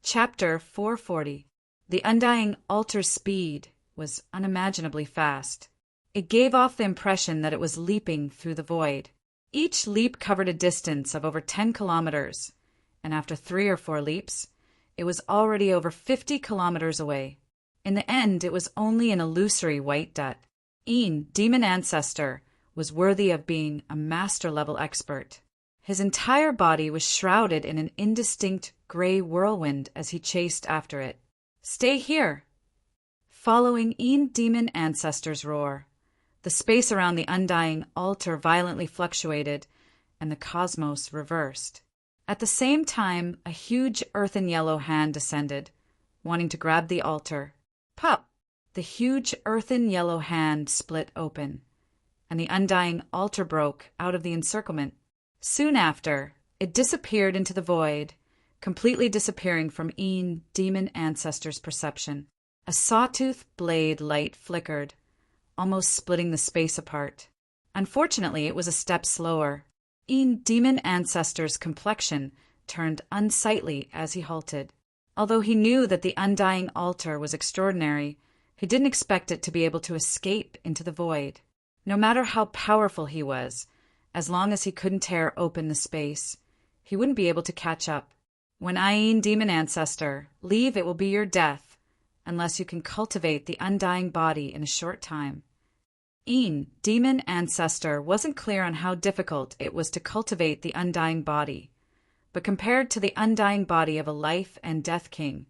Chapter 440. The undying altar's speed was unimaginably fast. It gave off the impression that it was leaping through the void. Each leap covered a distance of over 10 kilometers, and after 3 or 4 leaps, it was already over 50 kilometers away. In the end, it was only an illusory white dot. Een, demon ancestor, was worthy of being a master-level expert. His entire body was shrouded in an indistinct gray whirlwind as he chased after it. "Stay here!" Following Een demon ancestor's roar, the space around the undying altar violently fluctuated, and the cosmos reversed. At the same time, a huge earthen yellow hand descended, wanting to grab the altar. Pop! The huge earthen yellow hand split open, and the undying altar broke out of the encirclement. Soon after, it disappeared into the void, completely disappearing from Een demon ancestor's perception. A sawtooth blade light flickered, almost splitting the space apart. Unfortunately, it was a step slower. Een demon ancestor's complexion turned unsightly as he halted. Although he knew that the undying altar was extraordinary, he didn't expect it to be able to escape into the void. No matter how powerful he was, as long as he couldn't tear open the space, he wouldn't be able to catch up. When Een demon ancestor, leave, it will be your death, unless you can cultivate the undying body in a short time. Een demon ancestor wasn't clear on how difficult it was to cultivate the undying body, but compared to the undying body of a life and death king,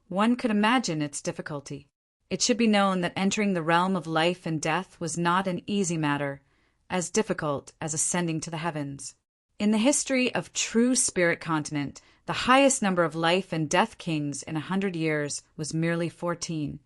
one could imagine its difficulty. It should be known that entering the realm of life and death was not an easy matter, as difficult as ascending to the heavens. In the history of true spirit continent, the highest number of life and death kings in 100 years was merely 14,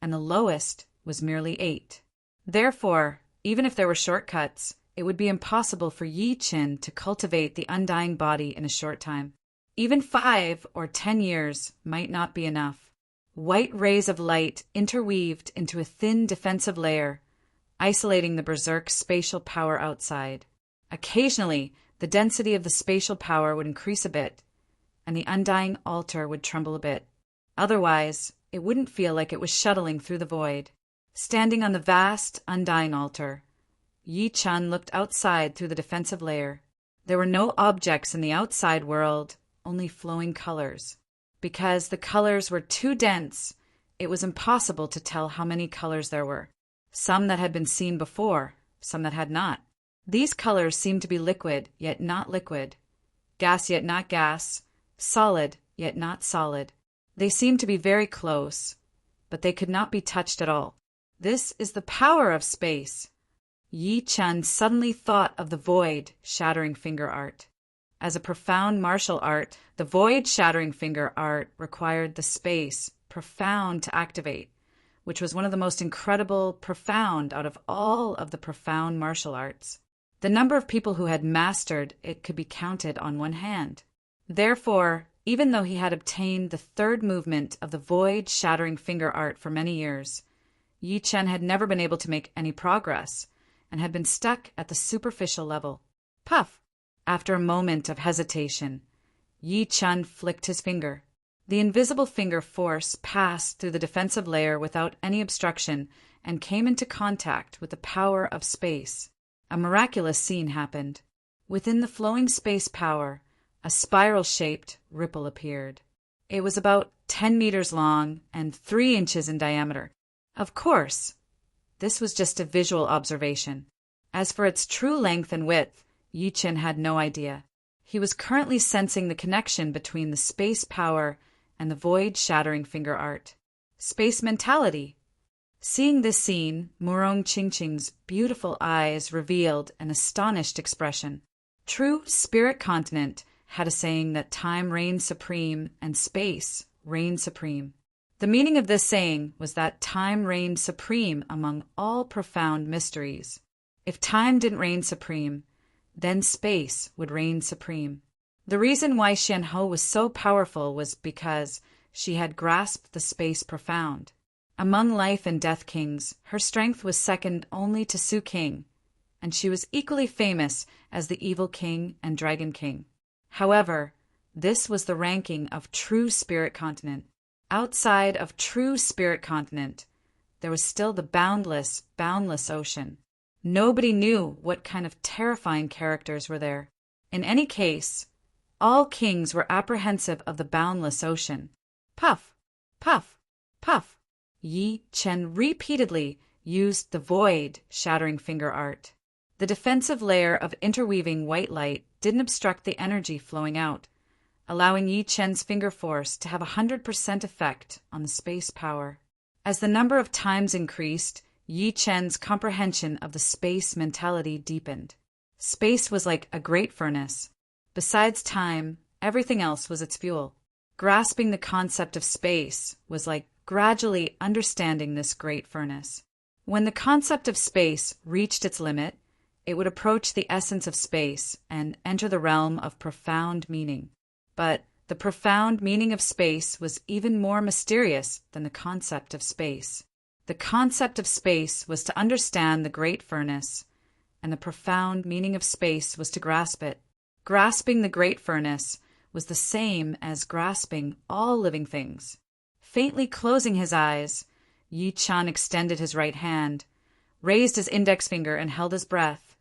and the lowest was merely 8. Therefore, even if there were shortcuts, it would be impossible for Yi Qin to cultivate the undying body in a short time. Even 5 or 10 years might not be enough. White rays of light interweaved into a thin defensive layer, isolating the berserk spatial power outside. Occasionally, the density of the spatial power would increase a bit, and the undying altar would tremble a bit. Otherwise, it wouldn't feel like it was shuttling through the void. Standing on the vast, undying altar, Yi Chun looked outside through the defensive layer. There were no objects in the outside world, only flowing colors. Because the colors were too dense, it was impossible to tell how many colors there were. Some that had been seen before, some that had not. These colors seemed to be liquid, yet not liquid, gas yet not gas, solid yet not solid. They seemed to be very close, but they could not be touched at all. This is the power of space. Yi Chun suddenly thought of the void shattering finger art. As a profound martial art, the void shattering finger art required the space profound to activate, which was one of the most incredible profound out of all of the profound martial arts. The number of people who had mastered it could be counted on one hand. Therefore, even though he had obtained the third movement of the void shattering finger art for many years, Yi Chen had never been able to make any progress and had been stuck at the superficial level. Puff! After a moment of hesitation, Yi Chun flicked his finger. The invisible finger force passed through the defensive layer without any obstruction and came into contact with the power of space. A miraculous scene happened. Within the flowing space power, a spiral-shaped ripple appeared. It was about 10 meters long and 3 inches in diameter. Of course, this was just a visual observation. As for its true length and width, Yi Chen had no idea. He was currently sensing the connection between the space power and the void-shattering finger art. Space mentality. Seeing this scene, Murong Qingqing's beautiful eyes revealed an astonished expression. True spirit continent had a saying that time reigned supreme and space reigned supreme. The meaning of this saying was that time reigned supreme among all profound mysteries. If time didn't reign supreme, then space would reign supreme. The reason why Xianhou was so powerful was because she had grasped the space profound. Among life and death kings, her strength was second only to Su King, and she was equally famous as the evil king and dragon king. However, This was the ranking of true spirit continent. Outside of true spirit continent, there was still the boundless, boundless ocean. Nobody knew what kind of terrifying characters were there. In any case, all kings were apprehensive of the boundless ocean. Puff, puff, puff. Yi Chen repeatedly used the void shattering finger art. The defensive layer of interweaving white light didn't obstruct the energy flowing out, allowing Yi Chen's finger force to have 100% effect on the space power. As the number of times increased, Yi Chen's comprehension of the space mentality deepened. Space was like a great furnace. Besides time, everything else was its fuel. Grasping the concept of space was like gradually understanding this great furnace. When the concept of space reached its limit, it would approach the essence of space and enter the realm of profound meaning. But the profound meaning of space was even more mysterious than the concept of space. The concept of space was to understand the great furnace, and the profound meaning of space was to grasp it. Grasping the great furnace was the same as grasping all living things. Faintly closing his eyes, Yi Chen extended his right hand, raised his index finger and held his breath,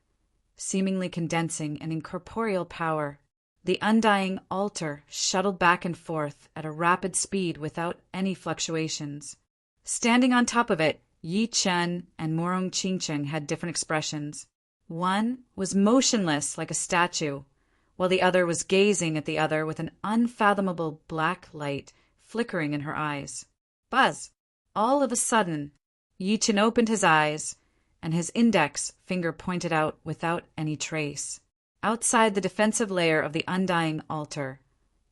seemingly condensing an incorporeal power. The undying altar shuttled back and forth at a rapid speed without any fluctuations. Standing on top of it, Yi Chen and Morong Qingcheng had different expressions. One was motionless like a statue, while the other was gazing at the other with an unfathomable black light flickering in her eyes. Buzz! All of a sudden, Yi Chen opened his eyes, and his index finger pointed out without any trace. Outside the defensive layer of the undying altar,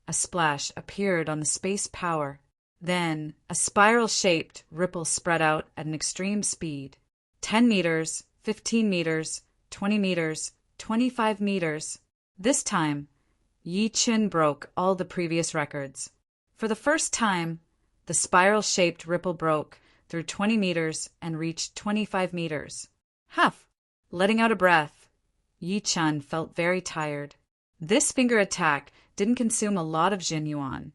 a splash appeared on the space power. Then, a spiral-shaped ripple spread out at an extreme speed. 10 meters, 15 meters, 20 meters, 25 meters. This time, Yi Chen broke all the previous records. For the first time, the spiral-shaped ripple broke through 20 meters and reached 25 meters. Huff! Letting out a breath, Yi Chen felt very tired. This finger attack didn't consume a lot of Jin Yuan,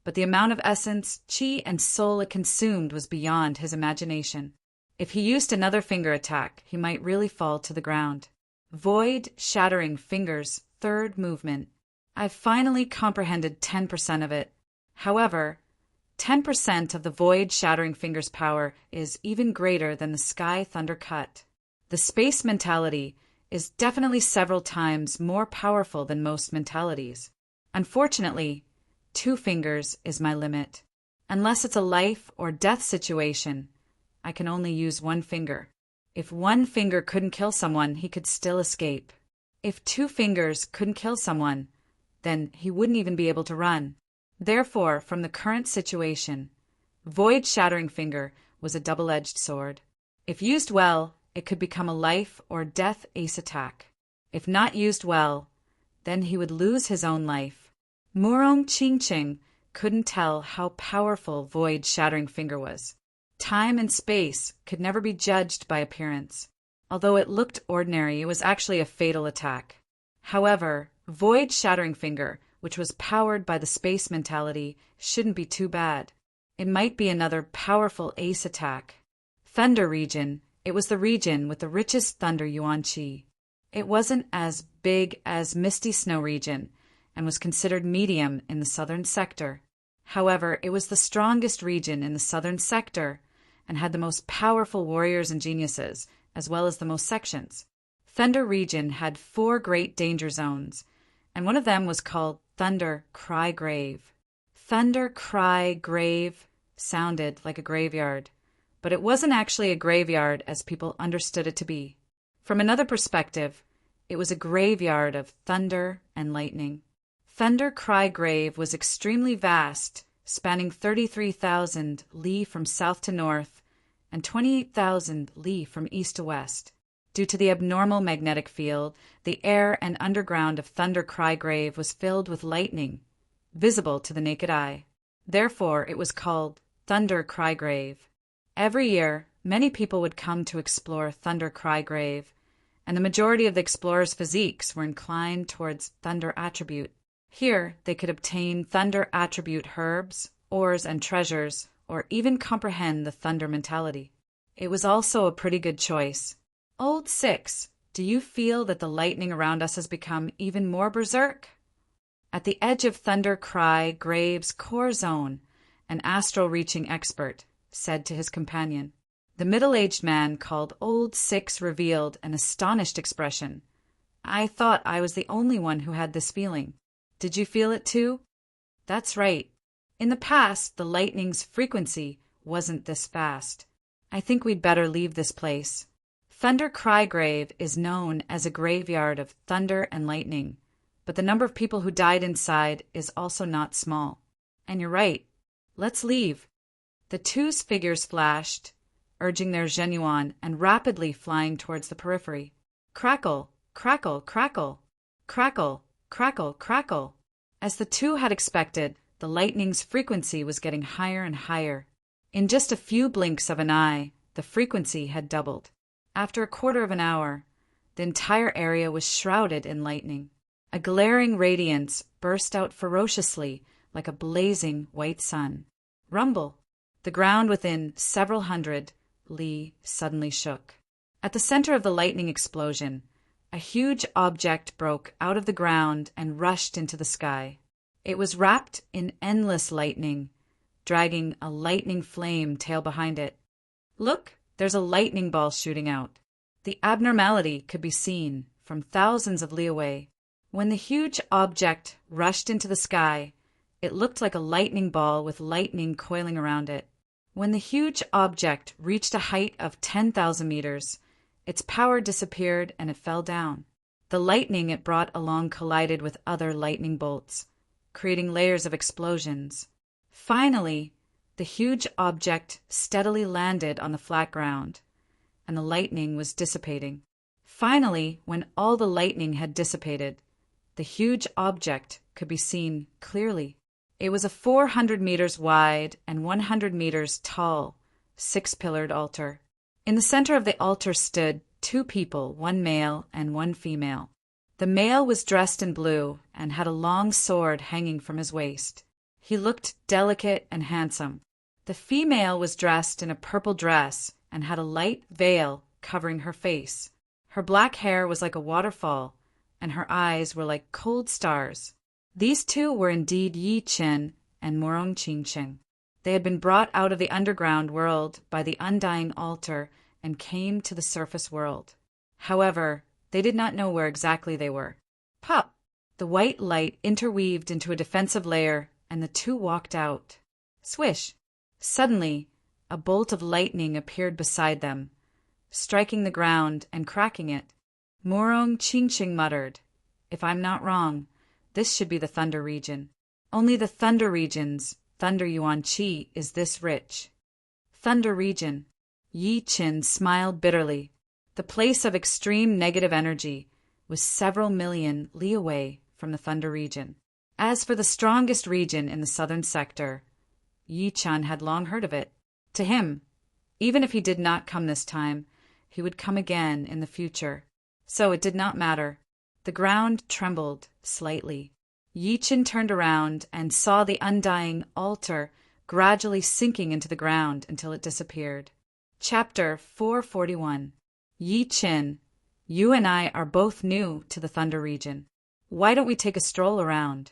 but the amount of essence, qi, and soul it consumed was beyond his imagination. If he used another finger attack, he might really fall to the ground. Void shattering fingers' third movement. I finally comprehended 10% of it. However, 10% of the void shattering fingers' power is even greater than the sky thunder cut. The space mentality is definitely several times more powerful than most mentalities. Unfortunately, 2 fingers is my limit. Unless it's a life or death situation, I can only use 1 finger. If 1 finger couldn't kill someone, he could still escape. If 2 fingers couldn't kill someone, then he wouldn't even be able to run. Therefore, from the current situation, Void Shattering Finger was a double-edged sword. If used well, it could become a life or death ace attack. If not used well, then he would lose his own life. Morong Qingcheng couldn't tell how powerful Void Shattering Finger was. Time and space could never be judged by appearance. Although it looked ordinary, it was actually a fatal attack. However, Void Shattering Finger, which was powered by the space mentality, shouldn't be too bad. It might be another powerful ace attack. Thunder Region. It was the region with the richest thunder yuan qi. It wasn't as big as Misty Snow Region and was considered medium in the southern sector. However, it was the strongest region in the southern sector and had the most powerful warriors and geniuses, as well as the most sections. Thunder Region had 4 great danger zones, and one of them was called Thunder Cry Grave. Thunder Cry Grave sounded like a graveyard, but it wasn't actually a graveyard as people understood it to be. From another perspective, it was a graveyard of thunder and lightning. Thunder Cry Grave was extremely vast, spanning 33,000 li from south to north and 28,000 li from east to west. Due to the abnormal magnetic field, the air and underground of Thunder Cry Grave was filled with lightning, visible to the naked eye. Therefore, it was called Thunder Cry Grave. Every year, many people would come to explore Thunder Cry Grave, and the majority of the explorers' physiques were inclined towards thunder attribute. Here, they could obtain thunder attribute herbs, ores, and treasures, or even comprehend the thunder mentality. It was also a pretty good choice. Old 6, do you feel that the lightning around us has become even more berserk? At the edge of Thunder Cry Grave's core zone, an astral-reaching expert said to his companion. The middle-aged man called Old 6 revealed an astonished expression. I thought I was the only one who had this feeling. Did you feel it too? That's right. In the past, the lightning's frequency wasn't this fast. I think we'd better leave this place. Thunder Cry Grave is known as a graveyard of thunder and lightning, but the number of people who died inside is also not small. And you're right. Let's leave. The two's figures flashed, urging their genuine and rapidly flying towards the periphery. Crackle, crackle, crackle, crackle, crackle, crackle. As the two had expected, the lightning's frequency was getting higher and higher. In just a few blinks of an eye, the frequency had doubled. After a quarter of an hour, the entire area was shrouded in lightning. A glaring radiance burst out ferociously like a blazing white sun. Rumble! The ground within several hundred li suddenly shook. At the center of the lightning explosion, a huge object broke out of the ground and rushed into the sky. It was wrapped in endless lightning, dragging a lightning flame tail behind it. Look, there's a lightning ball shooting out. The abnormality could be seen from thousands of li away. When the huge object rushed into the sky, it looked like a lightning ball with lightning coiling around it. When the huge object reached a height of 10,000 meters, its power disappeared and it fell down. The lightning it brought along collided with other lightning bolts, creating layers of explosions. Finally, the huge object steadily landed on the flat ground, and the lightning was dissipating. Finally, when all the lightning had dissipated, the huge object could be seen clearly. It was a 400 meters wide and 100 meters tall, 6-pillared altar. In the center of the altar stood two people, one male and one female. The male was dressed in blue and had a long sword hanging from his waist. He looked delicate and handsome. The female was dressed in a purple dress and had a light veil covering her face. Her black hair was like a waterfall, and her eyes were like cold stars. These two were indeed Yi Chen and Morong Qingqing. They had been brought out of the underground world by the undying altar and came to the surface world. However, they did not know where exactly they were. Pop! The white light interweaved into a defensive layer, and the two walked out. Swish! Suddenly, a bolt of lightning appeared beside them, striking the ground and cracking it. Morong Qingqing muttered, "If I'm not wrong, this should be the Thunder region. Only the Thunder region's Thunder Yuan Qi is this rich." Thunder region. Yi Qin smiled bitterly. The place of extreme negative energy was several million li away from the Thunder region. As for the strongest region in the southern sector, Yi Chan had long heard of it. To him, even if he did not come this time, he would come again in the future. So it did not matter. The ground trembled slightly. Yi Chin turned around and saw the undying altar gradually sinking into the ground until it disappeared. Chapter 441. Yi Chin, you and I are both new to the Thunder region. Why don't we take a stroll around?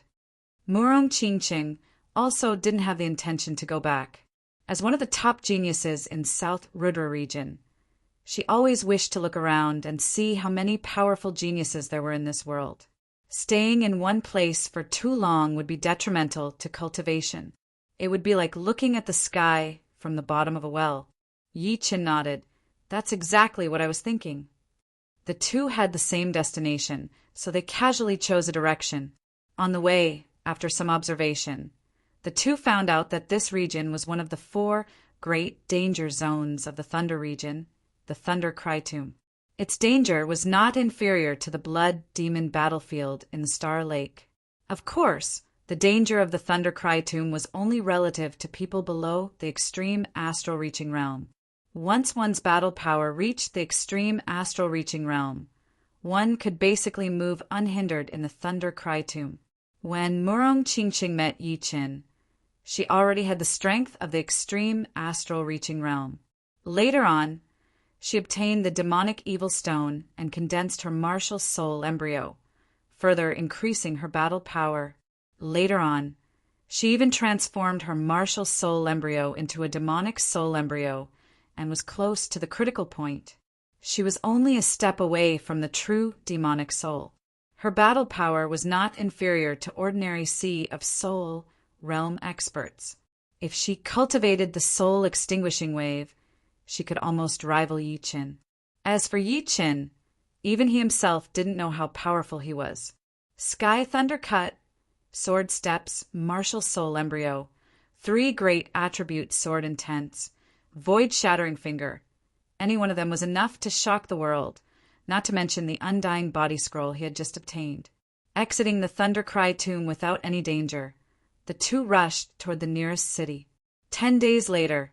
Murong Qingqing also didn't have the intention to go back. As one of the top geniuses in South Rudra region, she always wished to look around and see how many powerful geniuses there were in this world. Staying in one place for too long would be detrimental to cultivation. It would be like looking at the sky from the bottom of a well. Yi Chin nodded. That's exactly what I was thinking. The two had the same destination, so they casually chose a direction. On the way, after some observation, the two found out that this region was one of the 4 great danger zones of the Thunder region, the Thunder Cry Tomb. Its danger was not inferior to the Blood Demon battlefield in the Star Lake. Of course, the danger of the Thunder Cry Tomb was only relative to people below the extreme astral reaching realm. Once one's battle power reached the extreme astral reaching realm, one could basically move unhindered in the Thunder Cry Tomb. When Murong Qingqing met Yi Qin, she already had the strength of the extreme astral reaching realm. Later on, she obtained the demonic evil stone and condensed her martial soul embryo, further increasing her battle power. Later on, she even transformed her martial soul embryo into a demonic soul embryo and was close to the critical point. She was only a step away from the true demonic soul. Her battle power was not inferior to ordinary Sea of Soul realm experts. If she cultivated the soul extinguishing wave, she could almost rival Yi Qin. As for Yi Qin, even he himself didn't know how powerful he was. Sky Thunder Cut, Sword Steps, Martial Soul Embryo, 3 great attribute sword intents, Void Shattering Finger. Any one of them was enough to shock the world, not to mention the undying body scroll he had just obtained. Exiting the Thunder Cry tomb without any danger, the two rushed toward the nearest city. 10 days later,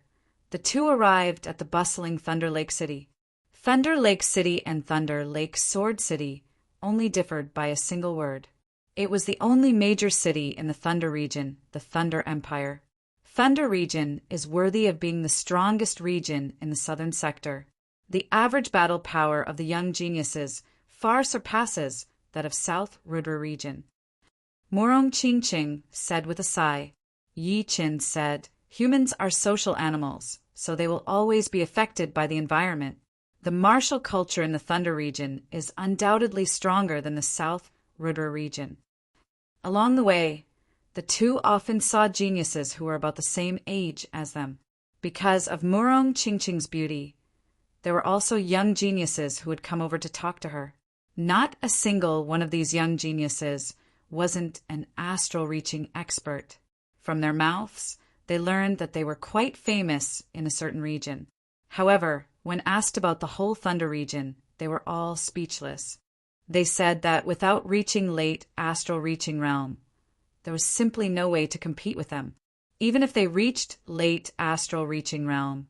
the two arrived at the bustling Thunder Lake City. Thunder Lake City and Thunder Lake Sword City only differed by a single word. It was the only major city in the Thunder region, the Thunder Empire. Thunder region is worthy of being the strongest region in the southern sector. The average battle power of the young geniuses far surpasses that of South Rudra region. Murong Qingqing said with a sigh. Yi Qin said, "Humans are social animals, so they will always be affected by the environment. The martial culture in the Thunder region is undoubtedly stronger than the South Rudra region." Along the way, the two often saw geniuses who were about the same age as them. Because of Murong Qingqing's beauty, there were also young geniuses who would come over to talk to her. Not a single one of these young geniuses wasn't an astral-reaching expert. From their mouths, they learned that they were quite famous in a certain region. However, when asked about the whole Thunder region, they were all speechless. They said that without reaching late astral-reaching realm, there was simply no way to compete with them. Even if they reached late astral-reaching realm,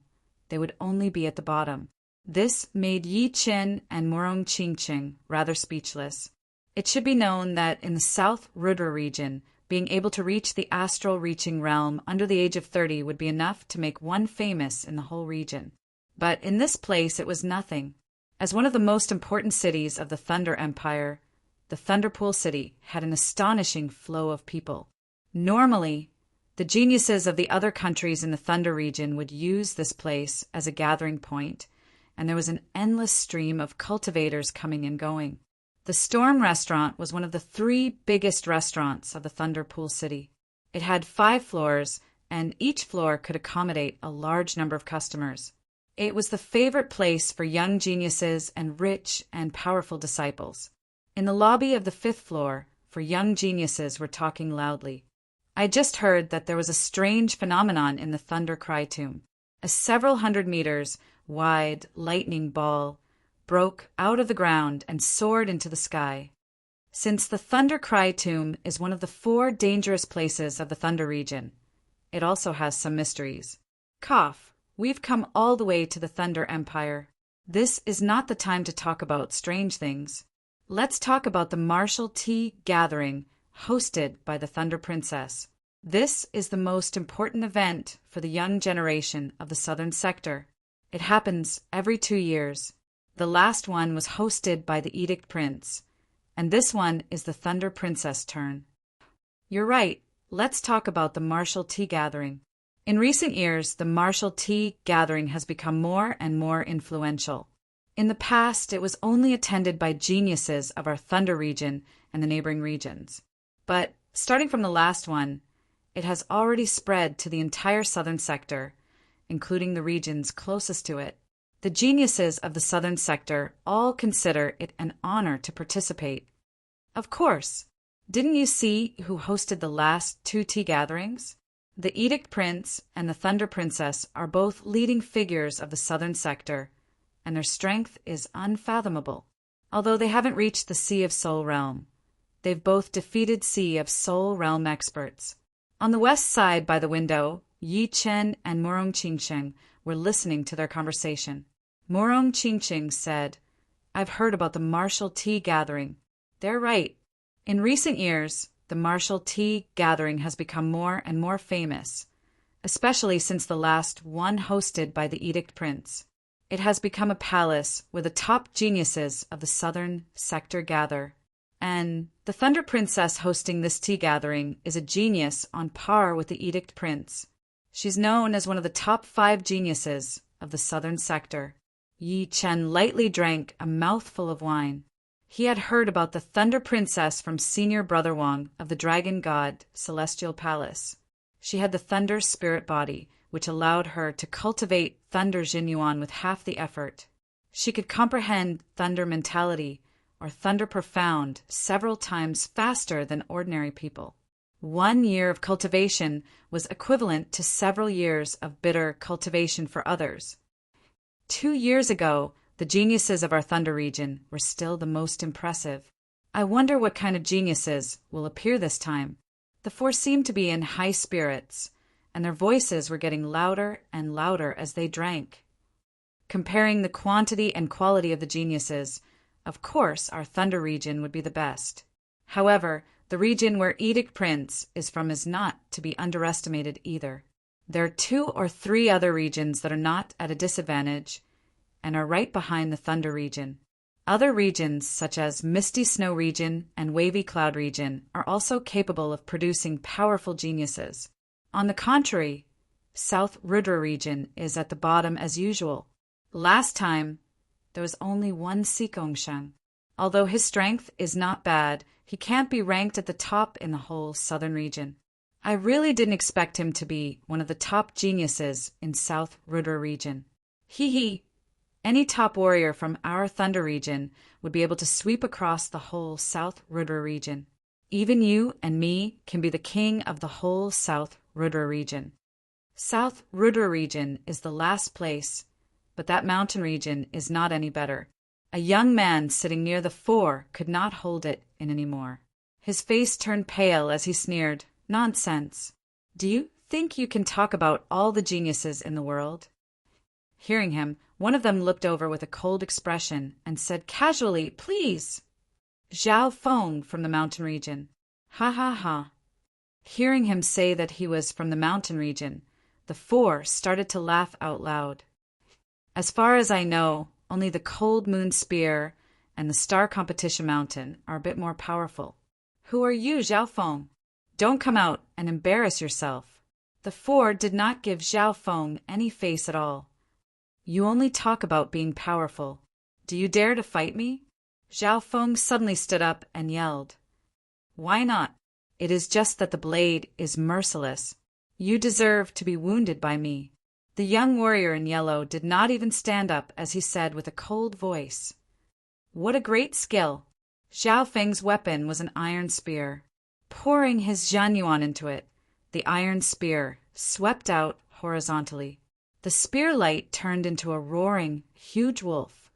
they would only be at the bottom. This made Yi Qin and Murong Qingqing rather speechless. It should be known that in the South Rudra region, being able to reach the astral-reaching realm under the age of 30 would be enough to make one famous in the whole region. But in this place it was nothing. As one of the most important cities of the Thunder Empire, the Thunderpool City had an astonishing flow of people. Normally, the geniuses of the other countries in the Thunder region would use this place as a gathering point, and there was an endless stream of cultivators coming and going. The Storm Restaurant was one of the 3 biggest restaurants of the Thunderpool City. It had 5 floors, and each floor could accommodate a large number of customers. It was the favorite place for young geniuses and rich and powerful disciples. In the lobby of the 5th floor, for young geniuses were talking loudly. I just heard that there was a strange phenomenon in the Thunder Cry tomb. A several hundred meters wide lightning ball broke out of the ground and soared into the sky. Since the Thunder Cry tomb is one of the 4 dangerous places of the Thunder region, it also has some mysteries. Cough, we've come all the way to the Thunder Empire. This is not the time to talk about strange things. Let's talk about the martial tea gathering hosted by the Thunder Princess. This is the most important event for the young generation of the southern sector. It happens every 2 years. The last one was hosted by the Edict Prince, and this one is the Thunder Princess' turn. You're right, let's talk about the martial tea gathering. In recent years, the martial tea gathering has become more and more influential. In the past, it was only attended by geniuses of our Thunder region and the neighboring regions. But starting from the last one, it has already spread to the entire southern sector, including the regions closest to it. The geniuses of the southern sector all consider it an honor to participate. Of course, didn't you see who hosted the last 2 tea gatherings? The Edict Prince and the Thunder Princess are both leading figures of the southern sector, and their strength is unfathomable. Although they haven't reached the Sea of Soul realm, they've both defeated Sea of Soul realm experts. On the west side by the window, Yi Qin and Murong Qingqing were listening to their conversation. Murong Qingqing said, "I've heard about the martial tea gathering." They're right. In recent years, the martial tea gathering has become more and more famous, especially since the last one hosted by the Edict Prince. It has become a palace where the top geniuses of the southern sector gather, and the Thunder Princess hosting this tea gathering is a genius on par with the Edict Prince. She's known as one of the top 5 geniuses of the southern sector. Yi Chen lightly drank a mouthful of wine. He had heard about the Thunder Princess from Senior Brother Wang of the Dragon God Celestial Palace. She had the Thunder Spirit Body, which allowed her to cultivate Thunder Jinyuan with half the effort. She could comprehend Thunder Mentality, or Thunder Profound, several times faster than ordinary people. 1 year of cultivation was equivalent to several years of bitter cultivation for others. 2 years ago, the geniuses of our Thunder region were still the most impressive. I wonder what kind of geniuses will appear this time. The 4 seemed to be in high spirits, and their voices were getting louder and louder as they drank. Comparing the quantity and quality of the geniuses, of course our Thunder region would be the best. However, the region where Edict Prince is from is not to be underestimated either. There are 2 or 3 other regions that are not at a disadvantage and are right behind the Thunder region. Other regions, such as Misty Snow region and Wavy Cloud region, are also capable of producing powerful geniuses. On the contrary, South Rudra region is at the bottom as usual. Last time, there was only one Sikongshan. Although his strength is not bad, he can't be ranked at the top in the whole southern region. I really didn't expect him to be one of the top geniuses in South Rudra region. Hee. Any top warrior from our Thunder region would be able to sweep across the whole South Rudra region. Even you and me can be the king of the whole South Rudra region. South Rudra region is the last place, but that mountain region is not any better. A young man sitting near the 4 could not hold it in any more. His face turned pale as he sneered, "Nonsense. Do you think you can talk about all the geniuses in the world?" Hearing him, one of them looked over with a cold expression and said casually, "Please." Zhao Feng from the mountain region. Ha ha ha. Hearing him say that he was from the mountain region, the 4 started to laugh out loud. As far as I know, only the Cold Moon Spear and the Star Competition Mountain are a bit more powerful. Who are you, Zhao Feng? Don't come out and embarrass yourself. The 4 did not give Zhao Feng any face at all. You only talk about being powerful. Do you dare to fight me? Zhao Feng suddenly stood up and yelled. Why not? It is just that the blade is merciless. You deserve to be wounded by me. The young warrior in yellow did not even stand up as he said with a cold voice. What a great skill! Zhao Feng's weapon was an iron spear. Pouring his Jianyuan into it, the iron spear swept out horizontally. The spear light turned into a roaring, huge wolf,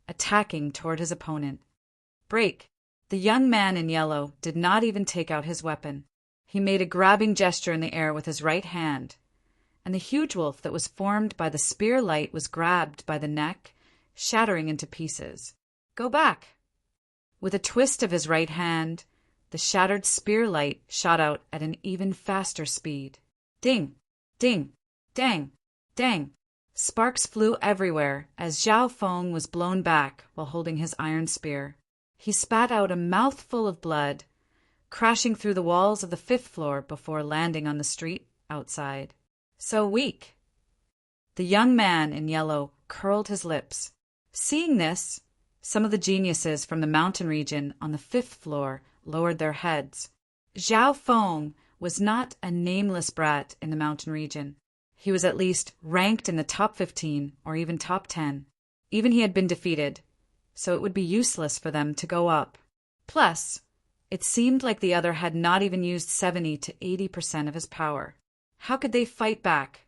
attacking toward his opponent. Break! The young man in yellow did not even take out his weapon. He made a grabbing gesture in the air with his right hand, and the huge wolf that was formed by the spear light was grabbed by the neck, shattering into pieces. Go back! With a twist of his right hand, the shattered spear light shot out at an even faster speed. Ding! Ding! Dang! Dang! Sparks flew everywhere as Zhao Feng was blown back while holding his iron spear. He spat out a mouthful of blood, crashing through the walls of the 5th floor before landing on the street outside. So weak! The young man in yellow curled his lips. Seeing this, some of the geniuses from the mountain region on the 5th floor lowered their heads. Zhao Feng was not a nameless brat in the mountain region. He was at least ranked in the top 15 or even top 10. Even he had been defeated, so it would be useless for them to go up. Plus, it seemed like the other had not even used 70 to 80% of his power. How could they fight back?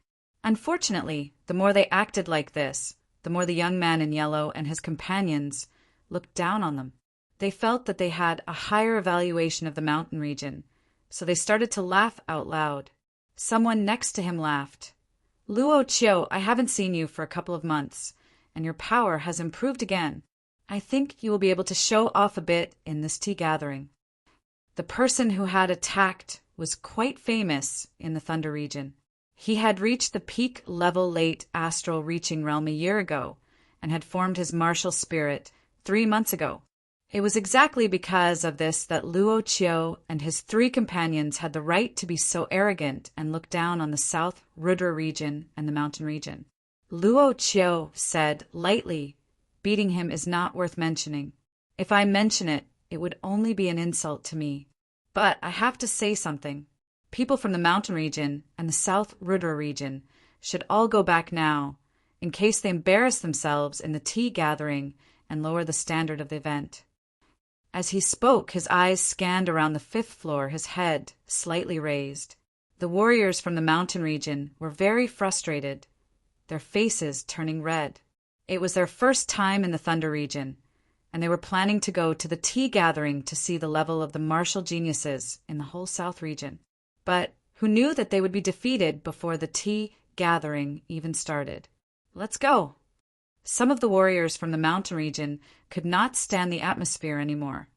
Unfortunately, the more they acted like this, the more the young man in yellow and his companions looked down on them. They felt that they had a higher evaluation of the mountain region, so they started to laugh out loud. Someone next to him laughed. Luo Qiu, I haven't seen you for a couple of months, and your power has improved again. I think you will be able to show off a bit in this tea gathering. The person who had attacked was quite famous in the Thunder region. He had reached the peak level late astral reaching realm a year ago and had formed his martial spirit 3 months ago. It was exactly because of this that Luo Qiu and his 3 companions had the right to be so arrogant and look down on the South Rudra region and the mountain region. Luo Qiu said lightly, "Beating him is not worth mentioning. If I mention it, it would only be an insult to me. But I have to say something. People from the mountain region and the South Rudra region should all go back now, in case they embarrass themselves in the tea gathering and lower the standard of the event." As he spoke, his eyes scanned around the 5th floor, his head slightly raised. The warriors from the mountain region were very frustrated, their faces turning red. It was their first time in the Thunder region, and they were planning to go to the tea gathering to see the level of the martial geniuses in the whole South region. But who knew that they would be defeated before the tea gathering even started? Let's go! Some of the warriors from the mountain region could not stand the atmosphere anymore,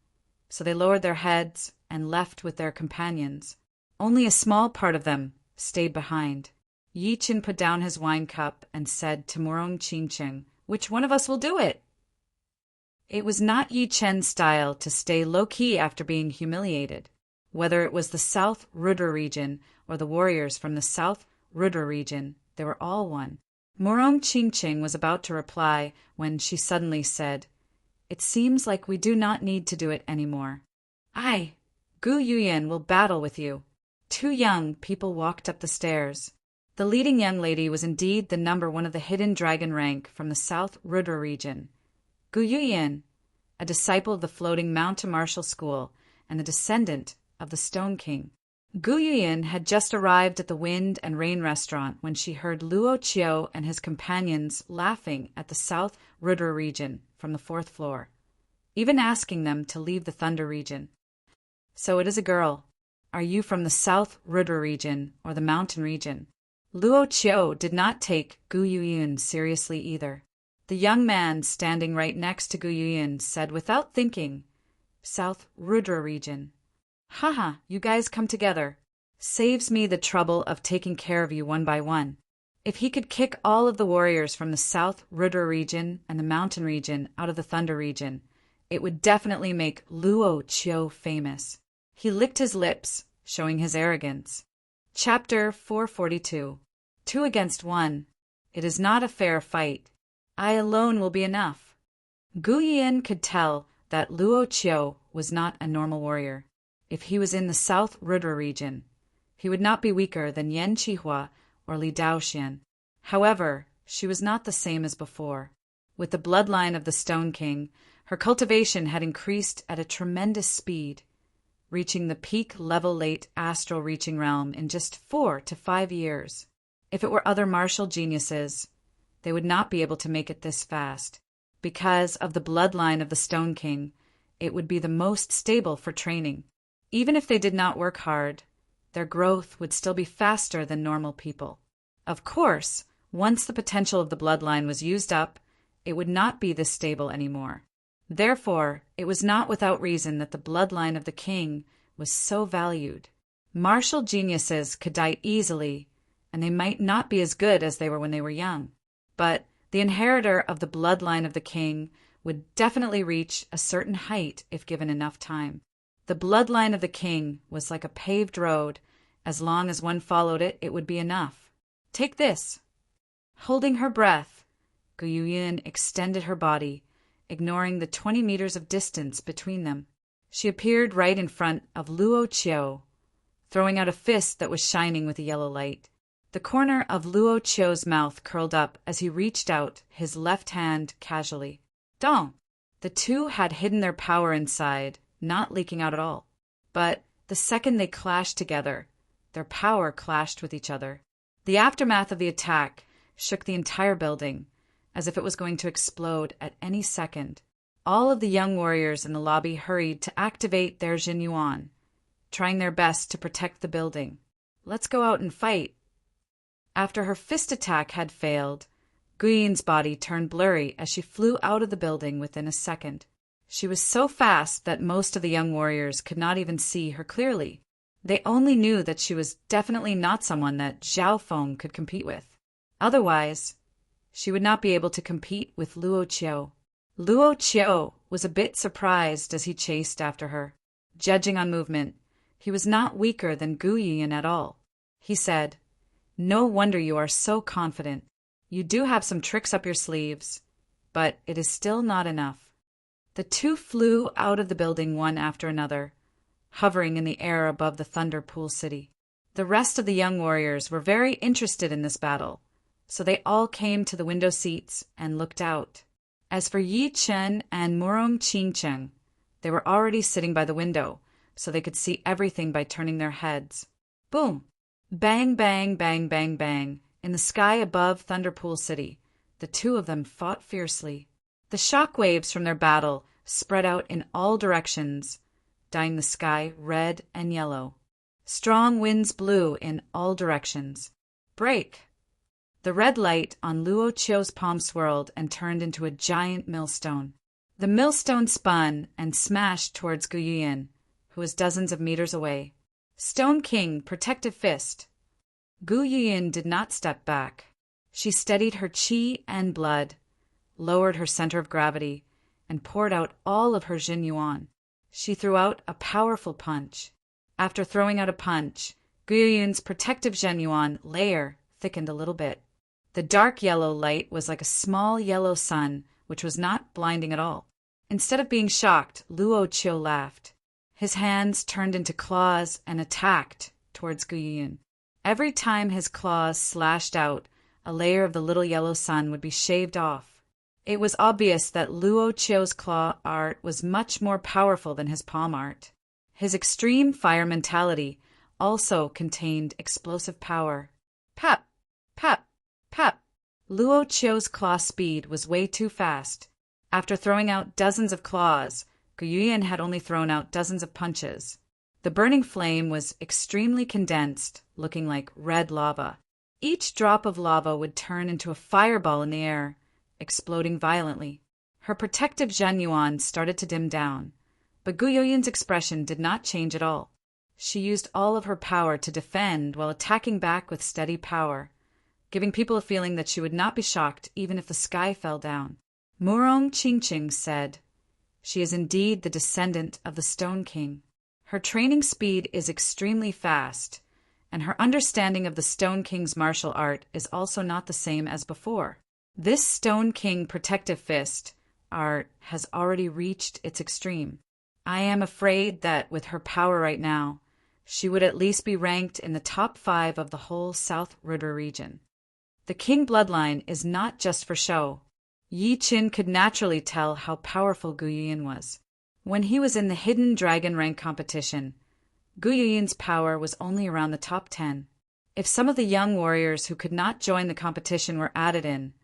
so they lowered their heads and left with their companions. Only a small part of them stayed behind. Yi Qin put down his wine cup and said to Morong Qingcheng, "Which one of us will do it?" It was not Yi Chen's style to stay low-key after being humiliated. Whether it was the South Rudra region or the warriors from the South Rudra region, they were all one. Morong Qingcheng was about to reply when she suddenly said, "It seems like we do not need to do it anymore. I, Gu Yuyan, will battle with you." 2 young people walked up the stairs. The leading young lady was indeed the number 1 of the hidden dragon rank from the South Rudra region. Gu Yuyan, a disciple of the floating mountain martial school and the descendant of the Stone King. Gu Yuyan had just arrived at the Wind and Rain restaurant when she heard Luo Qiu and his companions laughing at the South Rudra region from the 4th floor, even asking them to leave the Thunder region. "So it is a girl. Are you from the South Rudra region or the mountain region?" Luo Qiu did not take Gu Yuyan seriously either. The young man standing right next to Gu Yuyan said without thinking, "South Rudra region." "Haha, you guys come together. Saves me the trouble of taking care of you one by one." If he could kick all of the warriors from the South Rudra region and the mountain region out of the Thunder region, it would definitely make Luo Qiu famous. He licked his lips, showing his arrogance. Chapter 442. 2 against 1. It is not a fair fight. I alone will be enough. Gu Yian could tell that Luo Qiu was not a normal warrior. If he was in the South Rudra region, he would not be weaker than Yan Qihua or Li Daoxian. However, she was not the same as before. With the bloodline of the Stone King, her cultivation had increased at a tremendous speed, reaching the peak level late astral reaching realm in just 4 to 5 years. If it were other martial geniuses, they would not be able to make it this fast. Because of the bloodline of the Stone King, it would be the most stable for training. Even if they did not work hard, their growth would still be faster than normal people. Of course, once the potential of the bloodline was used up, it would not be this stable anymore. Therefore, it was not without reason that the bloodline of the king was so valued. Martial geniuses could die easily, and they might not be as good as they were when they were young. But the inheritor of the bloodline of the king would definitely reach a certain height if given enough time. The bloodline of the king was like a paved road. As long as one followed it, it would be enough. Take this. Holding her breath, Gu Yuyan extended her body, ignoring the 20 meters of distance between them. She appeared right in front of Luo Qiu, throwing out a fist that was shining with a yellow light. The corner of Luo Qiu's mouth curled up as he reached out his left hand casually. Dong! The 2 had hidden their power inside, not leaking out at all. But the second they clashed together, their power clashed with each other. The aftermath of the attack shook the entire building, as if it was going to explode at any second. All of the young warriors in the lobby hurried to activate their Jin Yuan, trying their best to protect the building. Let's go out and fight. After her fist attack had failed, Guyin's body turned blurry as she flew out of the building within a second. She was so fast that most of the young warriors could not even see her clearly. They only knew that she was definitely not someone that Zhao Feng could compete with. Otherwise, she would not be able to compete with Luo Qiu. Luo Qiu was a bit surprised as he chased after her. Judging on movement, he was not weaker than Gu Yiyan at all. He said, "No wonder you are so confident. You do have some tricks up your sleeves, but it is still not enough." The two flew out of the building one after another, hovering in the air above the Thunder Pool City. The rest of the young warriors were very interested in this battle, so they all came to the window seats and looked out. As for Yi Chen and Murong Qingcheng, they were already sitting by the window, so they could see everything by turning their heads. Boom! Bang, bang, bang, bang, bang. In the sky above Thunder Pool City, the two of them fought fiercely. The shock waves from their battle spread out in all directions, dyeing the sky red and yellow. Strong winds blew in all directions. Break! The red light on Luo Qiu's palm swirled and turned into a giant millstone. The millstone spun and smashed towards Gu Yiyan, who was dozens of meters away. Stone King, protective fist. Gu Yiyan did not step back. She steadied her qi and blood, lowered her center of gravity, and poured out all of her Jin Yuan. She threw out a powerful punch. After throwing out a punch, Gu Yiyan's protective Jin Yuan layer thickened a little bit. The dark yellow light was like a small yellow sun, which was not blinding at all. Instead of being shocked, Luo Qiu laughed. His hands turned into claws and attacked towards Gu Yiyan. Every time his claws slashed out, a layer of the little yellow sun would be shaved off. It was obvious that Luo Qiu's claw art was much more powerful than his palm art. His extreme fire mentality also contained explosive power. Pap! Pap! Pap! Luo Qiu's claw speed was way too fast. After throwing out dozens of claws, Gu Yiyan had only thrown out dozens of punches. The burning flame was extremely condensed, looking like red lava. Each drop of lava would turn into a fireball in the air, exploding violently. Her protective Zhen Yuan started to dim down, but Gu Yiyan's expression did not change at all. She used all of her power to defend while attacking back with steady power, giving people a feeling that she would not be shocked even if the sky fell down. Murong Qingqing said, "She is indeed the descendant of the Stone King. Her training speed is extremely fast, and her understanding of the Stone King's martial art is also not the same as before. This Stone King protective fist art has already reached its extreme. I am afraid that with her power right now, she would at least be ranked in the top 5 of the whole South River region. The King bloodline is not just for show." Yi Qin could naturally tell how powerful Gu Yiyan was. When he was in the Hidden Dragon rank competition, Gu Yiyan's power was only around the top 10. If some of the young warriors who could not join the competition were added in,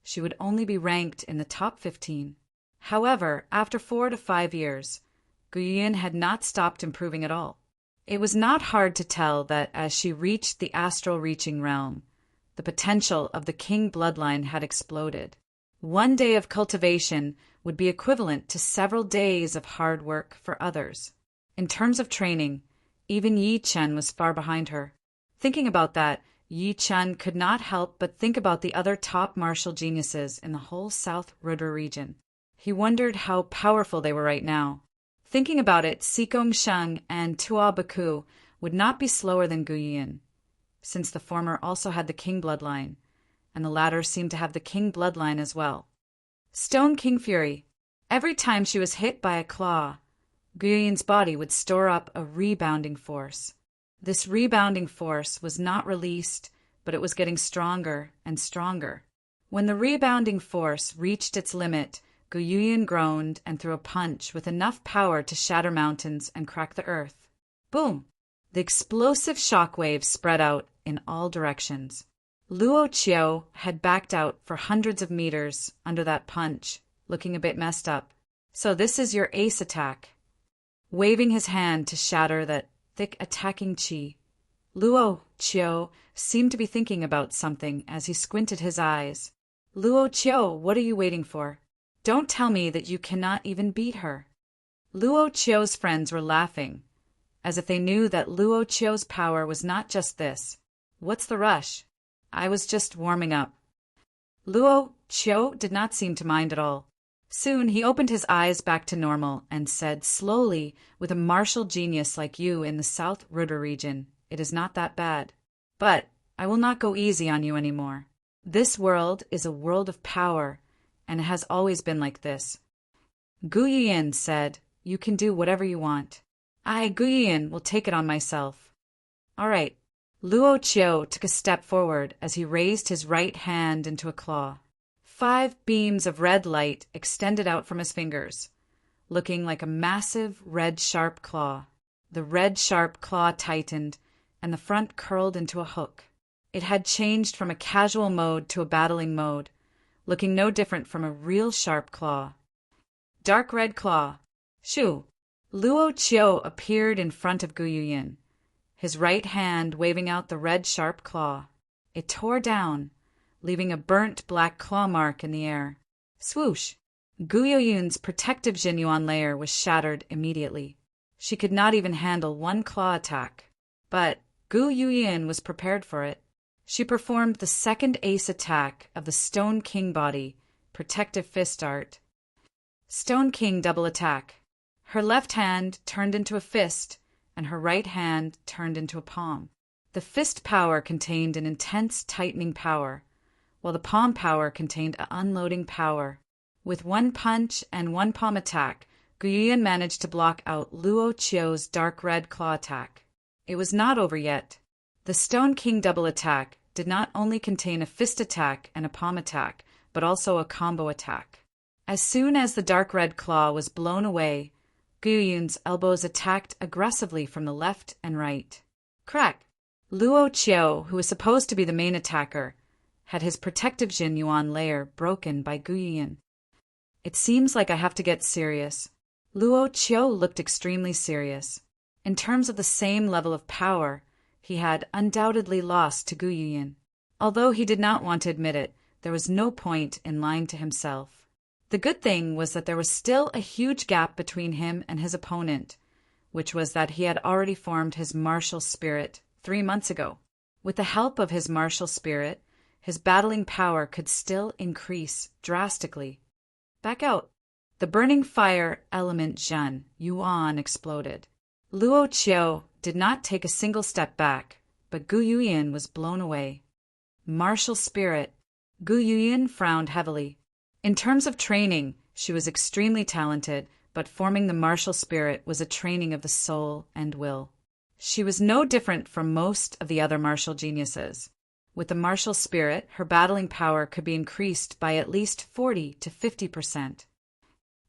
she would only be ranked in the top 15. However, after 4 to 5 years, Gu Yiyan had not stopped improving at all. It was not hard to tell that as she reached the astral reaching realm, the potential of the King bloodline had exploded. One day of cultivation would be equivalent to several days of hard work for others. In terms of training, even Yi Chen was far behind her. Thinking about that, Yi Chen could not help but think about the other top martial geniuses in the whole South River region. He wondered how powerful they were right now. Thinking about it, Xigong Sheng and Tuo Baku would not be slower than Gu Yiyan, since the former also had the King bloodline, and the latter seemed to have the King bloodline as well. Stone King Fury. Every time she was hit by a claw, Gu Yiyan's body would store up a rebounding force. This rebounding force was not released, but it was getting stronger and stronger. When the rebounding force reached its limit, Gu Yiyan groaned and threw a punch with enough power to shatter mountains and crack the earth. Boom! The explosive shock waves spread out in all directions. Luo Qiu had backed out for hundreds of meters under that punch, looking a bit messed up. "So this is your ace attack." Waving his hand to shatter that thick attacking qi, Luo Qiu seemed to be thinking about something as he squinted his eyes. "Luo Qiu, what are you waiting for?" Don't tell me that you cannot even beat her." Luo Qiu's friends were laughing, as if they knew that Luo Qiu's power was not just this. "What's the rush? I was just warming up." Luo Qiu did not seem to mind at all. Soon he opened his eyes back to normal and said slowly, "With a martial genius like you in the South Ruder region, it is not that bad. But I will not go easy on you anymore. This world is a world of power, and it has always been like this." Gu Yuyin said, "You can do whatever you want. I, Gu Yuyin, will take it on myself." "All right." Luo Qiu took a step forward as he raised his right hand into a claw. 5 beams of red light extended out from his fingers, looking like a massive red sharp claw. The red sharp claw tightened, and the front curled into a hook. It had changed from a casual mode to a battling mode, looking no different from a real sharp claw. Dark red claw. Shoo! Luo Qiu appeared in front of Gu Yuyin, his right hand waving out the red sharp claw. It tore down, leaving a burnt black claw mark in the air. Swoosh! Gu Yuyin's protective Jinyuan layer was shattered immediately. She could not even handle one claw attack. But Gu Yuyin was prepared for it. She performed the second ace attack of the Stone King body, protective fist art. Stone King double attack. Her left hand turned into a fist, and her right hand turned into a palm. The fist power contained an intense tightening power, while the palm power contained an unloading power. With one punch and one palm attack, Gu Yuyin managed to block out Luo Qiu's dark red claw attack. It was not over yet. The Stone King double attack did not only contain a fist attack and a palm attack, but also a combo attack. As soon as the dark red claw was blown away, Gu Yuyin's elbows attacked aggressively from the left and right. Crack! Luo Qiu, who was supposed to be the main attacker, had his protective Jinyuan layer broken by Gu Yuyin. "It seems like I have to get serious." Luo Qiu looked extremely serious. In terms of the same level of power, he had undoubtedly lost to Gu Yuyin. Although he did not want to admit it, there was no point in lying to himself. The good thing was that there was still a huge gap between him and his opponent, which was that he had already formed his martial spirit 3 months ago. With the help of his martial spirit, his battling power could still increase drastically. Back out! The burning fire element Zhen Yuan exploded. Luo Qiu did not take a single step back, but Gu Yuyin was blown away. Martial spirit. Gu Yuyin frowned heavily. In terms of training, she was extremely talented, but forming the martial spirit was a training of the soul and will. She was no different from most of the other martial geniuses. With the martial spirit, her battling power could be increased by at least 40 to 50%.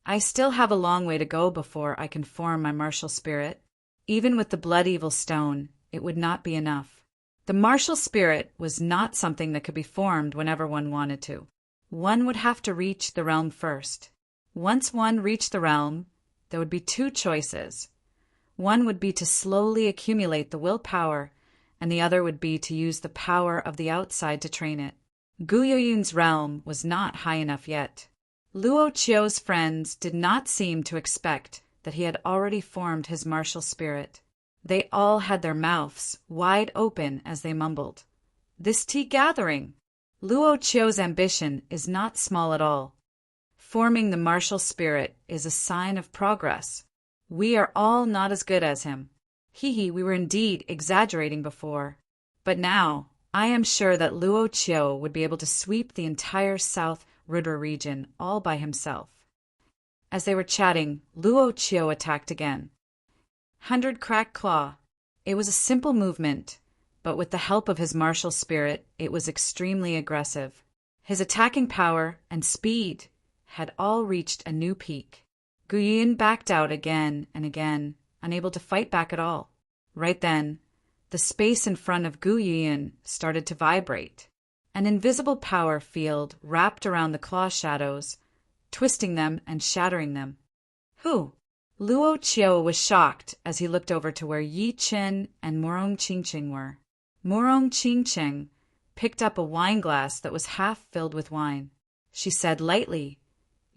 I still have a long way to go before I can form my martial spirit. Even with the Blood Evil Stone, it would not be enough. The martial spirit was not something that could be formed whenever one wanted to. One would have to reach the realm first. Once one reached the realm, there would be 2 choices. One would be to slowly accumulate the willpower, and the other would be to use the power of the outside to train it. Gu Yuyin's realm was not high enough yet. Luo Qiu's friends did not seem to expect that he had already formed his martial spirit. They all had their mouths wide open as they mumbled, "This tea gathering!" Luo Qiu's ambition is not small at all. Forming the martial spirit is a sign of progress. We are all not as good as him. We were indeed exaggerating before. But now, I am sure that Luo Qiu would be able to sweep the entire South Ruder region all by himself. As they were chatting, Luo Qiu attacked again. 100 crack claw. It was a simple movement, but with the help of his martial spirit, it was extremely aggressive. His attacking power and speed had all reached a new peak. Gu Yuyin backed out again and again, unable to fight back at all. Right then, the space in front of Gu Yuyin started to vibrate. An invisible power field wrapped around the claw shadows, twisting them and shattering them. Who? Luo Qiu was shocked as he looked over to where Yi Chen and Morong Qingqing were. Morong Qingqing picked up a wine glass that was half filled with wine. She said lightly,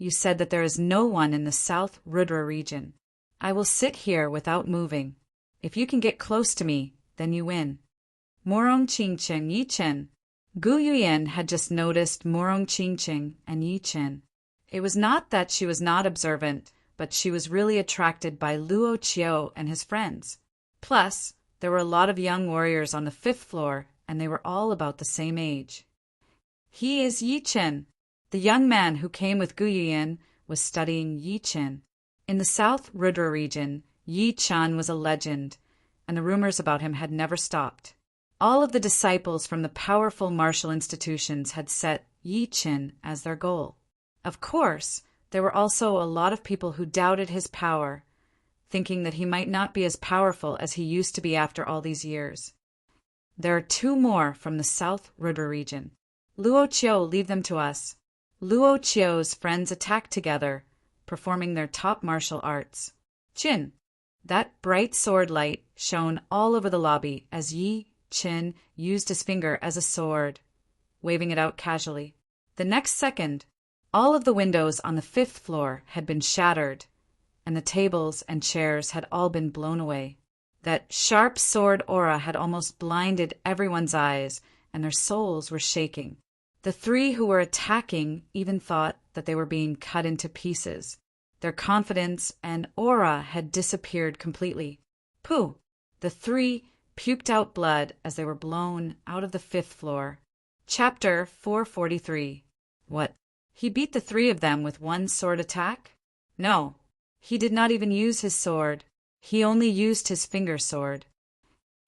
You said that there is no one in the South Rudra region. I will sit here without moving. If you can get close to me, then you win. Morong Chingcheng Yi Chen. Gu Yuyan had just noticed Morong Chingcheng and Yi Chen. It was not that she was not observant, but she was really attracted by Luo Qiu and his friends. Plus, there were a lot of young warriors on the 5th floor, and they were all about the same age. He is Yi Chen. The young man who came with Gu Yuyan was studying Yi Chen. In the South Rudra region, Yi Chen was a legend, and the rumors about him had never stopped. All of the disciples from the powerful martial institutions had set Yi Chen as their goal. Of course, there were also a lot of people who doubted his power, thinking that he might not be as powerful as he used to be after all these years. There are 2 more from the South Rudra region. Luo Qiu, leave them to us. Luo Qiu's friends attacked together, performing their top martial arts. Chin. That bright sword light shone all over the lobby as Yi Chen used his finger as a sword, waving it out casually. The next second, all of the windows on the 5th floor had been shattered, and the tables and chairs had all been blown away. That sharp sword aura had almost blinded everyone's eyes, and their souls were shaking. The 3 who were attacking even thought that they were being cut into pieces. Their confidence and aura had disappeared completely. Pooh! The 3 puked out blood as they were blown out of the 5th floor. Chapter 443. What? He beat the 3 of them with one sword attack? No, he did not even use his sword. He only used his finger sword.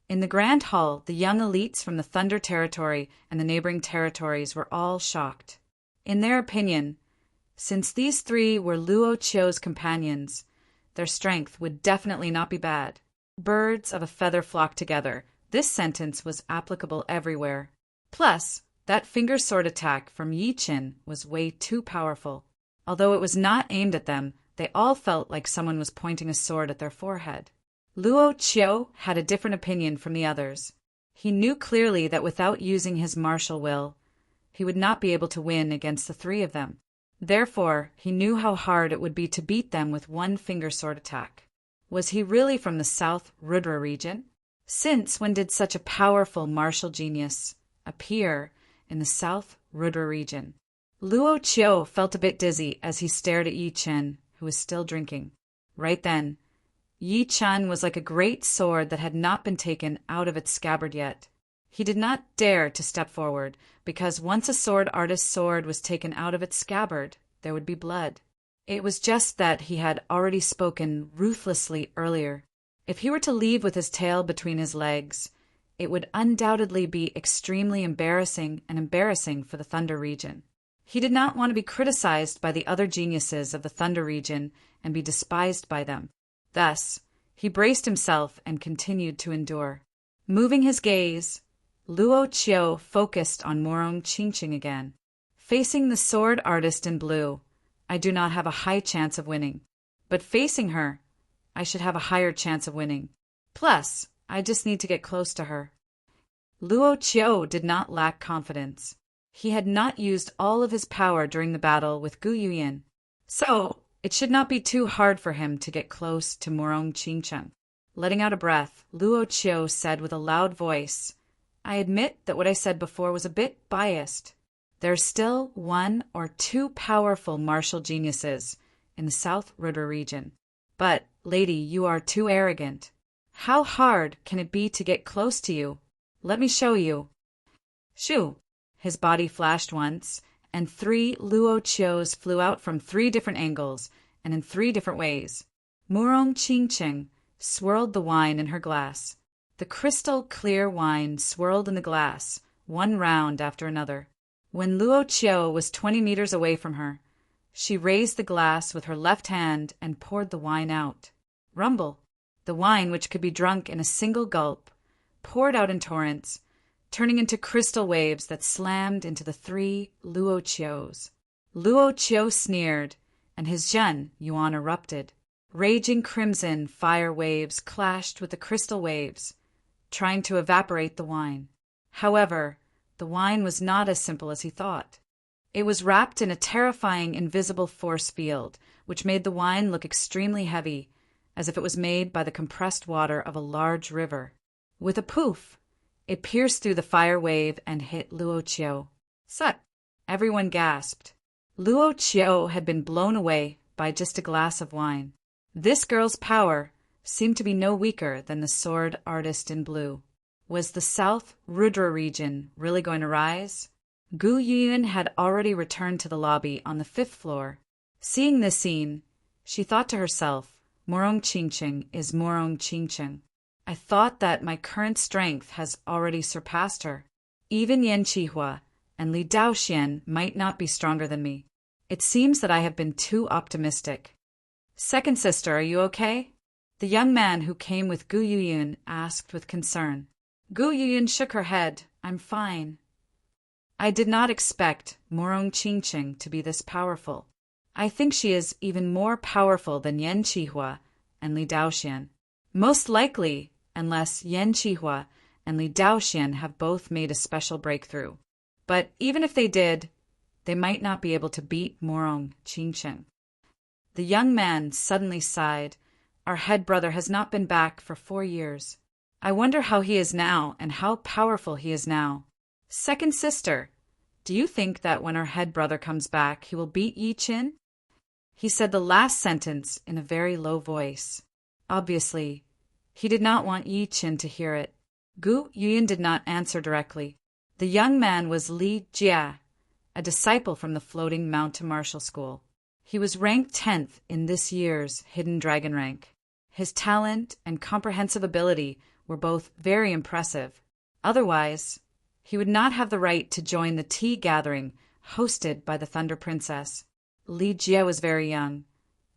In the Grand Hall, the young elites from the Thunder Territory and the neighboring territories were all shocked. In their opinion, since these 3 were Luo Qiu's companions, their strength would definitely not be bad. Birds of a feather flock together. This sentence was applicable everywhere. Plus, that finger sword attack from Yi Chen was way too powerful. Although it was not aimed at them, they all felt like someone was pointing a sword at their forehead. Luo Qiu had a different opinion from the others. He knew clearly that without using his martial will, he would not be able to win against the 3 of them. Therefore, he knew how hard it would be to beat them with one finger sword attack. Was he really from the South Rudra region? Since when did such a powerful martial genius appear in the South Rudra region? Luo Qiu felt a bit dizzy as he stared at Yi Chen, who was still drinking. Right then, Yi Chen was like a great sword that had not been taken out of its scabbard yet. He did not dare to step forward, because once a sword artist's sword was taken out of its scabbard, there would be blood. It was just that he had already spoken ruthlessly earlier. If he were to leave with his tail between his legs, it would undoubtedly be extremely embarrassing for the Thunder region. He did not want to be criticized by the other geniuses of the Thunder region and be despised by them. Thus, he braced himself and continued to endure. Moving his gaze, Luo Qiu focused on Morong Chingcheng again. Facing the sword artist in blue, I do not have a high chance of winning. But facing her, I should have a higher chance of winning. Plus, I just need to get close to her. Luo Qiu did not lack confidence. He had not used all of his power during the battle with Gu Yuyan, so it should not be too hard for him to get close to Morong Chingcheng. Letting out a breath, Luo Qiu said with a loud voice, I admit that what I said before was a bit biased. There are still 1 or 2 powerful martial geniuses in the South Rudra region. But, lady, you are too arrogant. How hard can it be to get close to you? Let me show you. Shoo! His body flashed once, and 3 Luo Qius flew out from 3 different angles and in 3 different ways. Morong Chingcheng swirled the wine in her glass. The crystal clear wine swirled in the glass, one round after another. When Luo Qiu was 20 meters away from her, she raised the glass with her left hand and poured the wine out. Rumble! The wine, which could be drunk in a single gulp, poured out in torrents, turning into crystal waves that slammed into the 3 Luo Qius. Luo Qiu sneered, and his Zhen Yuan erupted. Raging crimson fire waves clashed with the crystal waves, trying to evaporate the wine. However, the wine was not as simple as he thought. It was wrapped in a terrifying invisible force field, which made the wine look extremely heavy, as if it was made by the compressed water of a large river. With a poof, it pierced through the fire wave and hit Luo Qiu. Sut! Everyone gasped. Luo Qiu had been blown away by just a glass of wine. This girl's power seemed to be no weaker than the sword artist in blue. Was the South Rudra region really going to rise? Gu Yun had already returned to the lobby on the 5th floor. Seeing this scene, she thought to herself, Morong Qingqing is Morong Qingqing. I thought that my current strength has already surpassed her. Even Yan Qihua and Li Daoxian might not be stronger than me. It seems that I have been too optimistic. Second sister, are you okay? The young man who came with Gu Yuyun asked with concern. Gu Yuyun shook her head. I'm fine. I did not expect Morong Qingqing to be this powerful. I think she is even more powerful than Yan Qihua and Li Daoxian. Most likely, unless Yan Qihua and Li Daoxian have both made a special breakthrough. But even if they did, they might not be able to beat Morong Qingqing. The young man suddenly sighed. Our head brother has not been back for 4 years. I wonder how he is now and how powerful he is now. Second sister, do you think that when our head brother comes back, he will beat Yi Qin? He said the last sentence in a very low voice. Obviously, he did not want Yi Qin to hear it. Gu Yuyun did not answer directly. The young man was Li Jia, a disciple from the Floating Mountain Martial School. He was ranked 10th in this year's Hidden Dragon rank. His talent and comprehensive ability were both very impressive. Otherwise, he would not have the right to join the tea gathering hosted by the Thunder Princess. Li Jie was very young,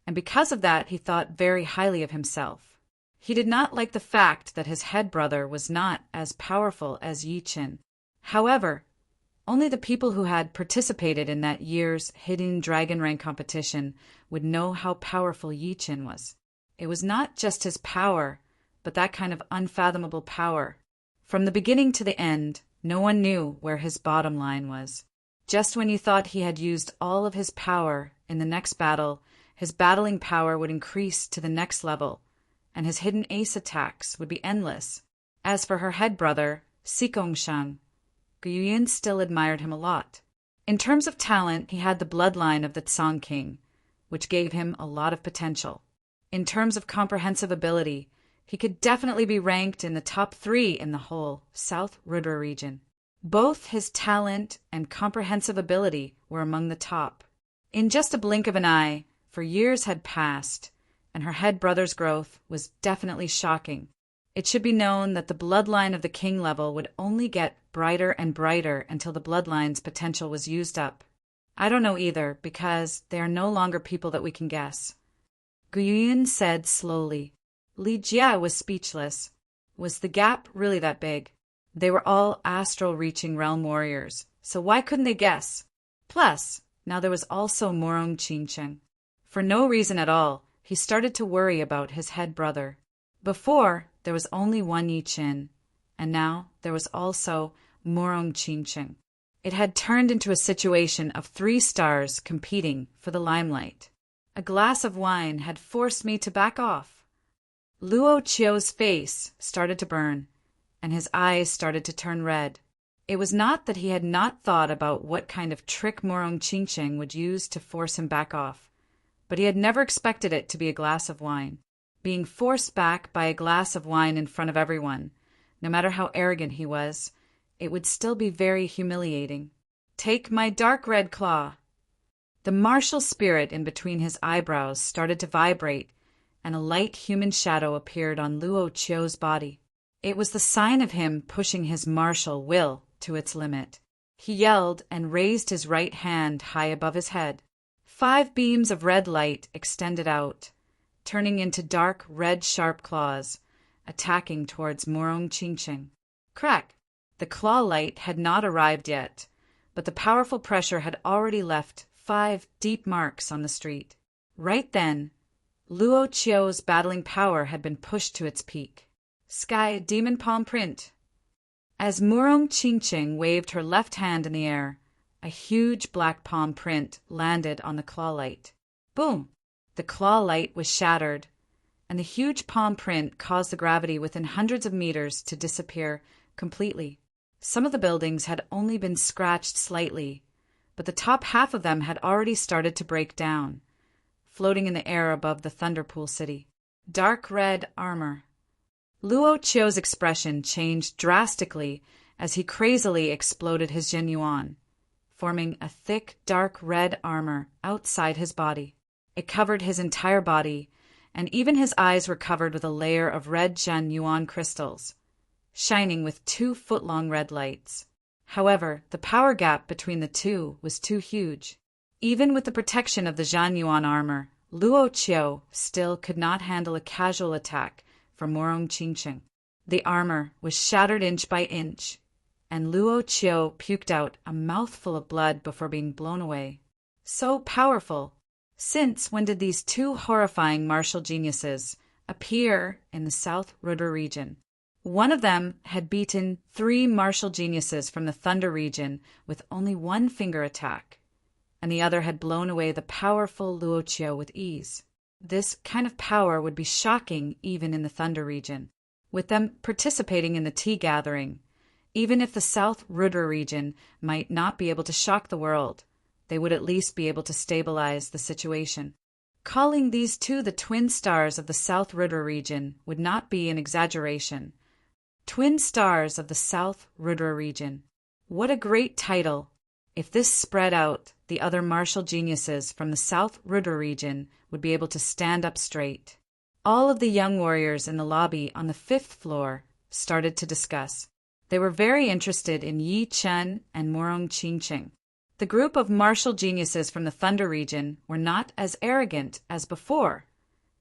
and because of that he thought very highly of himself. He did not like the fact that his head brother was not as powerful as Yi Qin. However, only the people who had participated in that year's Hidden Dragon rank competition would know how powerful Yi Qin was. It was not just his power, but that kind of unfathomable power. From the beginning to the end, no one knew where his bottom line was. Just when you thought he had used all of his power in the next battle, his battling power would increase to the next level, and his hidden ace attacks would be endless. As for her head brother, Sikongshan, Gu Yuyun still admired him a lot. In terms of talent, he had the bloodline of the Tsang King, which gave him a lot of potential. In terms of comprehensive ability, he could definitely be ranked in the top 3 in the whole South Rudra region. Both his talent and comprehensive ability were among the top. In just a blink of an eye, for years had passed, and her head brother's growth was definitely shocking. It should be known that the bloodline of the king level would only get brighter and brighter until the bloodline's potential was used up. I don't know either, because they are no longer people that we can guess. Gu Yuyun said slowly. Li Jia was speechless. Was the gap really that big? They were all astral-reaching realm warriors, so why couldn't they guess? Plus, now there was also Morong Qingqing. For no reason at all, he started to worry about his head brother. Before, there was only one Yi Qin, and now there was also Morong Qingqing. It had turned into a situation of 3 stars competing for the limelight. A glass of wine had forced me to back off. Luo Qiu's face started to burn, and his eyes started to turn red. It was not that he had not thought about what kind of trick Morong Qingqing would use to force him back off, but he had never expected it to be a glass of wine. Being forced back by a glass of wine in front of everyone, no matter how arrogant he was, it would still be very humiliating. Take my dark red claw. The martial spirit in between his eyebrows started to vibrate, and a light human shadow appeared on Luo Qiu's body. It was the sign of him pushing his martial will to its limit. He yelled and raised his right hand high above his head. 5 beams of red light extended out, turning into dark red sharp claws, attacking towards Morong Qingqing. Crack! The claw light had not arrived yet, but the powerful pressure had already left 5 deep marks on the street. Right then, Luo Qiu's battling power had been pushed to its peak. Sky Demon Palm Print. As Morong Qingqing waved her left hand in the air, a huge black palm print landed on the claw light. Boom! The claw light was shattered, and the huge palm print caused the gravity within hundreds of meters to disappear completely. Some of the buildings had only been scratched slightly, but the top half of them had already started to break down, floating in the air above the Thunderpool City. Dark red armor. Luo Chio's expression changed drastically as he crazily exploded his Jin Yuan, forming a thick, dark red armor outside his body. It covered his entire body, and even his eyes were covered with a layer of red Jin Yuan crystals, shining with 2-foot-long red lights. However, the power gap between the two was too huge. Even with the protection of the Zhan Yuan armor, Luo Chio still could not handle a casual attack from Morong Qingqing. The armor was shattered inch by inch, and Luo Chio puked out a mouthful of blood before being blown away. So powerful! Since when did these two horrifying martial geniuses appear in the South Rudra region? One of them had beaten 3 martial geniuses from the Thunder region with only one finger attack, and the other had blown away the powerful Luo Chio with ease. This kind of power would be shocking even in the Thunder region. With them participating in the tea gathering, even if the South Rudra region might not be able to shock the world, they would at least be able to stabilize the situation. Calling these two the twin stars of the South Rudra region would not be an exaggeration. Twin stars of the South Rudra region. What a great title! If this spread out, the other martial geniuses from the South Rudra region would be able to stand up straight. All of the young warriors in the lobby on the 5th floor started to discuss. They were very interested in Yi Chen and Morong Qingqing. The group of martial geniuses from the Thunder region were not as arrogant as before,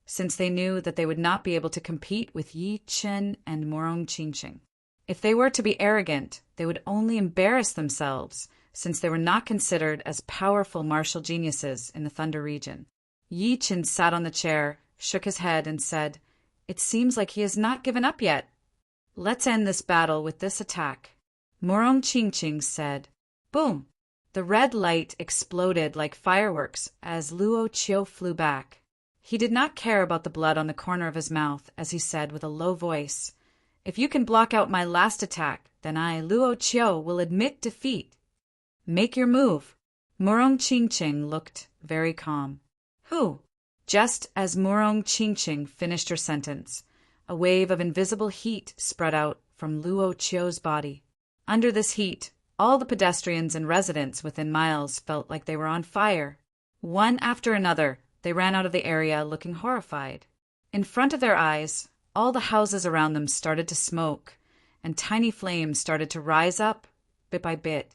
since they knew that they would not be able to compete with Yi Chen and Morong Qingqing. If they were to be arrogant, they would only embarrass themselves, since they were not considered as powerful martial geniuses in the Thunder region. Yi Chen sat on the chair, shook his head, and said, "It seems like he has not given up yet. Let's end this battle with this attack." Morong Qingqing said, "Boom!" The red light exploded like fireworks as Luo Chio flew back. He did not care about the blood on the corner of his mouth as he said with a low voice, "If you can block out my last attack, then I, Luo Chio, will admit defeat. Make your move." Morong Qingqing looked very calm. "Who?" Just as Morong Qingqing finished her sentence, a wave of invisible heat spread out from Luo Chio's body. Under this heat, all the pedestrians and residents within miles felt like they were on fire. One after another, they ran out of the area looking horrified. In front of their eyes, all the houses around them started to smoke, and tiny flames started to rise up, bit by bit.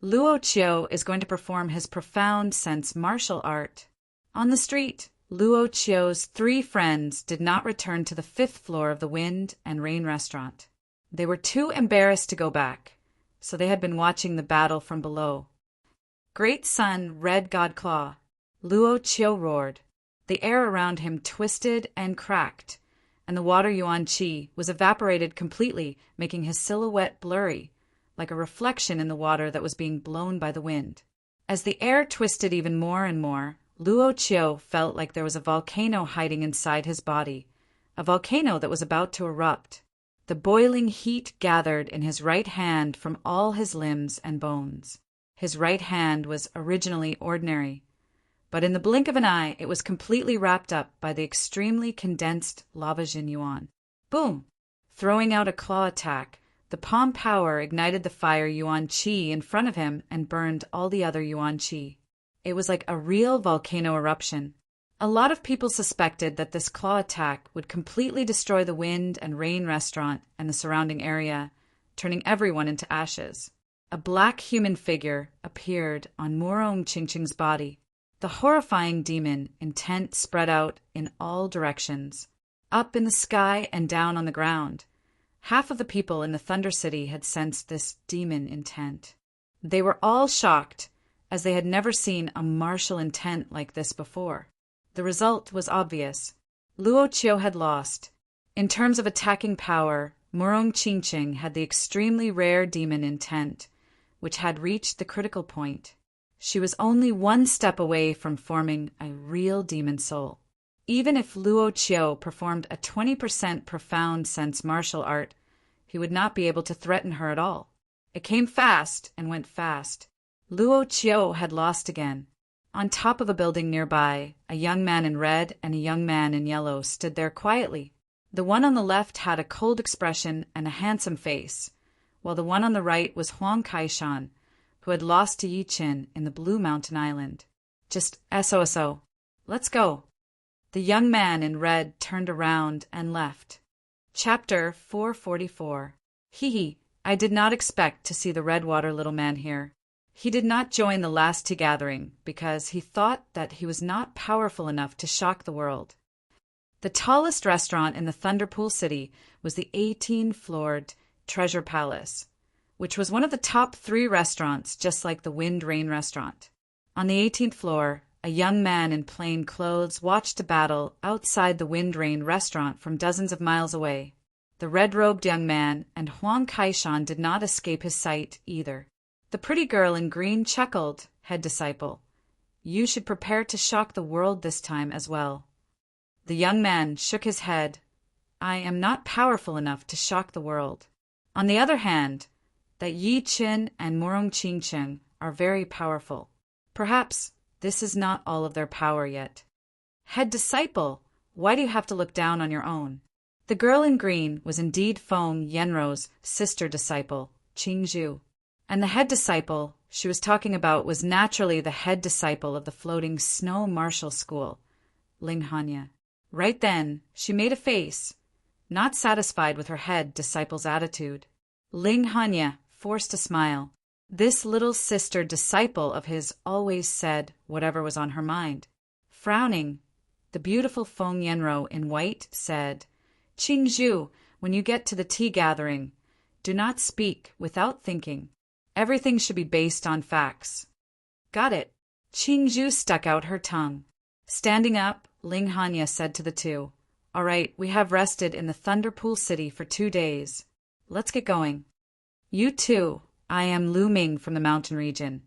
Luo Chio is going to perform his profound sense martial art. On the street, Luo Chio's 3 friends did not return to the 5th floor of the Wind and Rain restaurant. They were too embarrassed to go back, so they had been watching the battle from below. "Great Sun, Red God Claw!" Luo Chio roared. The air around him twisted and cracked, and the water Yuan Qi was evaporated completely, making his silhouette blurry, like a reflection in the water that was being blown by the wind. As the air twisted even more and more, Luo Chio felt like there was a volcano hiding inside his body, a volcano that was about to erupt. The boiling heat gathered in his right hand from all his limbs and bones. His right hand was originally ordinary, but in the blink of an eye it was completely wrapped up by the extremely condensed lava Jin Yuan. Boom! Throwing out a claw attack, the palm power ignited the fire Yuan Qi in front of him and burned all the other Yuan Qi. It was like a real volcano eruption. A lot of people suspected that this claw attack would completely destroy the Wind and Rain restaurant and the surrounding area, turning everyone into ashes. A black human figure appeared on Morong Qingqing's body. The horrifying demon intent spread out in all directions, up in the sky and down on the ground. Half of the people in the Thunder City had sensed this demon intent. They were all shocked, as they had never seen a martial intent like this before. The result was obvious. Luo Chio had lost. In terms of attacking power, Morong Qingqing had the extremely rare demon intent, which had reached the critical point. She was only one step away from forming a real demon soul. Even if Luo Qiu performed a 20% profound sense martial art, he would not be able to threaten her at all. It came fast and went fast. Luo Qiu had lost again. On top of a building nearby, a young man in red and a young man in yellow stood there quietly. The one on the left had a cold expression and a handsome face, while the one on the right was Huang Kaishan, who had lost to Yi Qin in the Blue Mountain Island. Just SOSO. Let's go. The young man in red turned around and left. Chapter 444. Hee, I did not expect to see the Redwater little man here. He did not join the last tea gathering because he thought that he was not powerful enough to shock the world. The tallest restaurant in the Thunderpool City was the 18-floored Treasure Palace, which was one of the top 3 restaurants, just like the Wind Rain restaurant. On the 18th floor, a young man in plain clothes watched a battle outside the Wind Rain restaurant from dozens of miles away. The red-robed young man and Huang Kaishan did not escape his sight either. The pretty girl in green chuckled, "Head disciple, you should prepare to shock the world this time as well." The young man shook his head. "I am not powerful enough to shock the world. On the other hand, that Yi Qin and Murong Qingcheng are very powerful. Perhaps this is not all of their power yet." "Head disciple, why do you have to look down on your own?" The girl in green was indeed Feng Yenrou's sister disciple, Qingzhu. And the head disciple she was talking about was naturally the head disciple of the floating snow martial school, Ling Hanya. Right then, she made a face, not satisfied with her head disciple's attitude. Ling Hanya forced a smile. This little sister disciple of his always said whatever was on her mind. Frowning, the beautiful Feng Yenrou in white said, "Qingzhu, when you get to the tea gathering, do not speak without thinking. Everything should be based on facts." "Got it." Qingzhu stuck out her tongue. Standing up, Ling Hanya said to the two, "All right, we have rested in the Thunderpool City for 2 days. Let's get going. You too, I am Lu Ming from the mountain region,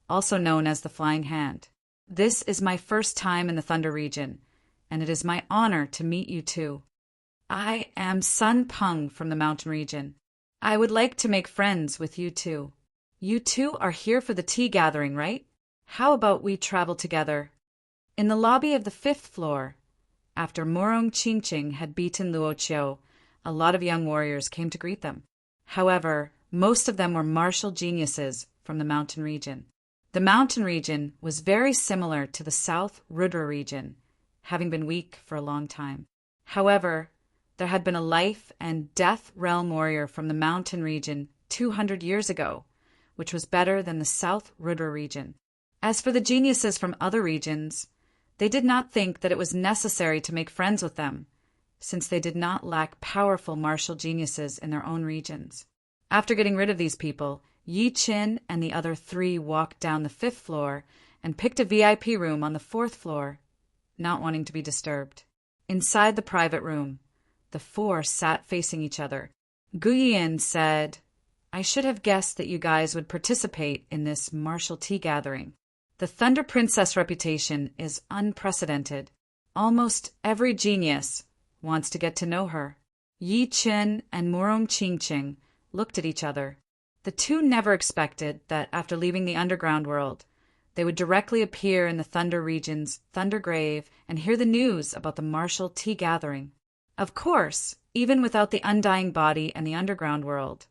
also known as the Flying Hand. This is my first time in the Thunder region, and it is my honor to meet you too. I am Sun Peng from the mountain region. I would like to make friends with you too. You two are here for the tea gathering, right? How about we travel together?" In the lobby of the 5th floor, after Murong Qingcheng had beaten Luo Qiu, a lot of young warriors came to greet them. However, most of them were martial geniuses from the mountain region. The mountain region was very similar to the South Rudra region, having been weak for a long time. However, there had been a life and death realm warrior from the mountain region 200 years ago, which was better than the South Rudra region. As for the geniuses from other regions, they did not think that it was necessary to make friends with them, since they did not lack powerful martial geniuses in their own regions. After getting rid of these people, Yi Qin and the other 3 walked down the 5th floor and picked a VIP room on the 4th floor, not wanting to be disturbed. Inside the private room, the 4 sat facing each other. Guyin said, "I should have guessed that you guys would participate in this martial tea gathering. The Thunder Princess reputation is unprecedented. Almost every genius wants to get to know her." Yi Qin and Murong Qingcheng looked at each other. The two never expected that after leaving the underground world, they would directly appear in the Thunder region's Thunder Grave and hear the news about the martial tea gathering. Of course, even without the undying body and the underground world,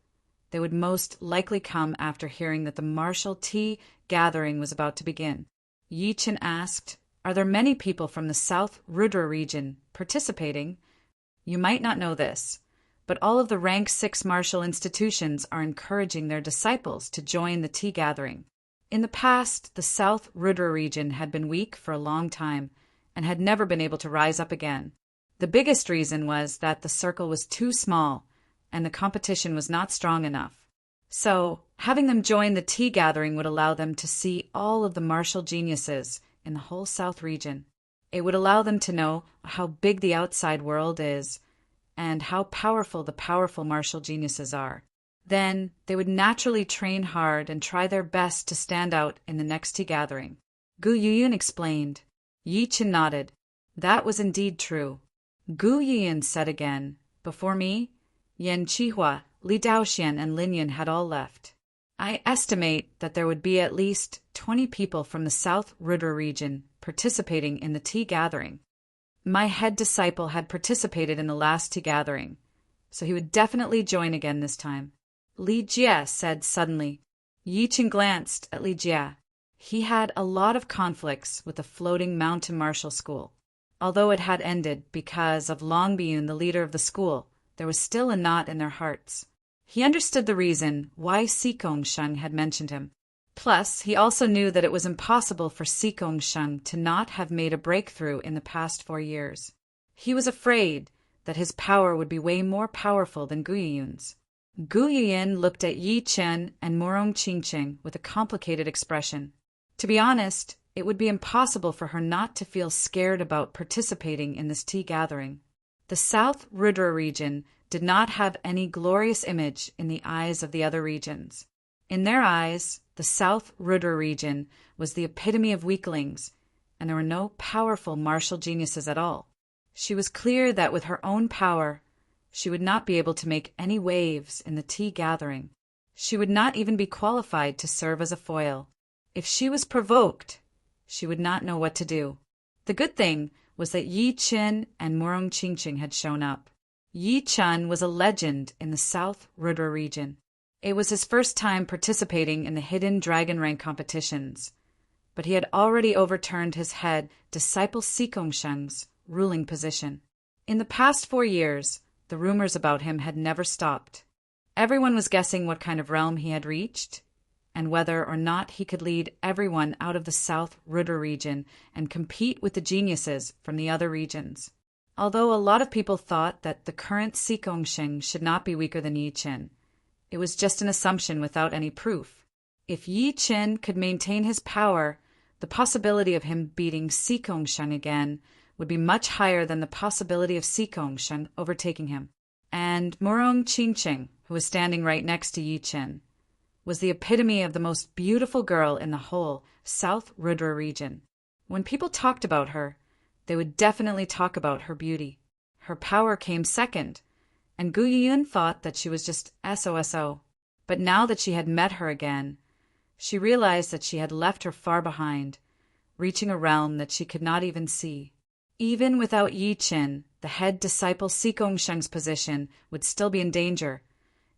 they would most likely come after hearing that the martial tea gathering was about to begin. Yi Qin asked, "Are there many people from the South Rudra region participating?" You might not know this, but all of the rank 6 martial institutions are encouraging their disciples to join the tea gathering. In the past, the South Rudra region had been weak for a long time and had never been able to rise up again. The biggest reason was that the circle was too small and the competition was not strong enough. So, having them join the tea gathering would allow them to see all of the martial geniuses in the whole South region. It would allow them to know how big the outside world is and how powerful the powerful martial geniuses are. Then they would naturally train hard and try their best to stand out in the next tea gathering. Gu Yuyun explained. Yi Chen nodded. That was indeed true. Gu Yuyun said again, before me, Yan Qihua, Li Daoxian, and Lin Yin had all left. I estimate that there would be at least 20 people from the South Rudra region participating in the tea gathering. My head disciple had participated in the last tea gathering, so he would definitely join again this time. Li Jie said suddenly. Yi Chen glanced at Li Jie. He had a lot of conflicts with the floating mountain martial school. Although it had ended because of Long Biyun, the leader of the school, there was still a knot in their hearts. He understood the reason why Sikong Sheng had mentioned him. Plus, he also knew that it was impossible for Sikong Sheng to not have made a breakthrough in the past 4 years. He was afraid that his power would be way more powerful than Gu Yuyun's. Gu Yuyun looked at Yi Chen and Morong Qingqing with a complicated expression. To be honest, it would be impossible for her not to feel scared about participating in this tea gathering. The South Rudra region did not have any glorious image in the eyes of the other regions. In their eyes, the South Rudra region was the epitome of weaklings, and there were no powerful martial geniuses at all. She was clear that with her own power, she would not be able to make any waves in the tea gathering. She would not even be qualified to serve as a foil. If she was provoked, she would not know what to do. The good thing was that Yi Chen and Morong Qingqing had shown up. Yi Chen was a legend in the South Rudra region. It was his first time participating in the hidden dragon rank competitions, but he had already overturned his head disciple Sikong Sheng's ruling position. In the past 4 years, the rumors about him had never stopped. Everyone was guessing what kind of realm he had reached, and whether or not he could lead everyone out of the South Rudra region and compete with the geniuses from the other regions. Although a lot of people thought that the current Sikong Sheng should not be weaker than Yi Chen, it was just an assumption without any proof. If Yi Chen could maintain his power, the possibility of him beating Sikong Sheng again would be much higher than the possibility of Sikong Sheng overtaking him. And Morong Qingqing, who was standing right next to Yi Chen, was the epitome of the most beautiful girl in the whole South Rudra region. When people talked about her, they would definitely talk about her beauty. Her power came second, and Gu Yuyun thought that she was just SOSO. But now that she had met her again, she realized that she had left her far behind, reaching a realm that she could not even see. Even without Yi Chen, the head disciple Sikong Sheng's position would still be in danger,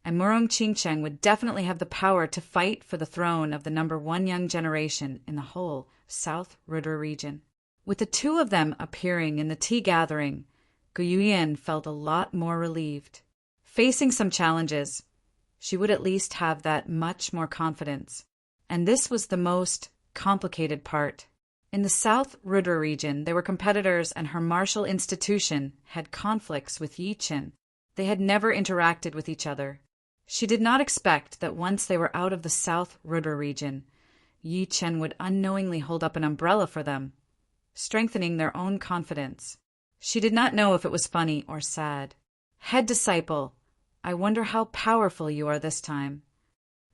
and Morong Qingqing would definitely have the power to fight for the throne of the #1 young generation in the whole South Rudra region. With the two of them appearing in the tea gathering, Gu Yuyun felt a lot more relieved. Facing some challenges, she would at least have that much more confidence. And this was the most complicated part. In the South Rudra region, there were competitors, and her martial institution had conflicts with Yi Chen. They had never interacted with each other. She did not expect that once they were out of the South Rudra region, Yi Chen would unknowingly hold up an umbrella for them, strengthening their own confidence. She did not know if it was funny or sad. Head disciple, I wonder how powerful you are this time.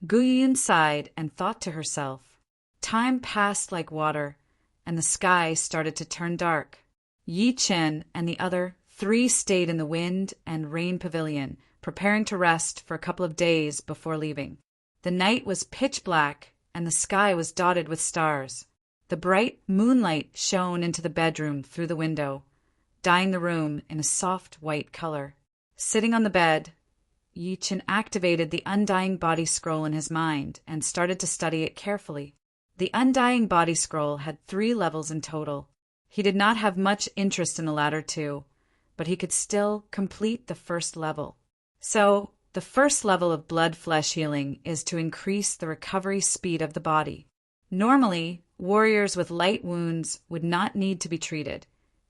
Gu Yuyun sighed and thought to herself. Time passed like water, and the sky started to turn dark. Yi Chen and the other 3 stayed in the wind and rain pavilion, preparing to rest for a couple of days before leaving. The night was pitch black, and the sky was dotted with stars. The bright moonlight shone into the bedroom through the window, dyeing the room in a soft white color. Sitting on the bed, Yi Chen activated the Undying Body Scroll in his mind and started to study it carefully. The Undying Body Scroll had 3 levels in total. He did not have much interest in the latter 2, but he could still complete the first level. So, the first level of blood-flesh healing is to increase the recovery speed of the body. Normally, warriors with light wounds would not need to be treated,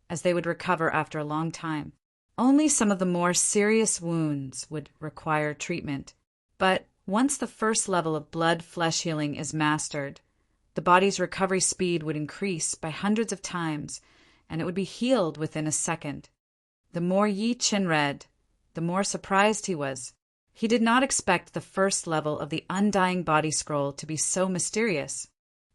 as they would recover after a long time. Only some of the more serious wounds would require treatment. But once the first level of blood-flesh healing is mastered, the body's recovery speed would increase by hundreds of times, and it would be healed within a second. The more Yi Chen read, the more surprised he was. He did not expect the first level of the Undying Body Scroll to be so mysterious.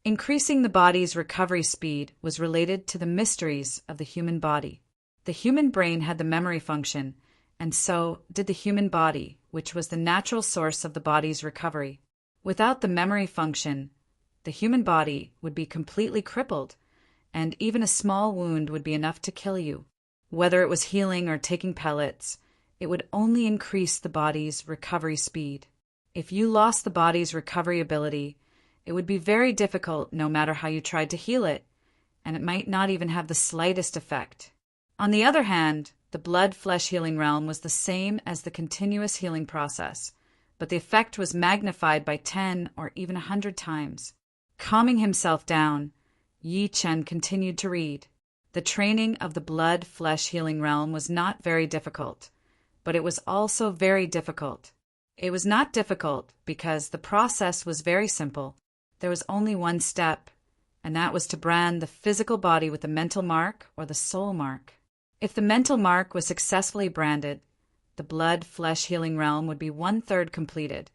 Increasing the body's recovery speed was related to the mysteries of the human body. The human brain had the memory function, and so did the human body, which was the natural source of the body's recovery. Without the memory function, the human body would be completely crippled, and even a small wound would be enough to kill you. Whether it was healing or taking pellets, it would only increase the body's recovery speed. If you lost the body's recovery ability, it would be very difficult no matter how you tried to heal it, and it might not even have the slightest effect. On the other hand, the blood-flesh healing realm was the same as the continuous healing process, but the effect was magnified by 10 or even 100 times. Calming himself down, Yi Chen continued to read. The training of the blood-flesh healing realm was not very difficult, but it was also very difficult. It was not difficult because the process was very simple. There was only one step, and that was to brand the physical body with the mental mark or the soul mark. If the mental mark was successfully branded, the blood-flesh healing realm would be 1/3 completed,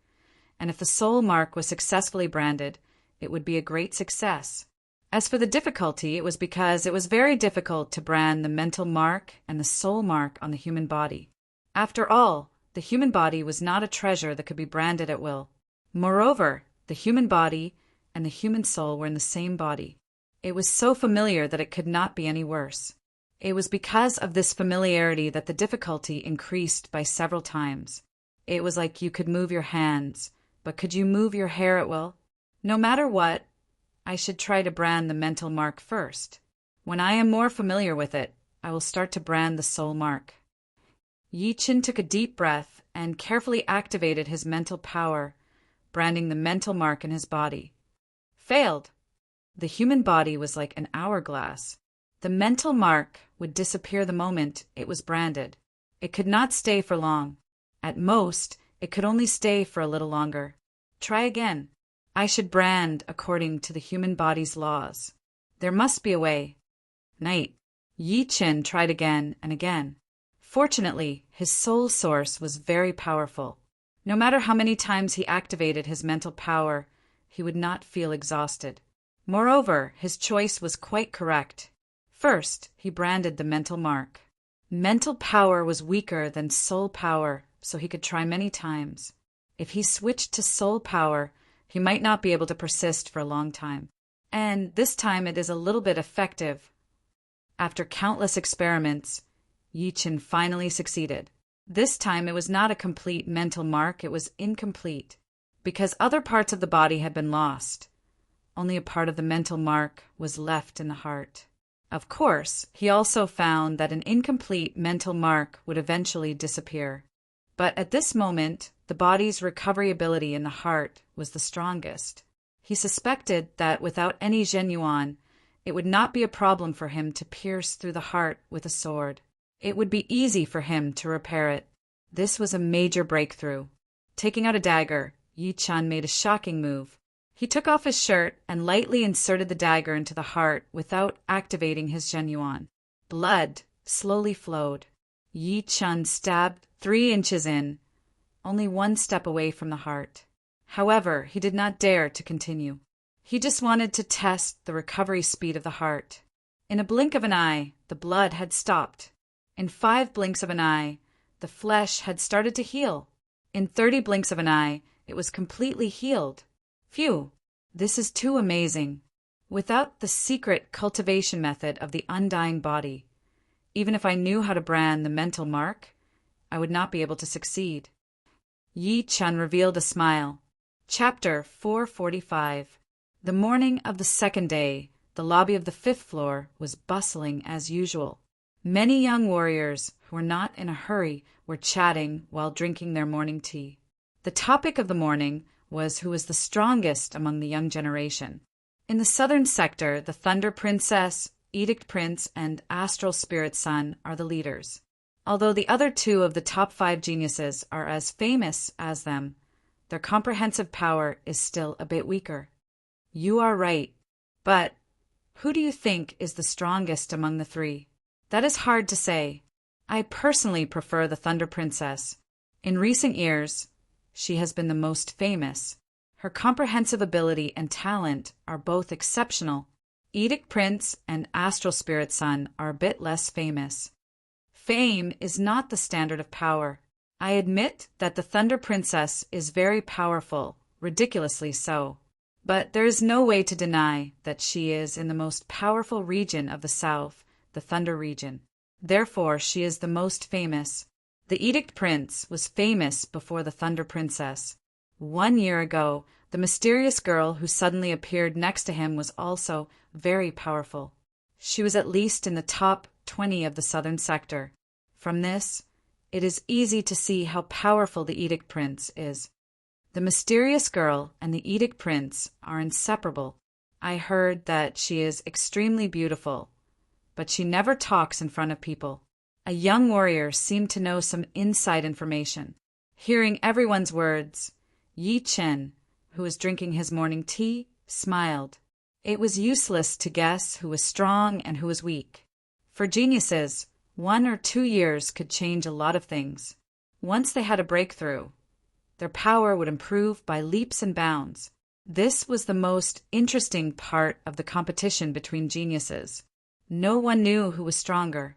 and if the soul mark was successfully branded, it would be a great success. As for the difficulty, it was because it was very difficult to brand the mental mark and the soul mark on the human body. After all, the human body was not a treasure that could be branded at will. Moreover, the human body and the human soul were in the same body. It was so familiar that it could not be any worse. It was because of this familiarity that the difficulty increased by several times. It was like you could move your hands, but could you move your hair at will? No matter what, I should try to brand the mental mark first. When I am more familiar with it, I will start to brand the soul mark. Yi Chen took a deep breath and carefully activated his mental power, branding the mental mark in his body. Failed. The human body was like an hourglass. The mental mark would disappear the moment it was branded. It could not stay for long. At most, it could only stay for a little longer. Try again. I should brand according to the human body's laws. There must be a way. Night. Yi Chen tried again and again. Fortunately, his soul source was very powerful. No matter how many times he activated his mental power, he would not feel exhausted. Moreover, his choice was quite correct. First, he branded the mental mark. Mental power was weaker than soul power, so he could try many times. If he switched to soul power, he might not be able to persist for a long time. And this time it is a little bit effective. After countless experiments, Yi Chen finally succeeded. This time it was not a complete mental mark, it was incomplete, because other parts of the body had been lost. Only a part of the mental mark was left in the heart. Of course, he also found that an incomplete mental mark would eventually disappear. But at this moment, the body's recovery ability in the heart was the strongest. He suspected that without any genuine, it would not be a problem for him to pierce through the heart with a sword. It would be easy for him to repair it. This was a major breakthrough. Taking out a dagger, Yi Chen made a shocking move. He took off his shirt and lightly inserted the dagger into the heart without activating his genuine. Blood slowly flowed. Yi Chen stabbed 3 inches in, only 1 step away from the heart. However, he did not dare to continue. He just wanted to test the recovery speed of the heart. In a blink of an eye, the blood had stopped. In 5 blinks of an eye, the flesh had started to heal. In 30 blinks of an eye, it was completely healed. Phew, this is too amazing. Without the secret cultivation method of the undying body, even if I knew how to brand the mental mark, I would not be able to succeed. Yi Chen revealed a smile. Chapter 445. The morning of the second day, the lobby of the 5th floor was bustling as usual. Many young warriors who were not in a hurry were chatting while drinking their morning tea. The topic of the morning was who was the strongest among the young generation. In the southern sector, the Thunder Princess, Edict Prince, and Astral Spirit Son are the leaders. Although the other 2 of the top 5 geniuses are as famous as them, their comprehensive power is still a bit weaker. You are right. But who do you think is the strongest among the 3? That is hard to say. I personally prefer the Thunder Princess. In recent years, she has been the most famous. Her comprehensive ability and talent are both exceptional. Edict Prince and Astral Spirit Son are a bit less famous. Fame is not the standard of power. I admit that the Thunder Princess is very powerful, ridiculously so. But there is no way to deny that she is in the most powerful region of the South, the Thunder region. Therefore, she is the most famous. The Edict Prince was famous before the Thunder Princess. 1 year ago, the mysterious girl who suddenly appeared next to him was also very powerful. She was at least in the top 20 of the southern sector. From this, it is easy to see how powerful the Edict Prince is. The mysterious girl and the Edict Prince are inseparable. I heard that she is extremely beautiful, but she never talks in front of people. A young warrior seemed to know some inside information. Hearing everyone's words, Yi Chen, who was drinking his morning tea, smiled. It was useless to guess who was strong and who was weak. For geniuses, 1 or 2 years could change a lot of things. Once they had a breakthrough, their power would improve by leaps and bounds. This was the most interesting part of the competition between geniuses. No one knew who was stronger.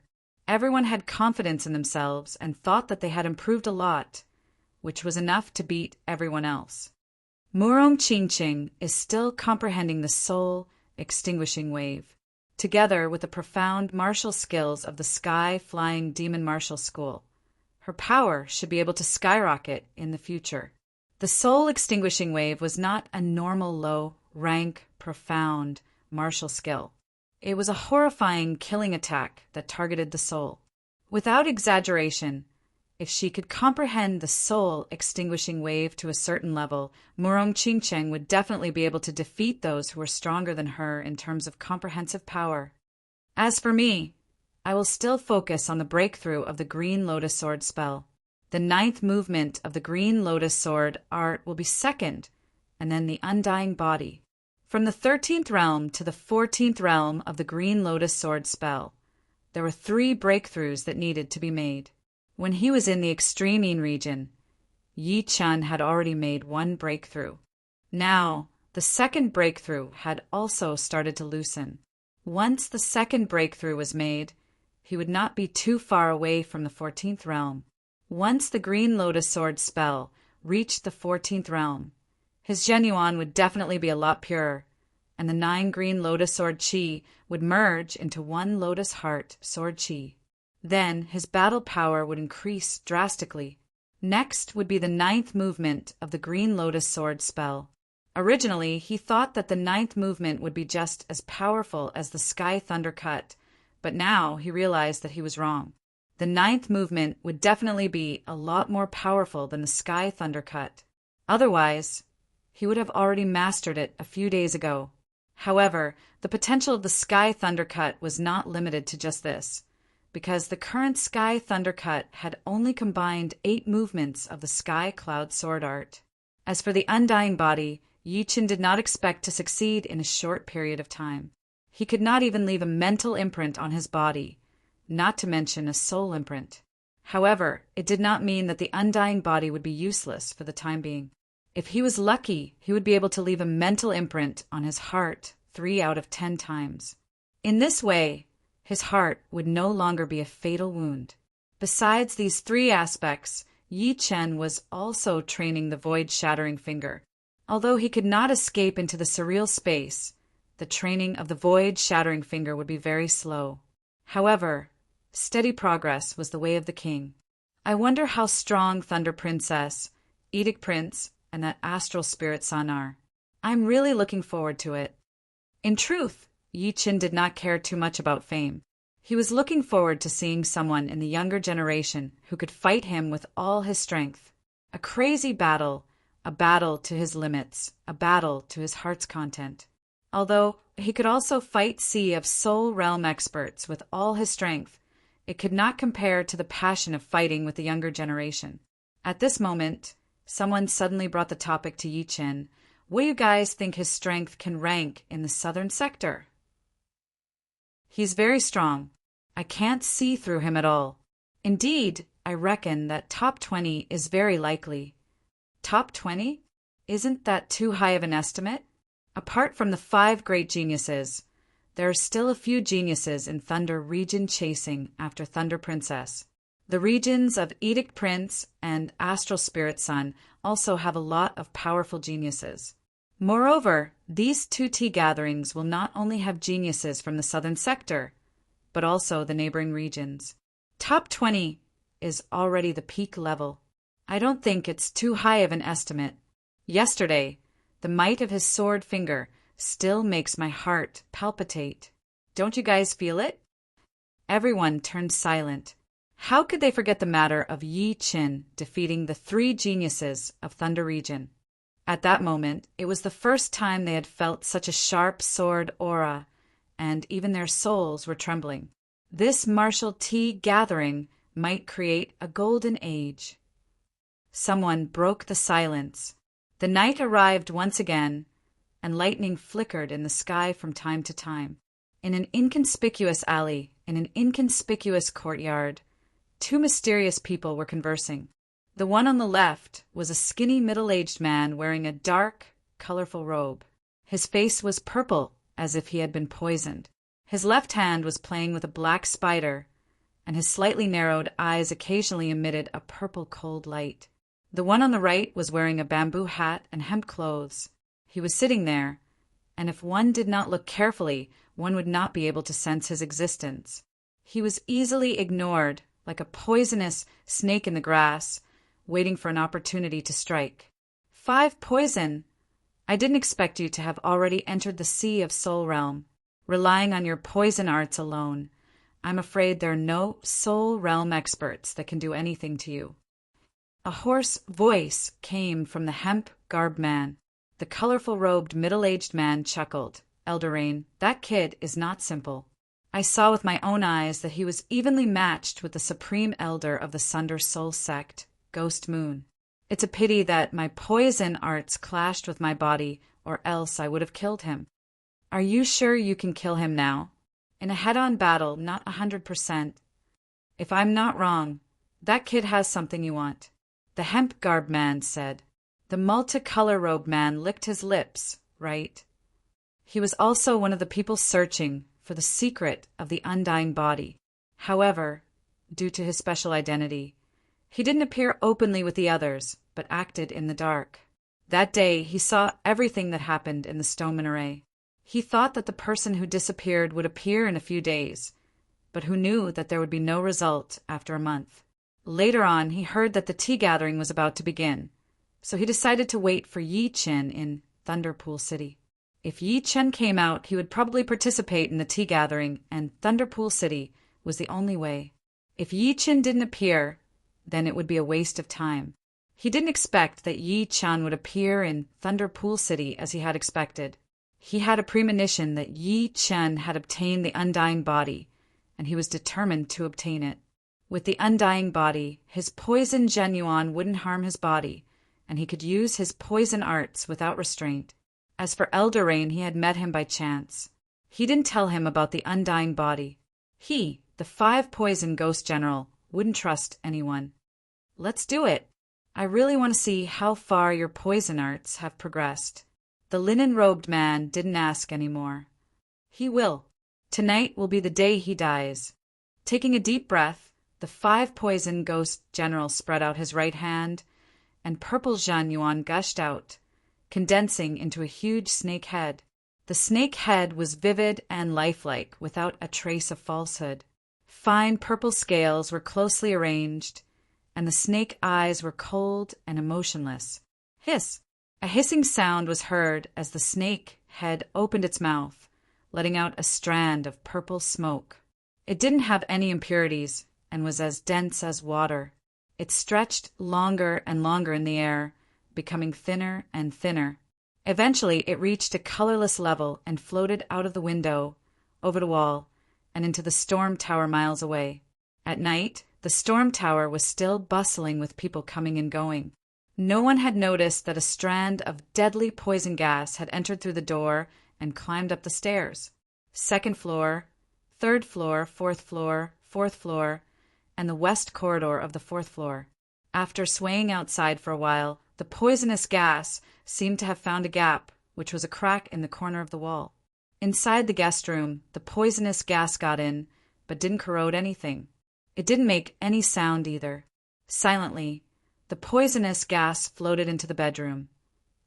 Everyone had confidence in themselves and thought that they had improved a lot, which was enough to beat everyone else. Murong Qingqing is still comprehending the soul-extinguishing wave, together with the profound martial skills of the Sky-Flying Demon Martial School. Her power should be able to skyrocket in the future. The soul-extinguishing wave was not a normal low-rank, profound martial skill. It was a horrifying killing attack that targeted the soul. Without exaggeration, if she could comprehend the soul-extinguishing wave to a certain level, Murong Qingqing would definitely be able to defeat those who were stronger than her in terms of comprehensive power. As for me, I will still focus on the breakthrough of the Green Lotus Sword spell. The 9th movement of the Green Lotus Sword art will be second, and then the Undying Body. From the 13th realm to the 14th realm of the Green Lotus Sword spell, there were 3 breakthroughs that needed to be made. When he was in the Extreme Yin region, Yi Chen had already made 1 breakthrough. Now, the 2nd breakthrough had also started to loosen. Once the 2nd breakthrough was made, he would not be too far away from the 14th realm. Once the Green Lotus Sword spell reached the 14th realm, his Genuine would definitely be a lot purer, and the 9 Green Lotus Sword Chi would merge into 1 Lotus Heart Sword Chi. Then his battle power would increase drastically. Next would be the 9th movement of the Green Lotus Sword spell. Originally, he thought that the 9th movement would be just as powerful as the Sky Thunder Cut, but now he realized that he was wrong. The 9th movement would definitely be a lot more powerful than the Sky Thunder Cut. Otherwise, he would have already mastered it a few days ago. However, the potential of the Sky Thunder Cut was not limited to just this, because the current Sky Thunder Cut had only combined 8 movements of the Sky Cloud Sword art. As for the Undying Body, Yi Chen did not expect to succeed in a short period of time. He could not even leave a mental imprint on his body, not to mention a soul imprint. However, it did not mean that the Undying Body would be useless for the time being. If he was lucky, he would be able to leave a mental imprint on his heart 3 out of 10 times. In this way, his heart would no longer be a fatal wound. Besides these 3 aspects, Yi Chen was also training the void-shattering finger. Although he could not escape into the surreal space, the training of the void-shattering finger would be very slow. However, steady progress was the way of the king. I wonder how strong Thunder Princess, Edict Prince, and that Astral Spirit Son are. I'm really looking forward to it. In truth, Yi Chen did not care too much about fame. He was looking forward to seeing someone in the younger generation who could fight him with all his strength. A crazy battle, a battle to his limits, a battle to his heart's content. Although he could also fight sea of soul realm experts with all his strength, it could not compare to the passion of fighting with the younger generation. At this moment, someone suddenly brought the topic to Yi Chen. What do you guys think his strength can rank in the southern sector? He's very strong. I can't see through him at all. Indeed, I reckon that top 20 is very likely. Top 20? Isn't that too high of an estimate? Apart from the 5 great geniuses, there are still a few geniuses in Thunder region chasing after Thunder Princess. The regions of Edict Prince and Astral Spirit Sun also have a lot of powerful geniuses. Moreover, these 2 tea gatherings will not only have geniuses from the southern sector, but also the neighboring regions. Top 20 is already the peak level. I don't think it's too high of an estimate. Yesterday, the might of his sword finger still makes my heart palpitate. Don't you guys feel it? Everyone turned silent. How could they forget the matter of Yi Qin defeating the 3 geniuses of Thunder Region? At that moment, it was the first time they had felt such a sharp sword aura, and even their souls were trembling. This martial tea gathering might create a golden age. Someone broke the silence. The night arrived once again, and lightning flickered in the sky from time to time. In an inconspicuous alley, in an inconspicuous courtyard, 2 mysterious people were conversing. The one on the left was a skinny middle-aged man wearing a dark, colorful robe. His face was purple, as if he had been poisoned. His left hand was playing with a black spider, and his slightly narrowed eyes occasionally emitted a purple cold light. The one on the right was wearing a bamboo hat and hemp clothes. He was sitting there, and if one did not look carefully, one would not be able to sense his existence. He was easily ignored, like a poisonous snake in the grass, waiting for an opportunity to strike. 5 poison! I didn't expect you to have already entered the sea of Soul Realm, relying on your poison arts alone. I'm afraid there are no Soul Realm experts that can do anything to you. A hoarse voice came from the hemp-garbed man. The colorful-robed middle-aged man chuckled. Eldorain, that kid is not simple. I saw with my own eyes that he was evenly matched with the supreme elder of the Sunder Soul Sect, Ghost Moon. It's a pity that my poison arts clashed with my body, or else I would have killed him. Are you sure you can kill him now? In a head-on battle, not 100%. If I'm not wrong, that kid has something you want. The hemp-garbed man said. The multicolor-robed man licked his lips, right? He was also one of the people searching for the secret of the undying body. However, due to his special identity, he didn't appear openly with the others, but acted in the dark. That day, he saw everything that happened in the stone minaret. He thought that the person who disappeared would appear in a few days, but who knew that there would be no result after a month. Later on, he heard that the tea gathering was about to begin, so he decided to wait for Yi Qin in Thunderpool City. If Yi Qin came out, he would probably participate in the tea gathering, and Thunderpool City was the only way. If Yi Qin didn't appear, then it would be a waste of time. He didn't expect that Yi Qin would appear in Thunderpool City as he had expected. He had a premonition that Yi Qin had obtained the undying body, and he was determined to obtain it. With the undying body, his poison genuine wouldn't harm his body, and he could use his poison arts without restraint. As for Eldorain, he had met him by chance. He didn't tell him about the undying body. He, the 5 poison ghost general, wouldn't trust anyone. Let's do it. I really want to see how far your poison arts have progressed. The linen-robed man didn't ask any more. He will. Tonight will be the day he dies. Taking a deep breath, the 5 poison ghost general spread out his right hand, and purple genuine gushed out, condensing into a huge snake head. The snake head was vivid and lifelike, without a trace of falsehood. Fine purple scales were closely arranged, and the snake eyes were cold and emotionless. Hiss! A hissing sound was heard as the snake head opened its mouth, letting out a strand of purple smoke. It didn't have any impurities and was as dense as water. It stretched longer and longer in the air, becoming thinner and thinner. Eventually, it reached a colorless level and floated out of the window, over the wall, and into the storm tower miles away. At night, the storm tower was still bustling with people coming and going. No one had noticed that a strand of deadly poison gas had entered through the door and climbed up the stairs. 2nd floor, 3rd floor, 4th floor, 4th floor, and the west corridor of the 4th floor. After swaying outside for a while, The poisonous gas seemed to have found a gap, which was a crack in the corner of the wall. Inside the guest room, the poisonous gas got in, but didn't corrode anything. It didn't make any sound either. Silently, the poisonous gas floated into the bedroom,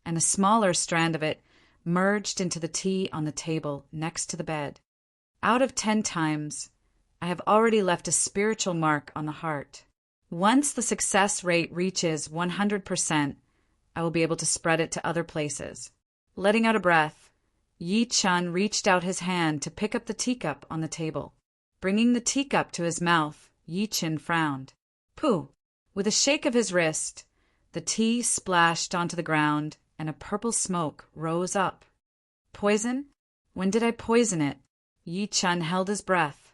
and a smaller strand of it merged into the tea on the table next to the bed. Out of 10 times, I have already left a spiritual mark on the heart. Once the success rate reaches 100%, I will be able to spread it to other places. Letting out a breath, Yi Chun reached out his hand to pick up the teacup on the table. Bringing the teacup to his mouth, Yi Chun frowned. Pooh! With a shake of his wrist, the tea splashed onto the ground and a purple smoke rose up. Poison? When did I poison it? Yi Chun held his breath.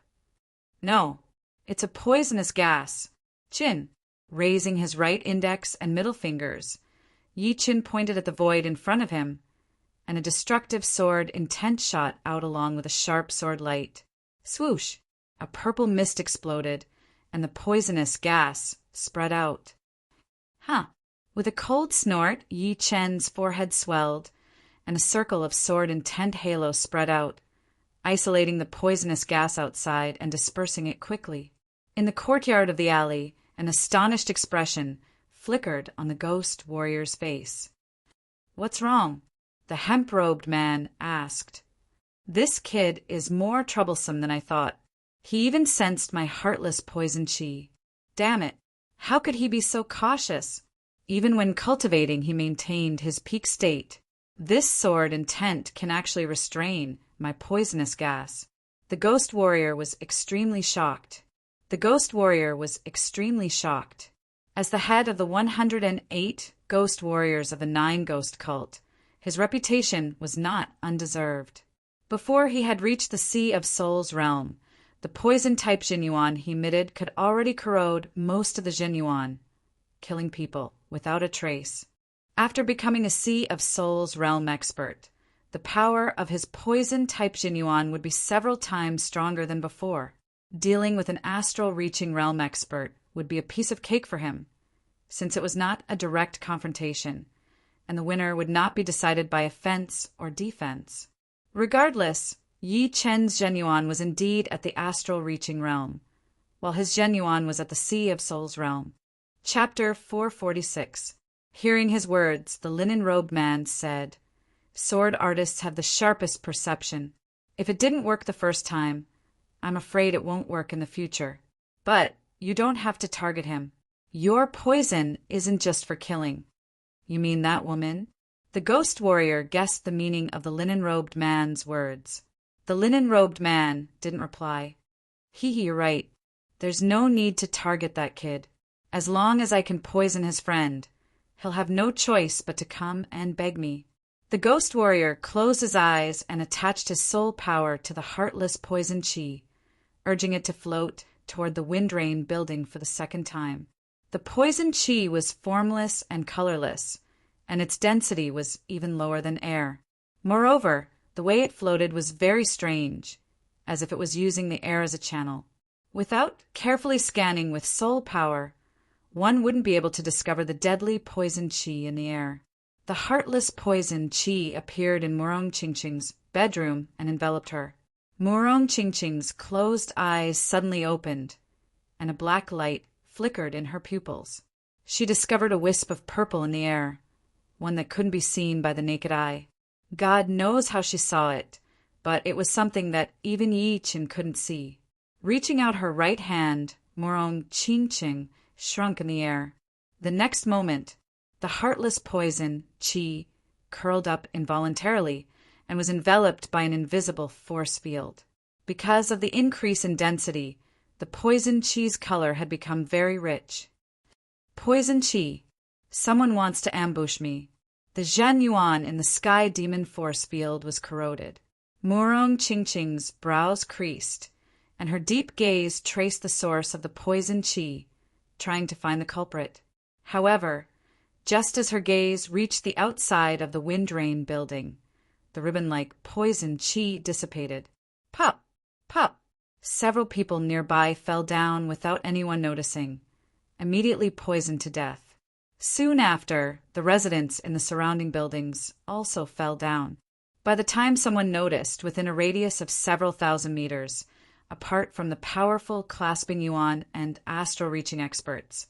No, it's a poisonous gas. Chin. Raising his right index and middle fingers, Yi Chun pointed at the void in front of him, and a destructive sword intent shot out along with a sharp sword light. Swoosh! A purple mist exploded, and the poisonous gas spread out. Huh! With a cold snort, Yi Chen's forehead swelled, and a circle of sword intent halo spread out, isolating the poisonous gas outside and dispersing it quickly. In the courtyard of the alley, an astonished expression flickered on the ghost warrior's face. What's wrong? The hemp-robed man asked. This kid is more troublesome than I thought. He even sensed my heartless poison chi. Damn it, how could he be so cautious? Even when cultivating, he maintained his peak state. This sword intent can actually restrain my poisonous gas. The ghost warrior was extremely shocked. As the head of the 108 ghost warriors of the 9 Ghost cult, his reputation was not undeserved. Before he had reached the Sea of Souls realm, the poison-type Jinyuan he emitted could already corrode most of the Jinyuan, killing people without a trace. After becoming a Sea of Souls realm expert, the power of his poison-type Jinyuan would be several times stronger than before. Dealing with an astral-reaching realm expert would be a piece of cake for him, since it was not a direct confrontation, and the winner would not be decided by offense or defense. Regardless, Yi Chen's Jinyuan was indeed at the astral-reaching realm, while his Jinyuan was at the Sea of Souls realm. Chapter 446. Hearing his words, the linen-robed man said, Sword artists have the sharpest perception. If it didn't work the first time, I'm afraid it won't work in the future. But you don't have to target him. Your poison isn't just for killing. You mean that woman? The ghost warrior guessed the meaning of the linen-robed man's words. The linen-robed man didn't reply. You're right. There's no need to target that kid. As long as I can poison his friend, he'll have no choice but to come and beg me. The ghost warrior closed his eyes and attached his soul power to the heartless poison chi, urging it to float toward the Windrain building for the second time. The poison chi was formless and colorless, and its density was even lower than air. Moreover, the way it floated was very strange, as if it was using the air as a channel. Without carefully scanning with soul power, one wouldn't be able to discover the deadly poison chi in the air. The heartless poison chi appeared in Murong Qingqing's bedroom and enveloped her. Murong Qingqing's closed eyes suddenly opened, and a black light flickered in her pupils. She discovered a wisp of purple in the air, one that couldn't be seen by the naked eye. God knows how she saw it, but it was something that even Yi Qin couldn't see. Reaching out her right hand, Murong Qingqing shrunk in the air. The next moment, the heartless poison, Qi, curled up involuntarily and was enveloped by an invisible force field. Because of the increase in density, the poison Qi's color had become very rich. Poison Qi. Someone wants to ambush me. The Zhen Yuan in the sky demon force field was corroded. Murong Qingqing's brows creased, and her deep gaze traced the source of the poison Qi, trying to find the culprit. However, just as her gaze reached the outside of the Windrain building, the ribbon-like poison Qi dissipated. Pop! Pop! Several people nearby fell down without anyone noticing, immediately poisoned to death. Soon after, the residents in the surrounding buildings also fell down. By the time someone noticed, within a radius of several thousand meters, apart from the powerful clasping yuan and astral-reaching experts,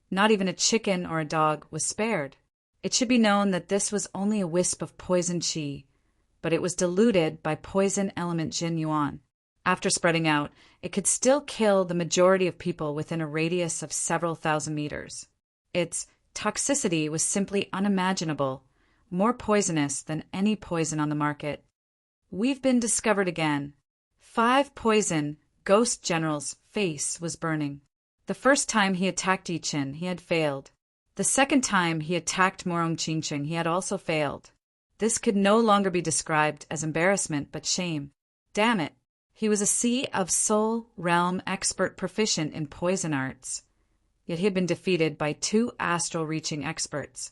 not even a chicken or a dog was spared. It should be known that this was only a wisp of poison qi, but it was diluted by poison element Jin Yuan. After spreading out, it could still kill the majority of people within a radius of several thousand meters. Its toxicity was simply unimaginable, more poisonous than any poison on the market. We've been discovered again. 5 poison ghost generals' face was burning. The first time he attacked Yichen, he had failed. The second time he attacked Morong Qingqing, he had also failed. This could no longer be described as embarrassment, but shame. Damn it. He was a Sea of Soul realm expert proficient in poison arts. Yet he had been defeated by 2 astral-reaching experts.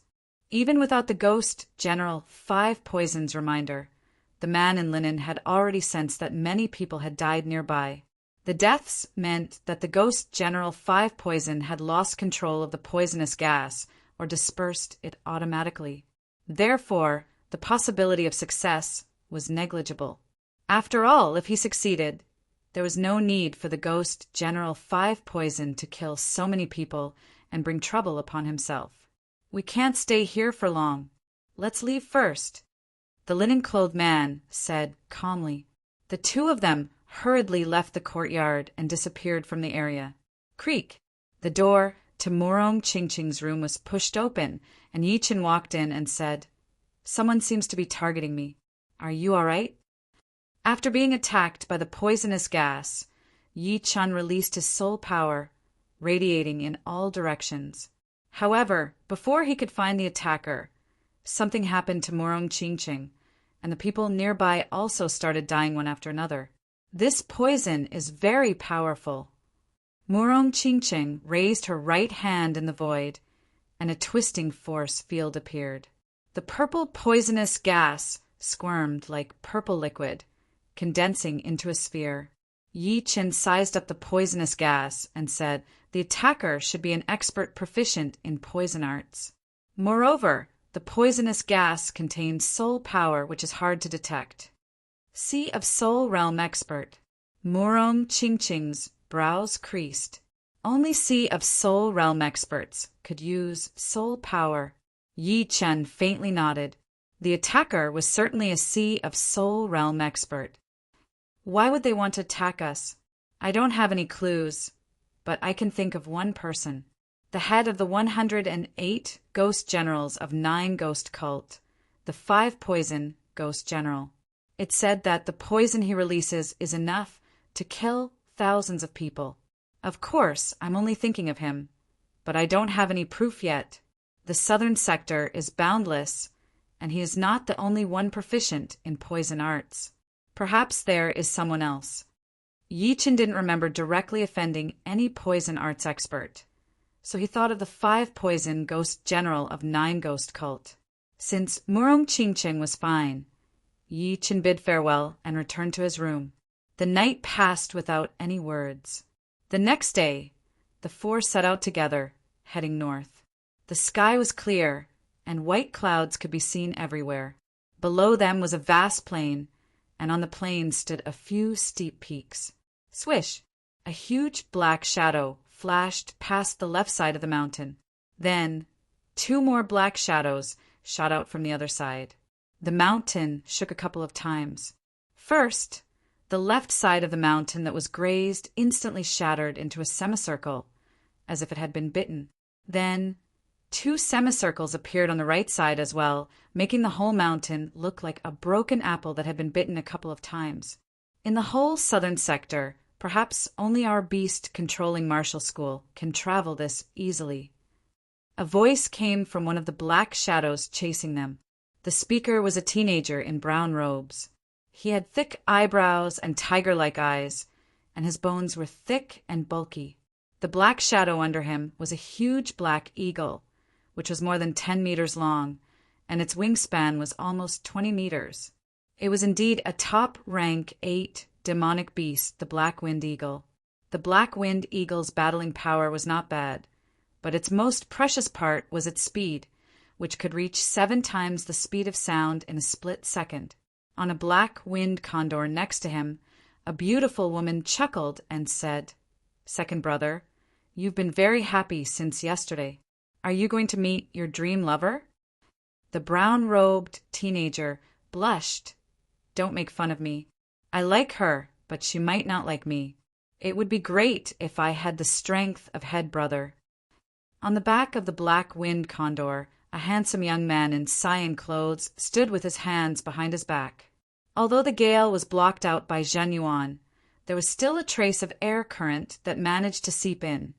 Even without the Ghost General 5 poisons reminder, the man in linen had already sensed that many people had died nearby. The deaths meant that the Ghost General 5 poison had lost control of the poisonous gas or dispersed it automatically. Therefore, the possibility of success was negligible. After all, if he succeeded, there was no need for the Ghost General 5 poison to kill so many people and bring trouble upon himself. We can't stay here for long. Let's leave first, the linen-clothed man said calmly. The 2 of them hurriedly left the courtyard and disappeared from the area. Creak! The door to Morong Qingqing's room was pushed open, and Yichen walked in and said, "Someone seems to be targeting me. Are you all right?" After being attacked by the poisonous gas, Yichen released his soul power, radiating in all directions. However, before he could find the attacker, something happened to Morong Qingqing, and the people nearby also started dying one after another. This poison is very powerful. Morong Qingqing raised her right hand in the void, and a twisting force field appeared. The purple poisonous gas squirmed like purple liquid, condensing into a sphere. Yichen sized up the poisonous gas and said the attacker should be an expert proficient in poison arts. Moreover, the poisonous gas contained soul power, which is hard to detect. Sea of Soul realm expert. Morong Qingqing's brows creased. Only Sea of Soul realm experts could use soul power. Yichen faintly nodded. The attacker was certainly a Sea of Soul realm expert. Why would they want to attack us? I don't have any clues, but I can think of one person. The head of the 108 ghost generals of 9 ghost cult, the 5 poison ghost general. It said that the poison he releases is enough to kill thousands of people. Of course, I'm only thinking of him, but I don't have any proof yet. The southern sector is boundless, and he is not the only one proficient in poison arts. Perhaps there is someone else. Yichen didn't remember directly offending any poison arts expert, so he thought of the 5 poison ghost general of 9 ghost cult. Since Morong Qingqing was fine, Yichen bid farewell and returned to his room. The night passed without any words. The next day, the 4 set out together, heading north. The sky was clear, and white clouds could be seen everywhere. Below them was a vast plain, and on the plain stood a few steep peaks. Swish! A huge black shadow flashed past the left side of the mountain. Then 2 more black shadows shot out from the other side. The mountain shook a couple of times. First, the left side of the mountain that was grazed instantly shattered into a semicircle, as if it had been bitten. Then 2 semicircles appeared on the right side as well, making the whole mountain look like a broken apple that had been bitten a couple of times. In the whole southern sector, perhaps only our beast controlling martial school can travel this easily. A voice came from one of the black shadows chasing them. The speaker was a teenager in brown robes. He had thick eyebrows and tiger-like eyes, and his bones were thick and bulky. The black shadow under him was a huge black eagle, which was more than 10 meters long, and its wingspan was almost 20 meters. It was indeed a top-rank 8 demonic beast, the Black Wind Eagle. The Black Wind Eagle's battling power was not bad, but its most precious part was its speed, which could reach 7 times the speed of sound in a split second. On a black-winged condor next to him, a beautiful woman chuckled and said, "Second brother, you've been very happy since yesterday. Are you going to meet your dream lover?" The brown-robed teenager blushed. "Don't make fun of me. I like her, but she might not like me. It would be great if I had the strength of head brother." On the back of the black-winged condor, a handsome young man in cyan clothes stood with his hands behind his back. Although the gale was blocked out by Genuine, there was still a trace of air current that managed to seep in,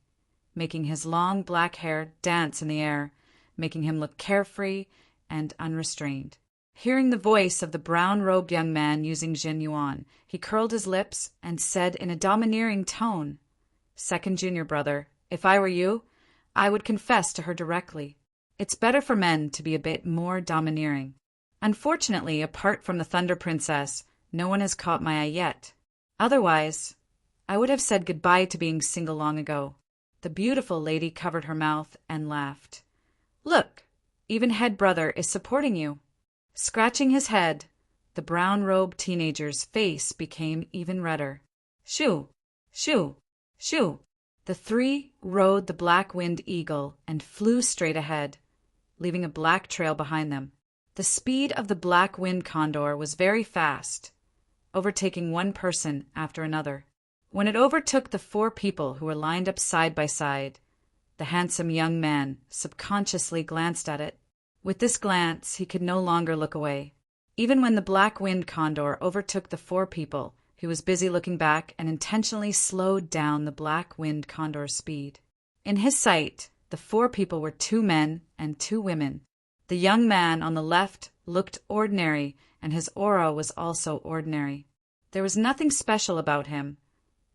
making his long black hair dance in the air, making him look carefree and unrestrained. Hearing the voice of the brown-robed young man using Genuine, he curled his lips and said in a domineering tone, "Second junior brother, if I were you, I would confess to her directly. It's better for men to be a bit more domineering. Unfortunately, apart from the Thunder Princess, no one has caught my eye yet. Otherwise, I would have said goodbye to being single long ago." The beautiful lady covered her mouth and laughed. "Look, even head brother is supporting you." Scratching his head, the brown-robed teenager's face became even redder. Shoo! Shoo! Shoo! The three rode the black-winged eagle and flew straight ahead, leaving a black trail behind them. The speed of the black-winged condor was very fast, overtaking one person after another. When it overtook the 4 people who were lined up side by side, the handsome young man subconsciously glanced at it. With this glance, he could no longer look away. Even when the black-winged condor overtook the 4 people, he was busy looking back and intentionally slowed down the black-winged condor's speed. In his sight, the 4 people were 2 men and 2 women. The young man on the left looked ordinary, and his aura was also ordinary. There was nothing special about him.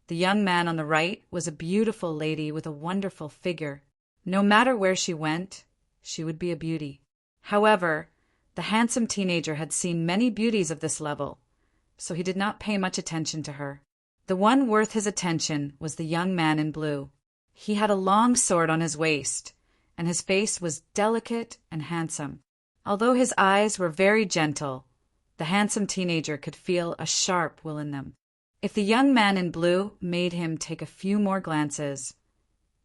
The young man on the right was a beautiful lady with a wonderful figure. No matter where she went, she would be a beauty. However, the handsome teenager had seen many beauties of this level, so he did not pay much attention to her. The one worth his attention was the young man in blue. He had a long sword on his waist, and his face was delicate and handsome. Although his eyes were very gentle, the handsome teenager could feel a sharp will in them. If the young man in blue made him take a few more glances,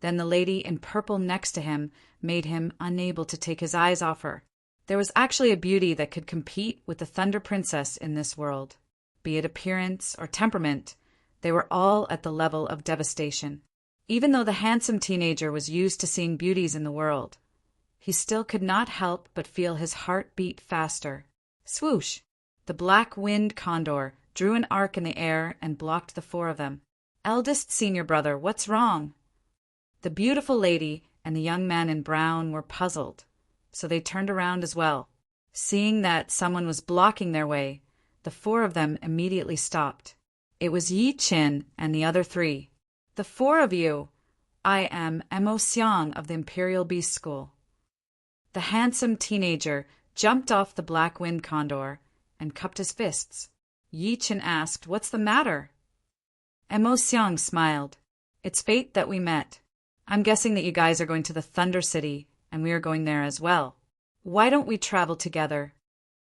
then the lady in purple next to him made him unable to take his eyes off her. There was actually a beauty that could compete with the Thunder Princess in this world. Be it appearance or temperament, they were all at the level of devastation. Even though the handsome teenager was used to seeing beauties in the world, he still could not help but feel his heart beat faster. Swoosh! The black-winged condor drew an arc in the air and blocked the 4 of them. "Eldest senior brother, what's wrong?" The beautiful lady and the young man in brown were puzzled, so they turned around as well. Seeing that someone was blocking their way, the 4 of them immediately stopped. It was Yi Qin and the other 3. "The 4 of you, I am Emo Xiang of the Imperial Beast School." The handsome teenager jumped off the black-winged condor and cupped his fists. Yi Qin asked, "What's the matter?" Emo Xiang smiled. "It's fate that we met. I'm guessing that you guys are going to the Thunder City, and we are going there as well. Why don't we travel together?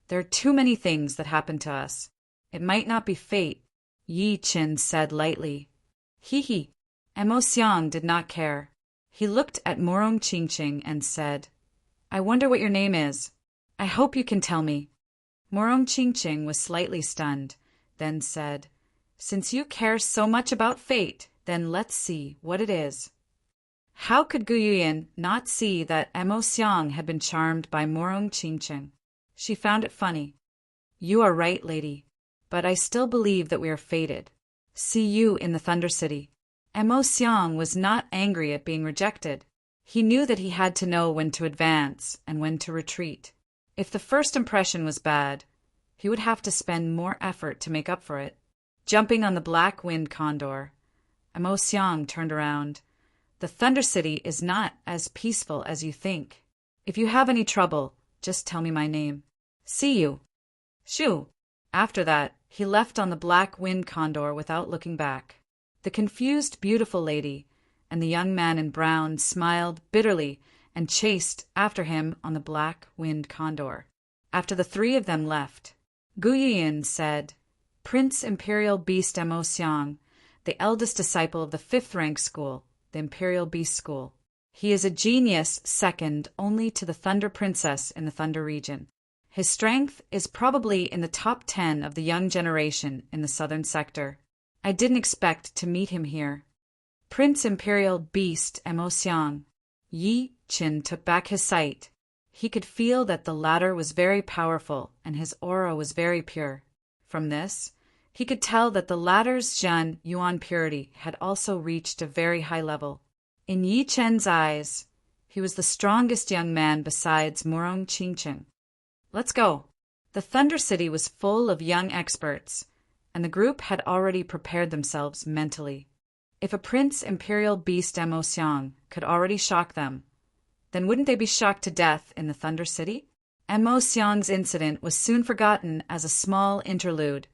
There are too many things that happen to us. It might not be fate," Yi Qin said lightly. Hee. Emo Xiang did not care. He looked at Morong Qingqing and said, "I wonder what your name is. I hope you can tell me." Morong Qingqing was slightly stunned, then said, "Since you care so much about fate, then let's see what it is." How could Guyuyin not see that Emo Xiang had been charmed by Morong Qingqing? She found it funny. "You are right, lady, but I still believe that we are fated. See you in the Thunder City." Emo Xiang was not angry at being rejected. He knew that he had to know when to advance and when to retreat. If the first impression was bad, he would have to spend more effort to make up for it. Jumping on the black-winged condor, Emo Xiang turned around. "The Thunder City is not as peaceful as you think. If you have any trouble, just tell me my name. See you." Shoo! After that, he left on the black-winged condor without looking back. The confused, beautiful lady and the young man in brown smiled bitterly and chased after him on the black-winged condor. After the three of them left, Gu Yiyin said, "Prince Imperial Beast Mo Xiang, the eldest disciple of the 5th rank school, the Imperial Beast School. He is a genius second only to the Thunder Princess in the Thunder region. His strength is probably in the top 10 of the young generation in the southern sector. I didn't expect to meet him here." Prince Imperial Beast Mo Xiang. Yi Qin took back his sight. He could feel that the latter was very powerful and his aura was very pure. From this, he could tell that the latter's Zhan Yuan purity had also reached a very high level. In Yi Chen's eyes, he was the strongest young man besides Murong Qingcheng. "Let's go." The Thunder City was full of young experts, and the group had already prepared themselves mentally. If a Prince Imperial Beast Mo Xiang could already shock them, then wouldn't they be shocked to death in the Thunder City? Mo Xiang's incident was soon forgotten as a small interlude,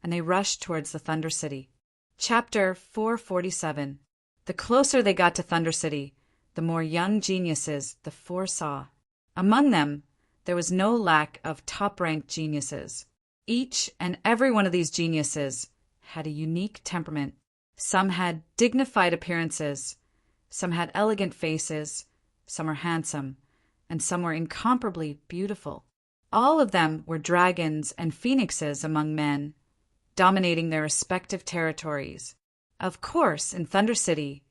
and they rushed towards the Thunder City. Chapter 447. The closer they got to Thunder City, the more young geniuses the four saw. Among them, there was no lack of top-ranked geniuses. Each and every one of these geniuses had a unique temperament. Some had dignified appearances, some had elegant faces, some were handsome, and some were incomparably beautiful. All of them were dragons and phoenixes among men, dominating their respective territories. Of course, in Thunder City,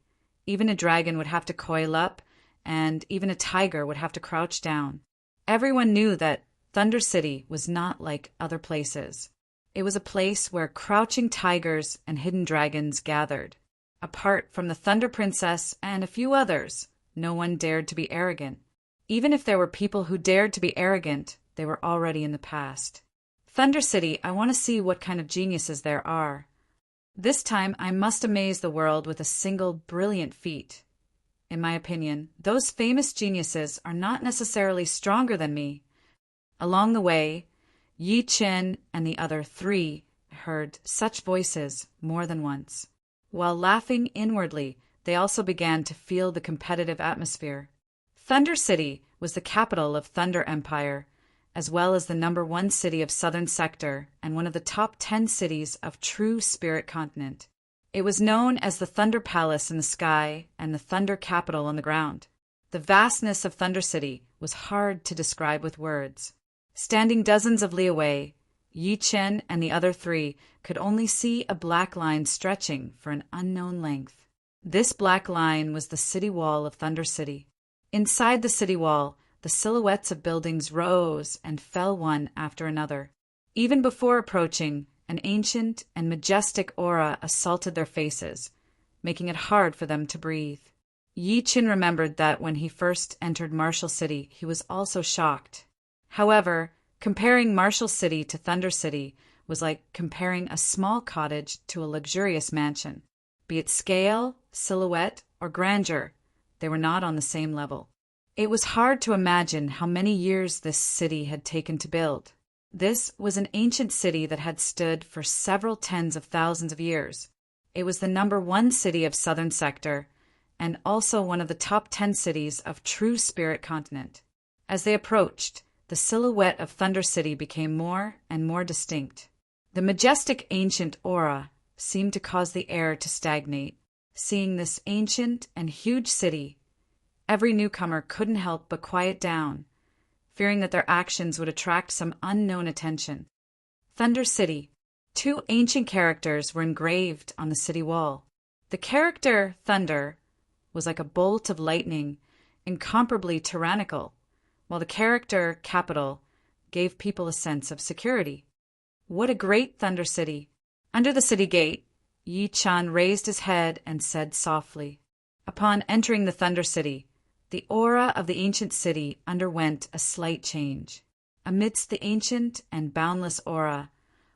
even a dragon would have to coil up, and even a tiger would have to crouch down. Everyone knew that Thunder City was not like other places. It was a place where crouching tigers and hidden dragons gathered. Apart from the Thunder Princess and a few others, no one dared to be arrogant. Even if there were people who dared to be arrogant, they were already in the past. Thunder City, I want to see what kind of geniuses there are. This time I must amaze the world with a single brilliant feat. In my opinion, those famous geniuses are not necessarily stronger than me. Along the way, Yi Qin and the other three heard such voices more than once. While laughing inwardly, they also began to feel the competitive atmosphere. Thunder City was the capital of Thunder Empire, as well as the #1 city of Southern Sector and one of the top 10 cities of true Spirit Continent. It was known as the Thunder Palace in the sky and the Thunder Capital on the ground. The vastness of Thunder City was hard to describe with words. Standing dozens of li away, Yi Chen and the other three could only see a black line stretching for an unknown length. This black line was the city wall of Thunder City. Inside the city wall, the silhouettes of buildings rose and fell one after another. Even before approaching, an ancient and majestic aura assaulted their faces, making it hard for them to breathe. Yi Qin remembered that when he first entered Martial City, he was also shocked. However, comparing Martial City to Thunder City was like comparing a small cottage to a luxurious mansion. Be it scale, silhouette, or grandeur, they were not on the same level. It was hard to imagine how many years this city had taken to build. This was an ancient city that had stood for several tens of thousands of years. It was the #1 city of Southern Sector, and also one of the top 10 cities of true Spirit Continent. As they approached, the silhouette of Thunder City became more and more distinct. The majestic ancient aura seemed to cause the air to stagnate. Seeing this ancient and huge city, every newcomer couldn't help but quiet down, fearing that their actions would attract some unknown attention. Thunder City. 2 ancient characters were engraved on the city wall. The character Thunder was like a bolt of lightning, incomparably tyrannical, while the character Capital gave people a sense of security. What a great Thunder City! Under the city gate, Yi Chan raised his head and said softly. Upon entering the Thunder City, the aura of the ancient city underwent a slight change. Amidst the ancient and boundless aura,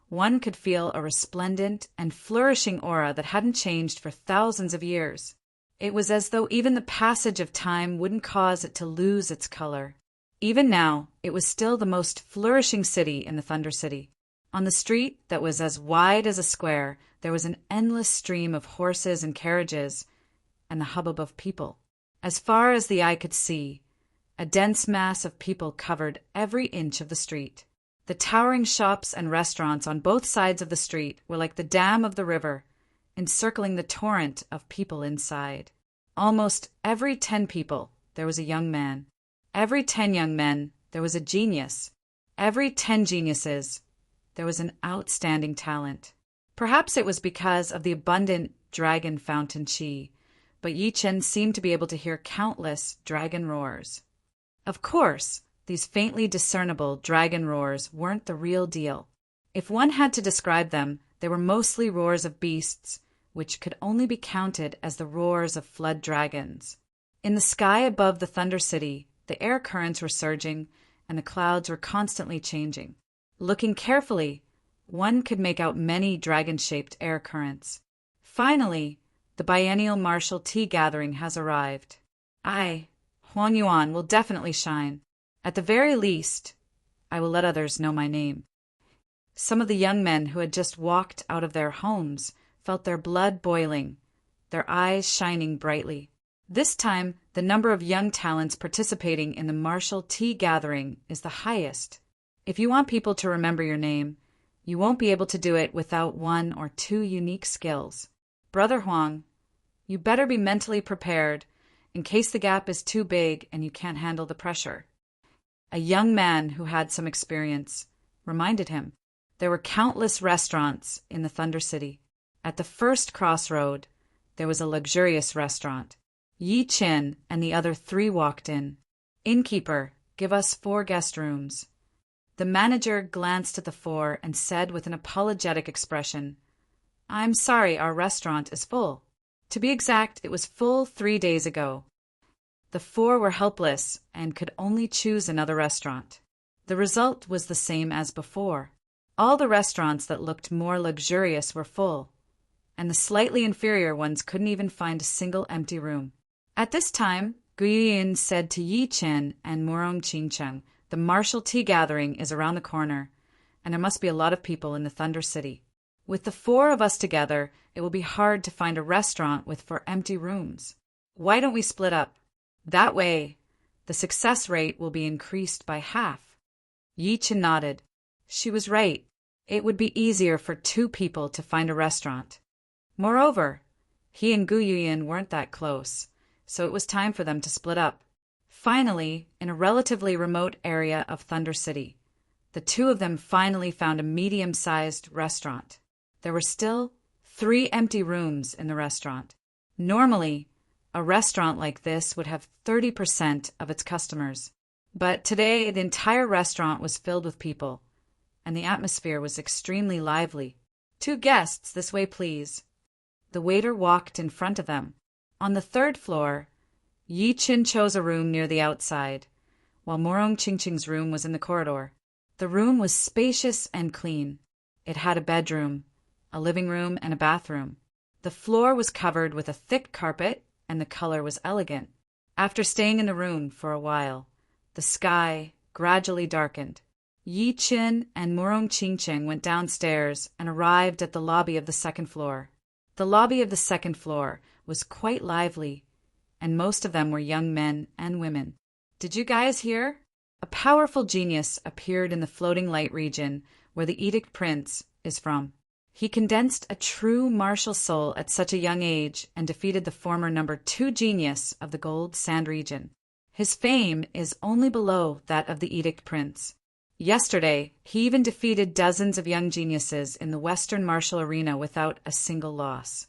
one could feel a resplendent and flourishing aura that hadn't changed for thousands of years. It was as though even the passage of time wouldn't cause it to lose its color. Even now, it was still the most flourishing city in the Thunder City. On the street that was as wide as a square, there was an endless stream of horses and carriages, and the hubbub of people. As far as the eye could see, a dense mass of people covered every inch of the street. The towering shops and restaurants on both sides of the street were like the dam of the river, encircling the torrent of people inside. Almost every 10 people, there was a young man. Every 10 young men, there was a genius. Every 10 geniuses, there was an outstanding talent. Perhaps it was because of the abundant dragon fountain chi, but Yi Chen seemed to be able to hear countless dragon roars. Of course, these faintly discernible dragon roars weren't the real deal. If one had to describe them, they were mostly roars of beasts, which could only be counted as the roars of flood dragons. In the sky above the Thunder City, the air currents were surging, and the clouds were constantly changing. Looking carefully, one could make out many dragon-shaped air currents. Finally, the biennial martial tea gathering has arrived. I, Huang Yuan, will definitely shine. At the very least, I will let others know my name. Some of the young men who had just walked out of their homes felt their blood boiling, their eyes shining brightly. This time, the number of young talents participating in the martial tea gathering is the highest. If you want people to remember your name, you won't be able to do it without 1 or 2 unique skills. Brother Huang, you better be mentally prepared in case the gap is too big and you can't handle the pressure. A young man who had some experience reminded him. There were countless restaurants in the Thunder City. At the first crossroad, there was a luxurious restaurant. Yi Chen and the other 3 walked in. Innkeeper, give us 4 guest rooms. The manager glanced at the 4 and said with an apologetic expression, I'm sorry, our restaurant is full. To be exact, it was full 3 days ago. The 4 were helpless and could only choose another restaurant. The result was the same as before. All the restaurants that looked more luxurious were full, and the slightly inferior ones couldn't even find a single empty room. At this time, Guiyuan said to Yi Chen and Murong Qingcheng, the martial tea gathering is around the corner, and there must be a lot of people in the Thunder City. With the 4 of us together, it will be hard to find a restaurant with 4 empty rooms. Why don't we split up? That way, the success rate will be increased by half. Yi Chen nodded. She was right. It would be easier for 2 people to find a restaurant. Moreover, he and Gu Yuyan weren't that close, so it was time for them to split up. Finally, in a relatively remote area of Thunder City, the 2 of them finally found a medium-sized restaurant. There were still 3 empty rooms in the restaurant. Normally, a restaurant like this would have 30% of its customers. But today, the entire restaurant was filled with people, and the atmosphere was extremely lively. 2 guests, this way, please. The waiter walked in front of them. On the 3rd floor, Yi Chen chose a room near the outside, while Murong Qingqing's room was in the corridor. The room was spacious and clean. It had a bedroom, a living room, and a bathroom. The floor was covered with a thick carpet, and the color was elegant. After staying in the room for a while, the sky gradually darkened. Yi Chen and Murong Qingqing went downstairs and arrived at the lobby of the 2nd floor. The lobby of the 2nd floor was quite lively, and most of them were young men and women. Did you guys hear? A powerful genius appeared in the floating light region where the Edict Prince is from. He condensed a true martial soul at such a young age and defeated the former number 2 genius of the Gold Sand region. His fame is only below that of the Edict Prince. Yesterday, he even defeated dozens of young geniuses in the Western martial arena without a single loss.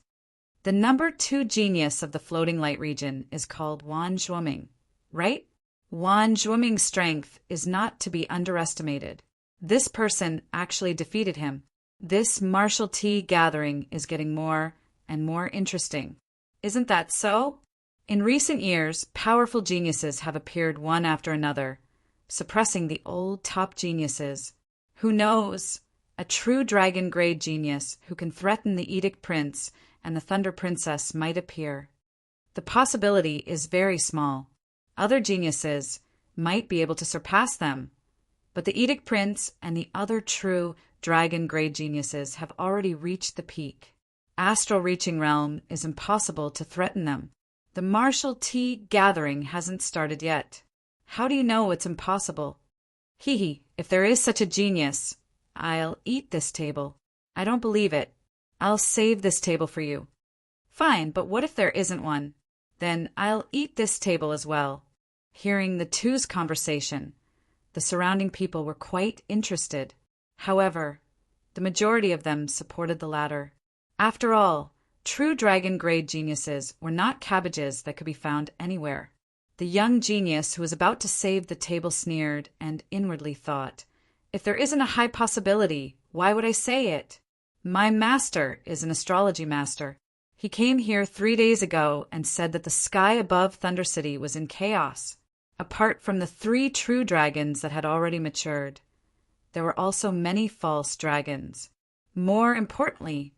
The number 2 genius of the floating light region is called Wan Zhuoming, right? Wan Zhuoming's strength is not to be underestimated. This person actually defeated him. This martial tea gathering is getting more and more interesting. Isn't that so? In recent years, powerful geniuses have appeared one after another, suppressing the old top geniuses. Who knows? A true dragon-grade genius who can threaten the Edict Prince and the Thunder Princess might appear. The possibility is very small. Other geniuses might be able to surpass them, but the Edict Prince and the other true dragon-grade geniuses have already reached the peak. Astral reaching realm is impossible to threaten them. The martial tea gathering hasn't started yet. How do you know it's impossible? Hee, if there is such a genius, I'll eat this table. I don't believe it. I'll save this table for you. Fine, but what if there isn't one? Then I'll eat this table as well. Hearing the two's conversation, the surrounding people were quite interested. However, the majority of them supported the latter. After all, true dragon-grade geniuses were not cabbages that could be found anywhere. The young genius who was about to save the table sneered and inwardly thought, "If there isn't a high possibility, why would I say it? My master is an astrology master. He came here 3 days ago and said that the sky above Thunder City was in chaos. Apart from the 3 true dragons that had already matured, there were also many false dragons. More importantly,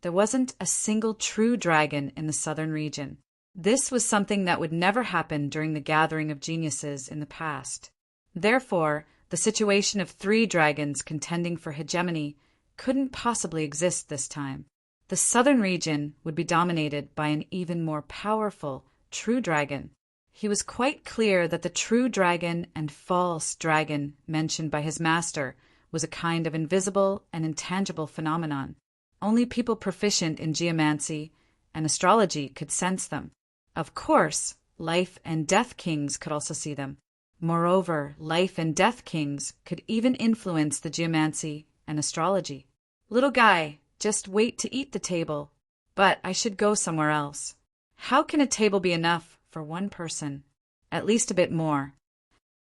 there wasn't a single true dragon in the southern region. This was something that would never happen during the gathering of geniuses in the past. Therefore, the situation of 3 dragons contending for hegemony couldn't possibly exist this time. The southern region would be dominated by an even more powerful true dragon. He was quite clear that the true dragon and false dragon mentioned by his master was a kind of invisible and intangible phenomenon. Only people proficient in geomancy and astrology could sense them. Of course, life and death kings could also see them. Moreover, life and death kings could even influence the geomancy and astrology. Little guy, just wait to eat the table. But I should go somewhere else. How can a table be enough for one person? At least a bit more.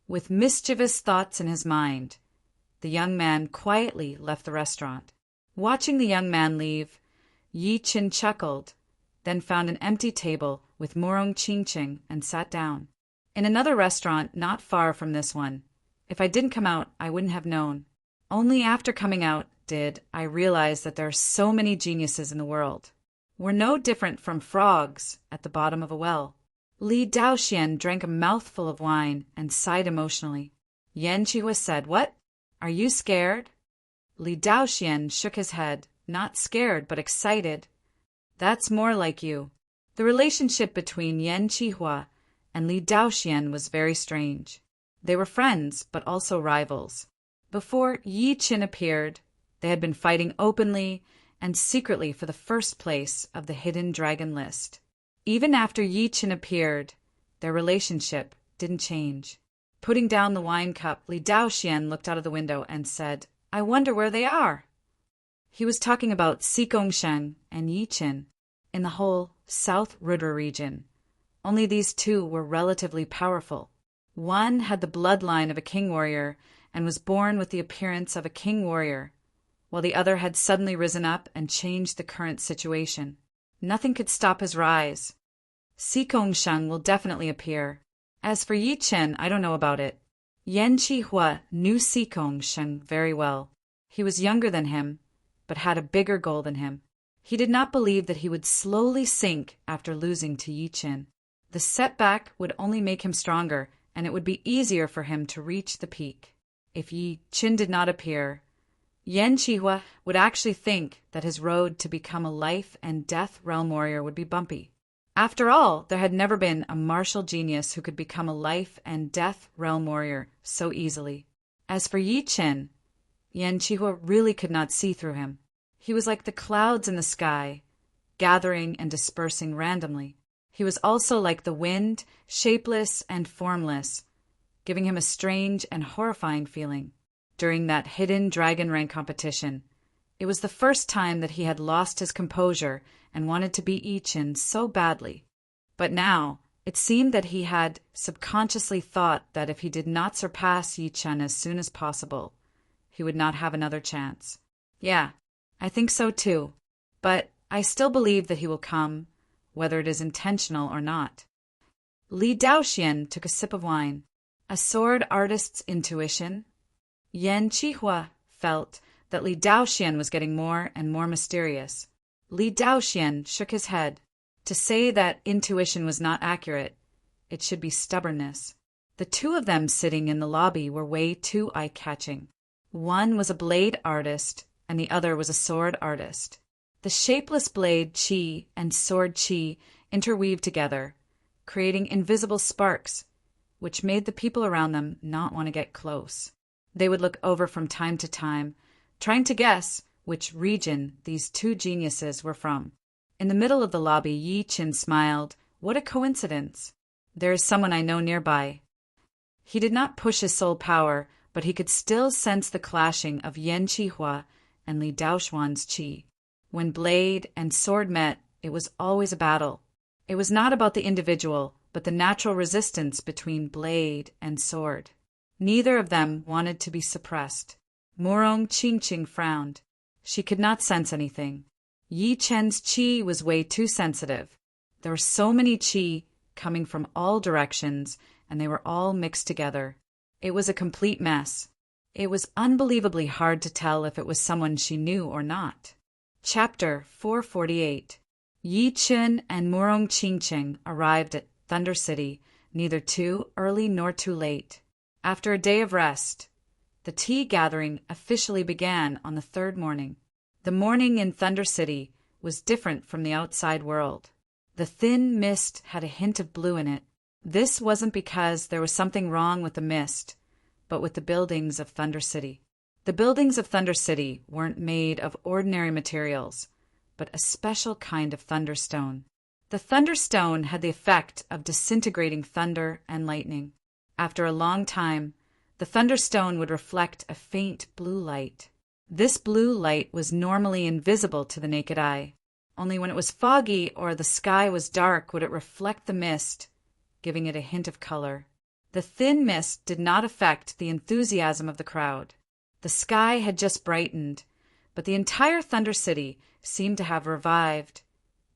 With mischievous thoughts in his mind, the young man quietly left the restaurant. Watching the young man leave, Yi Qin chuckled, then found an empty table with Morong Ching and sat down. In another restaurant not far from this one. If I didn't come out, I wouldn't have known. Only after coming out did I realize that there are so many geniuses in the world. We're no different from frogs at the bottom of a well. Li Daoxian drank a mouthful of wine and sighed emotionally. Yan Qihua said, "What? Are you scared?" Li Daoxian shook his head, not scared but excited. "That's more like you." The relationship between Yan Qihua and Li Daoxian was very strange. They were friends, but also rivals. Before Yi Qin appeared, they had been fighting openly and secretly for the first place of the hidden dragon list. Even after Yi Qin appeared, their relationship didn't change. Putting down the wine cup, Li Daoxian looked out of the window and said, "I wonder where they are." He was talking about Si Gongsheng and Yi Qin in the whole South Ruder region. Only these two were relatively powerful. One had the bloodline of a king warrior and was born with the appearance of a king warrior, while the other had suddenly risen up and changed the current situation. Nothing could stop his rise. Si Gongsheng will definitely appear. As for Yi Qin, I don't know about it. Yan Qihua knew Si Gongsheng very well. He was younger than him, but had a bigger goal than him. He did not believe that he would slowly sink after losing to Yi Qin. The setback would only make him stronger, and it would be easier for him to reach the peak. If Yi Qin did not appear, Yan Qihua would actually think that his road to become a life and death realm warrior would be bumpy. After all, there had never been a martial genius who could become a life and death realm warrior so easily. As for Yi Qin, Yan Qihua really could not see through him. He was like the clouds in the sky, gathering and dispersing randomly. He was also like the wind, shapeless and formless, giving him a strange and horrifying feeling. During that hidden dragon rank competition, it was the first time that he had lost his composure and wanted to beat Yi Qin so badly. But now, it seemed that he had subconsciously thought that if he did not surpass Yi Qin as soon as possible, he would not have another chance. Yeah, I think so too. But I still believe that he will come, whether it is intentional or not. Li Daoxian took a sip of wine. A sword artist's intuition? Yan Qihua felt that Li Daoxian was getting more and more mysterious. Li Daoxian shook his head. To say that intuition was not accurate, it should be stubbornness. The two of them sitting in the lobby were way too eye-catching. One was a blade artist, and the other was a sword artist. The shapeless blade Qi and sword Qi interweaved together, creating invisible sparks, which made the people around them not want to get close. They would look over from time to time, trying to guess which region these two geniuses were from. In the middle of the lobby, Yi Qin smiled. What a coincidence! There is someone I know nearby. He did not push his soul power, but he could still sense the clashing of Yan Qihua and Li Daoxuan's qi. When blade and sword met, it was always a battle. It was not about the individual, but the natural resistance between blade and sword. Neither of them wanted to be suppressed. Murong Qingqing frowned. She could not sense anything. Yi Chen's qi was way too sensitive. There were so many qi coming from all directions, and they were all mixed together. It was a complete mess. It was unbelievably hard to tell if it was someone she knew or not. Chapter 448. Yi Chen and Murong Qingqing arrived at Thunder City, neither too early nor too late. After a day of rest, the tea gathering officially began on the third morning. The morning in Thunder City was different from the outside world. The thin mist had a hint of blue in it. This wasn't because there was something wrong with the mist, but with the buildings of Thunder City. The buildings of Thunder City weren't made of ordinary materials, but a special kind of thunderstone. The thunderstone had the effect of disintegrating thunder and lightning. After a long time, the thunderstone would reflect a faint blue light. This blue light was normally invisible to the naked eye. Only when it was foggy or the sky was dark would it reflect the mist, giving it a hint of color. The thin mist did not affect the enthusiasm of the crowd. The sky had just brightened, but the entire Thunder City seemed to have revived,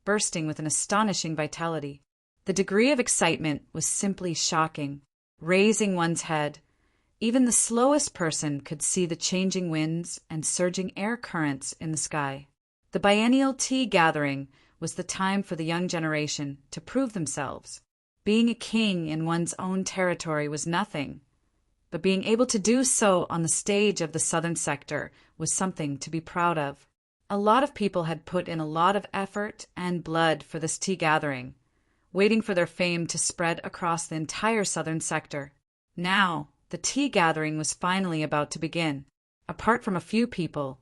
bursting with an astonishing vitality. The degree of excitement was simply shocking, raising one's head. Even the slowest person could see the changing winds and surging air currents in the sky. The biennial tea gathering was the time for the young generation to prove themselves. Being a king in one's own territory was nothing, but being able to do so on the stage of the southern sector was something to be proud of. A lot of people had put in a lot of effort and blood for this tea gathering, waiting for their fame to spread across the entire southern sector. Now, the tea gathering was finally about to begin. Apart from a few people,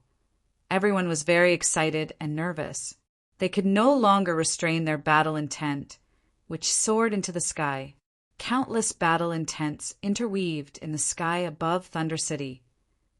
everyone was very excited and nervous. They could no longer restrain their battle intent, which soared into the sky. Countless battle intents interweaved in the sky above Thunder City,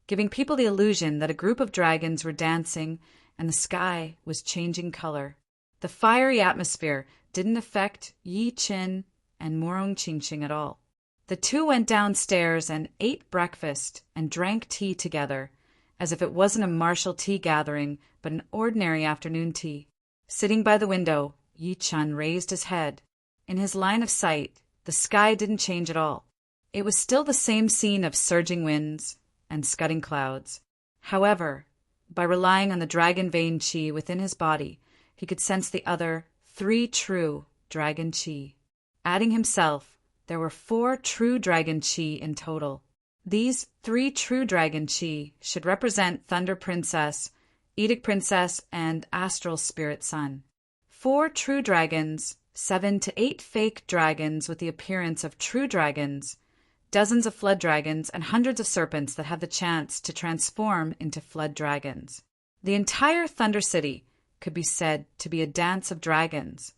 giving people the illusion that a group of dragons were dancing and the sky was changing color. The fiery atmosphere didn't affect Yi Qin and Murong Qingqing at all. The two went downstairs and ate breakfast and drank tea together, as if it wasn't a martial tea gathering, but an ordinary afternoon tea. Sitting by the window, Yi Chen raised his head. In his line of sight, the sky didn't change at all. It was still the same scene of surging winds and scudding clouds. However, by relying on the dragon vein qi within his body, he could sense the other 3 true dragon qi. Adding himself, there were 4 true dragon qi in total. These 3 true dragon qi should represent Thunder Princess, Edict Princess, and Astral Spirit Sun. 4 true dragons, 7 to 8 fake dragons with the appearance of true dragons, dozens of flood dragons, and hundreds of serpents that have the chance to transform into flood dragons. The entire Thunder City could be said to be a dance of dragons.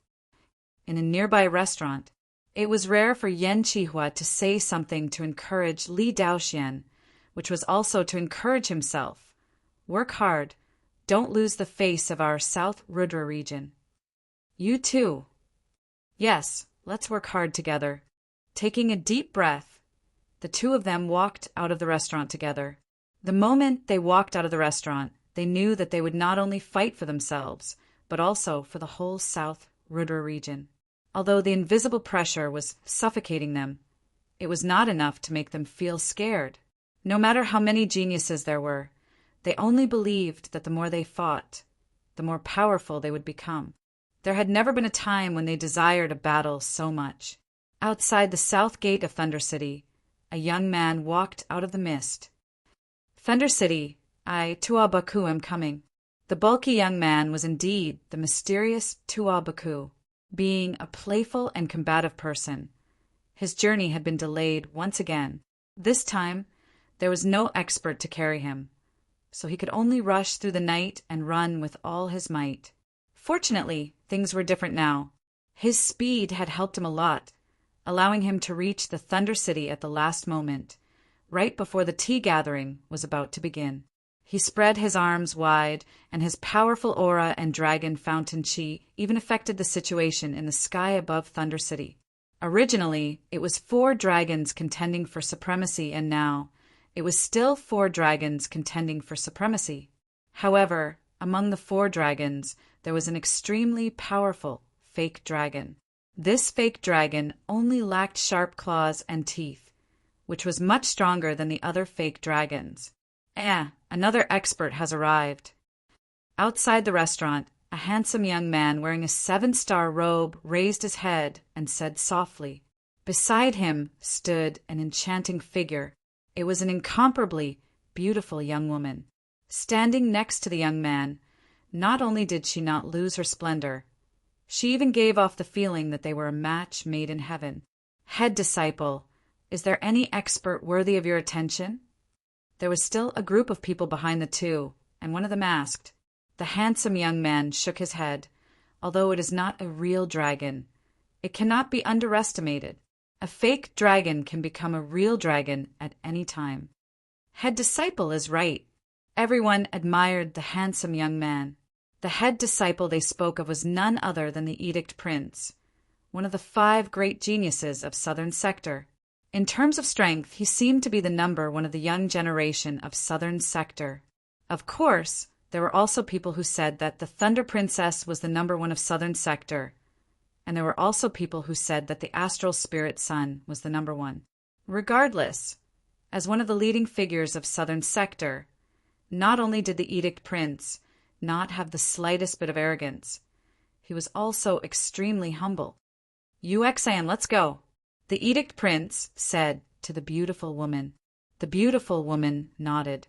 In a nearby restaurant, it was rare for Yan Qihua to say something to encourage Li Daoxian, which was also to encourage himself. Work hard. Don't lose the face of our South Rudra region. You too. Yes, let's work hard together. Taking a deep breath, the two of them walked out of the restaurant together. The moment they walked out of the restaurant, they knew that they would not only fight for themselves, but also for the whole South Rudra region. Although the invisible pressure was suffocating them, it was not enough to make them feel scared. No matter how many geniuses there were, they only believed that the more they fought, the more powerful they would become. There had never been a time when they desired a battle so much. Outside the south gate of Thunder City, a young man walked out of the mist. Thunder City, I, Audiobook, am coming. The bulky young man was indeed the mysterious Audiobook. being a playful and combative person. His journey had been delayed once again. This time, there was no expert to carry him, so he could only rush through the night and run with all his might. Fortunately, things were different now. His speed had helped him a lot, allowing him to reach the Thunder City at the last moment, right before the tea gathering was about to begin. He spread his arms wide, and his powerful aura and dragon fountain chi even affected the situation in the sky above Thunder City. Originally, it was 4 dragons contending for supremacy, and now it was still 4 dragons contending for supremacy. However, among the 4 dragons, there was an extremely powerful fake dragon. This fake dragon only lacked sharp claws and teeth, which was much stronger than the other fake dragons. Another expert has arrived. Outside the restaurant, a handsome young man wearing a 7-star robe raised his head and said softly. Beside him stood an enchanting figure. It was an incomparably beautiful young woman. Standing next to the young man, not only did she not lose her splendor, she even gave off the feeling that they were a match made in heaven. Head disciple, is there any expert worthy of your attention? There was still a group of people behind the two, and one of them asked. The handsome young man shook his head. Although it is not a real dragon, it cannot be underestimated. A fake dragon can become a real dragon at any time. Head disciple is right. Everyone admired the handsome young man. The head disciple they spoke of was none other than the Edict Prince, one of the 5 great geniuses of Southern Sector. In terms of strength, he seemed to be the number one of the young generation of Southern Sector. Of course, there were also people who said that the Thunder Princess was the number 1 of Southern Sector, and there were also people who said that the Astral Spirit Sun was the number 1. Regardless, as one of the leading figures of Southern Sector, not only did the Edict Prince not have the slightest bit of arrogance, he was also extremely humble. UXAN, let's go, the Edict Prince said to the beautiful woman. The beautiful woman nodded.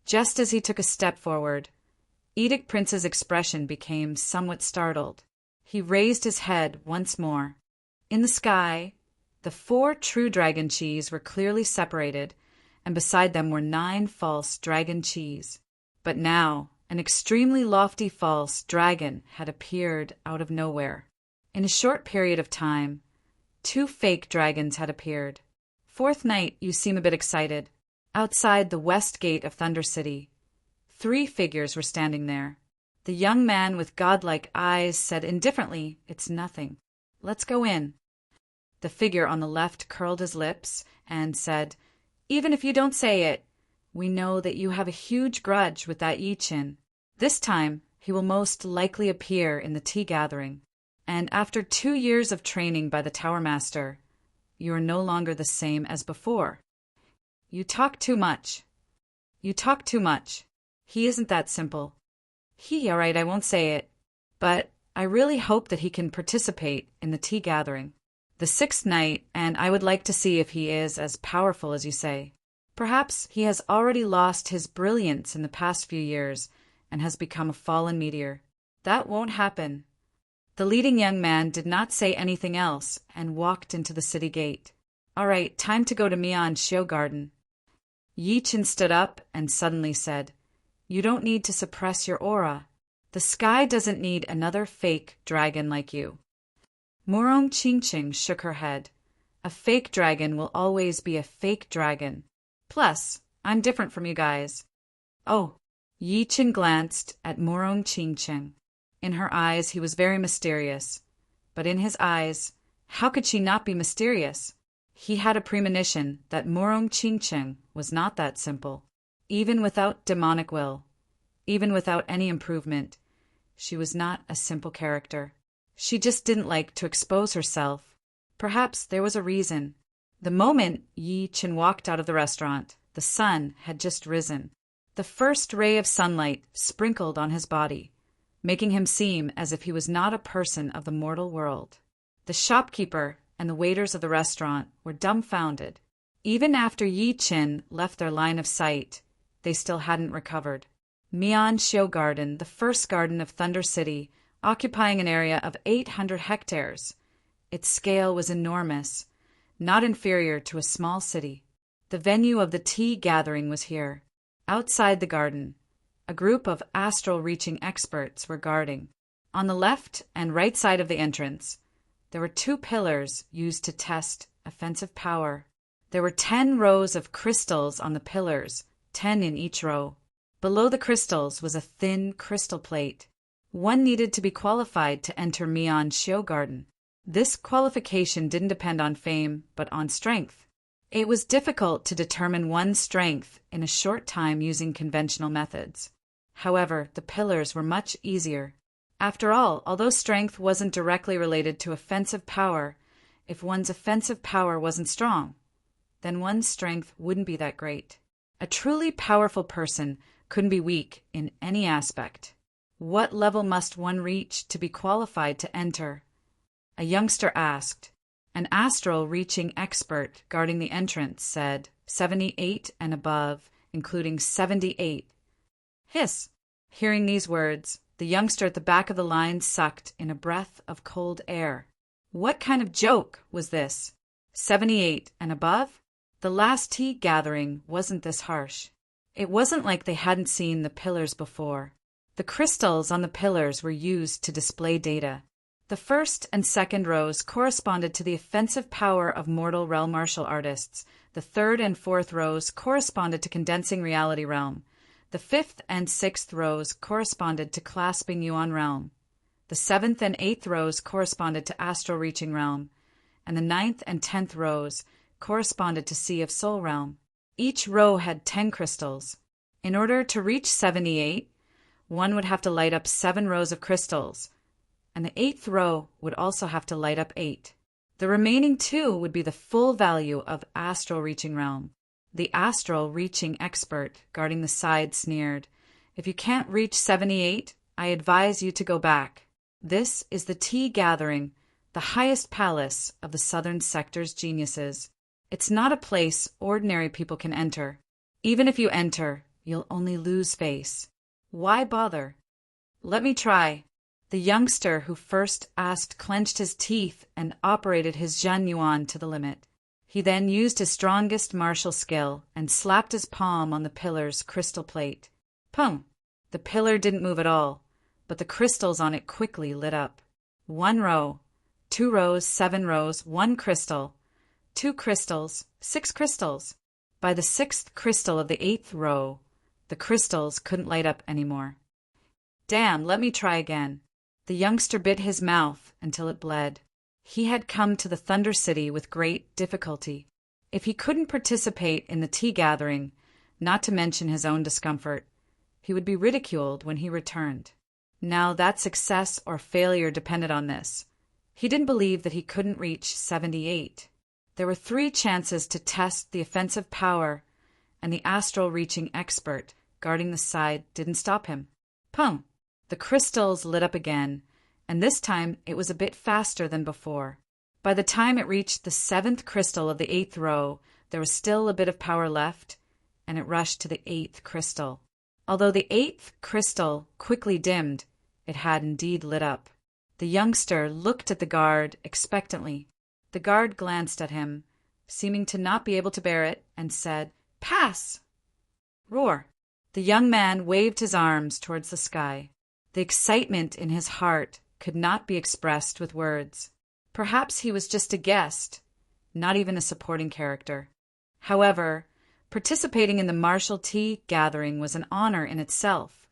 Just as he took a step forward, Edict Prince's expression became somewhat startled. He raised his head once more. In the sky, the 4 true dragon chis were clearly separated, and beside them were 9 false dragon chis. But now, an extremely lofty false dragon had appeared out of nowhere. In a short period of time, 2 fake dragons had appeared. Fourth night, you seem a bit excited. Outside the west gate of Thunder City, 3 figures were standing there. The young man with godlike eyes said indifferently, "It's nothing. Let's go in." The figure on the left curled his lips and said, "Even if you don't say it, we know that you have a huge grudge with that Yi-Chin. This time, he will most likely appear in the tea gathering. And after 2 years of training by the Tower Master, you are no longer the same as before. You talk too much. You talk too much. He isn't that simple. All right, I won't say it. But I really hope that he can participate in the tea gathering. The 6th night, and I would like to see if he is as powerful as you say. Perhaps he has already lost his brilliance in the past few years and has become a fallen meteor. That won't happen." The leading young man did not say anything else and walked into the city gate. "All right, time to go to Mian Show Garden." Yi-Chin stood up and suddenly said, "You don't need to suppress your aura. The sky doesn't need another fake dragon like you." Murong Qingqing shook her head. "A fake dragon will always be a fake dragon. Plus, I'm different from you guys." "Oh." Yi-Chin glanced at Murong Qingqing. In her eyes he was very mysterious. But in his eyes, how could she not be mysterious? He had a premonition that Murong Qingqing was not that simple. Even without demonic will, even without any improvement, she was not a simple character. She just didn't like to expose herself. Perhaps there was a reason. The moment Yi-Chin walked out of the restaurant, the sun had just risen. The first ray of sunlight sprinkled on his body, making him seem as if he was not a person of the mortal world. The shopkeeper and the waiters of the restaurant were dumbfounded. Even after Yi-Chin left their line of sight, they still hadn't recovered. Mian Show Garden, the first garden of Thunder City, occupying an area of 800 hectares. Its scale was enormous, not inferior to a small city. The venue of the tea gathering was here. Outside the garden, a group of astral-reaching experts were guarding. On the left and right side of the entrance, there were 2 pillars used to test offensive power. There were 10 rows of crystals on the pillars, 10 in each row. Below the crystals was a thin crystal plate. One needed to be qualified to enter Mian Shio Garden. This qualification didn't depend on fame, but on strength. It was difficult to determine one's strength in a short time using conventional methods. However, the pillars were much easier. After all, although strength wasn't directly related to offensive power, if one's offensive power wasn't strong, then one's strength wouldn't be that great. A truly powerful person couldn't be weak in any aspect. What level must one reach to be qualified to enter? A youngster asked. An astral-reaching expert guarding the entrance said 78 and above, including 78. Hiss! Hearing these words, the youngster at the back of the line sucked in a breath of cold air. What kind of joke was this? 78 and above? The last tea gathering wasn't this harsh. It wasn't like they hadn't seen the pillars before. The crystals on the pillars were used to display data. The first and second rows corresponded to the offensive power of mortal realm martial artists. The third and fourth rows corresponded to condensing reality realm. The fifth and sixth rows corresponded to clasping yuan realm. The seventh and eighth rows corresponded to astral reaching realm. And the ninth and 10th rows corresponded to Sea of Soul realm. Each row had 10 crystals. In order to reach 78, one would have to light up 7 rows of crystals, and the 8th row would also have to light up 8. The remaining 2 would be the full value of astral reaching realm. The astral reaching expert guarding the side sneered, "If you can't reach 78, I advise you to go back. This is the tea gathering, the highest palace of the southern sector's geniuses. It's not a place ordinary people can enter. Even if you enter, you'll only lose face. Why bother? Let me try." The youngster who first asked clenched his teeth and operated his Zhen Yuan to the limit. He then used his strongest martial skill and slapped his palm on the pillar's crystal plate. Pum! The pillar didn't move at all, but the crystals on it quickly lit up. 1 row, 2 rows, 7 rows, 1 crystal, 2 crystals, 6 crystals. By the 6th crystal of the 8th row, the crystals couldn't light up anymore. Damn, let me try again. The youngster bit his mouth until it bled. He had come to the Thunder City with great difficulty. If he couldn't participate in the tea gathering, not to mention his own discomfort, he would be ridiculed when he returned. Now that success or failure depended on this. He didn't believe that he couldn't reach 78. There were 3 chances to test the offensive power, and the astral reaching expert guarding the side didn't stop him. Pum! The crystals lit up again, and this time it was a bit faster than before. By the time it reached the 7th crystal of the 8th row, there was still a bit of power left, and it rushed to the 8th crystal. Although the 8th crystal quickly dimmed, it had indeed lit up. The youngster looked at the guard expectantly. The guard glanced at him, seeming to not be able to bear it, and said, "Pass!" Roar! The young man waved his arms towards the sky. The excitement in his heart could not be expressed with words. Perhaps he was just a guest, not even a supporting character. However, participating in the martial tea gathering was an honor in itself,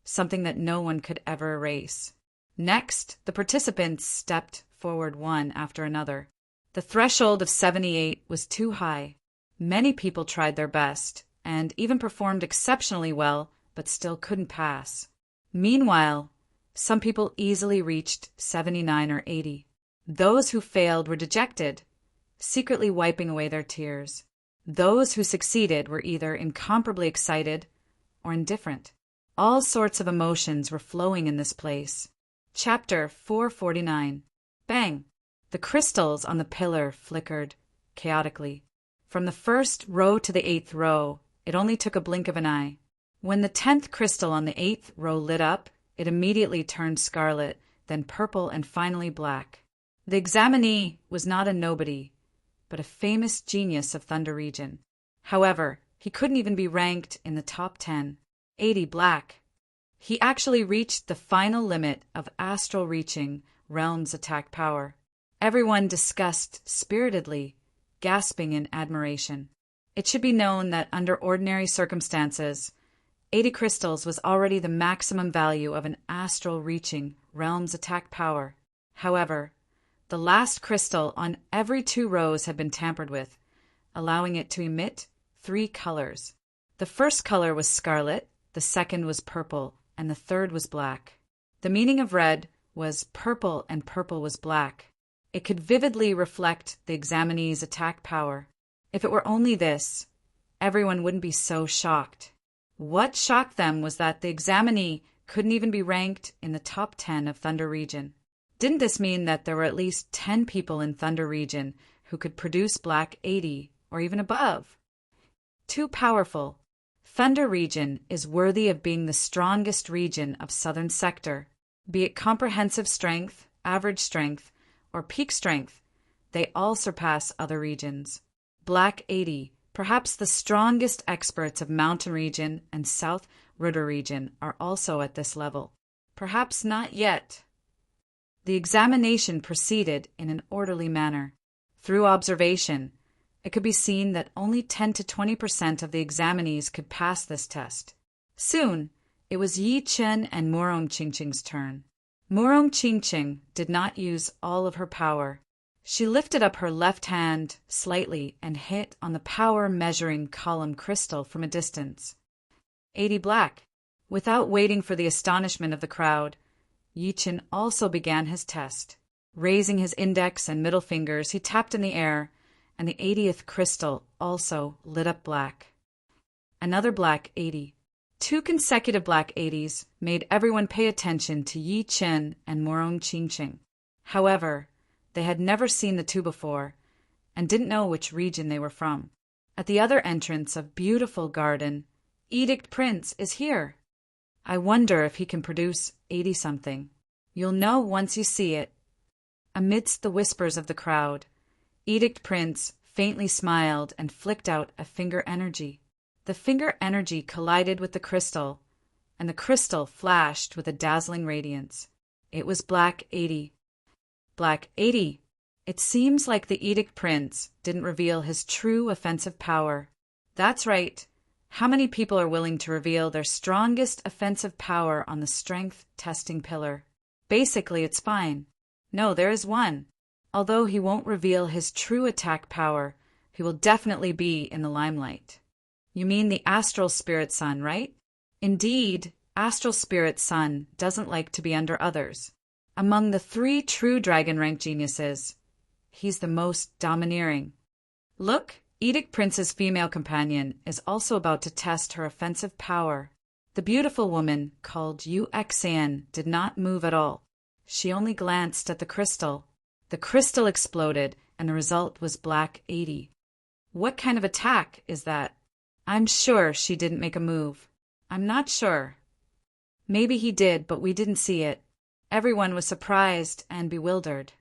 something that no one could ever erase. Next, the participants stepped forward one after another. The threshold of 78 was too high. Many people tried their best, and even performed exceptionally well, but still couldn't pass. Meanwhile, some people easily reached 79 or 80. Those who failed were dejected, secretly wiping away their tears. Those who succeeded were either incomparably excited or indifferent. All sorts of emotions were flowing in this place. Chapter 449. Bang! The crystals on the pillar flickered chaotically. From the 1st row to the 8th row, it only took a blink of an eye. When the 10th crystal on the 8th row lit up, it immediately turned scarlet, then purple, and finally black. The examinee was not a nobody, but a famous genius of Thunder Region. However, he couldn't even be ranked in the top 10. 80 black. He actually reached the final limit of astral reaching realm's attack power. Everyone discussed spiritedly, gasping in admiration. It should be known that under ordinary circumstances, 80 crystals was already the maximum value of an astral reaching realm's attack power. However, the last crystal on every 2 rows had been tampered with, allowing it to emit 3 colors. The first color was scarlet, the second was purple, and the third was black. The meaning of red was purple and purple was black. It could vividly reflect the examinee's attack power. If it were only this, everyone wouldn't be so shocked. What shocked them was that the examinee couldn't even be ranked in the top 10 of Thunder Region. Didn't this mean that there were at least 10 people in Thunder Region who could produce black 80 or even above? Too powerful. Thunder Region is worthy of being the strongest region of Southern Sector. Be it comprehensive strength, average strength, or peak strength, they all surpass other regions. Black 80, perhaps the strongest experts of Mountain Region and South Ritter Region, are also at this level. Perhaps not yet. The examination proceeded in an orderly manner. Through observation, it could be seen that only 10 to 20% of the examinees could pass this test. Soon, it was Yi Chen and Murong Qingqing's turn. Murong Qingqing did not use all of her power. She lifted up her left hand slightly and hit on the power measuring column crystal from a distance. 80 black. Without waiting for the astonishment of the crowd, Yi Chen also began his test. Raising his index and middle fingers, he tapped in the air, and the 80th crystal also lit up black. Another black 80. 2 consecutive black 80s made everyone pay attention to Yi Chen and Murong Qingqing. However, they had never seen the 2 before, and didn't know which region they were from. At the other entrance of beautiful garden, Edict Prince is here. I wonder if he can produce 80-something. You'll know once you see it. Amidst the whispers of the crowd, Edict Prince faintly smiled and flicked out a finger energy. The finger energy collided with the crystal, and the crystal flashed with a dazzling radiance. It was Black 80. Black 80. It seems like the Edict Prince didn't reveal his true offensive power. That's right. How many people are willing to reveal their strongest offensive power on the strength testing pillar? Basically, it's fine. No, there is one. Although he won't reveal his true attack power, he will definitely be in the limelight. You mean the Astral Spirit Sun, right? Indeed, Astral Spirit Sun doesn't like to be under others. Among the 3 true dragon rank geniuses, he's the most domineering. Look, Edict Prince's female companion is also about to test her offensive power. The beautiful woman, called Yu Xian, did not move at all. She only glanced at the crystal. The crystal exploded, and the result was Black 80. What kind of attack is that? I'm sure she didn't make a move. I'm not sure. Maybe he did, but we didn't see it. Everyone was surprised and bewildered.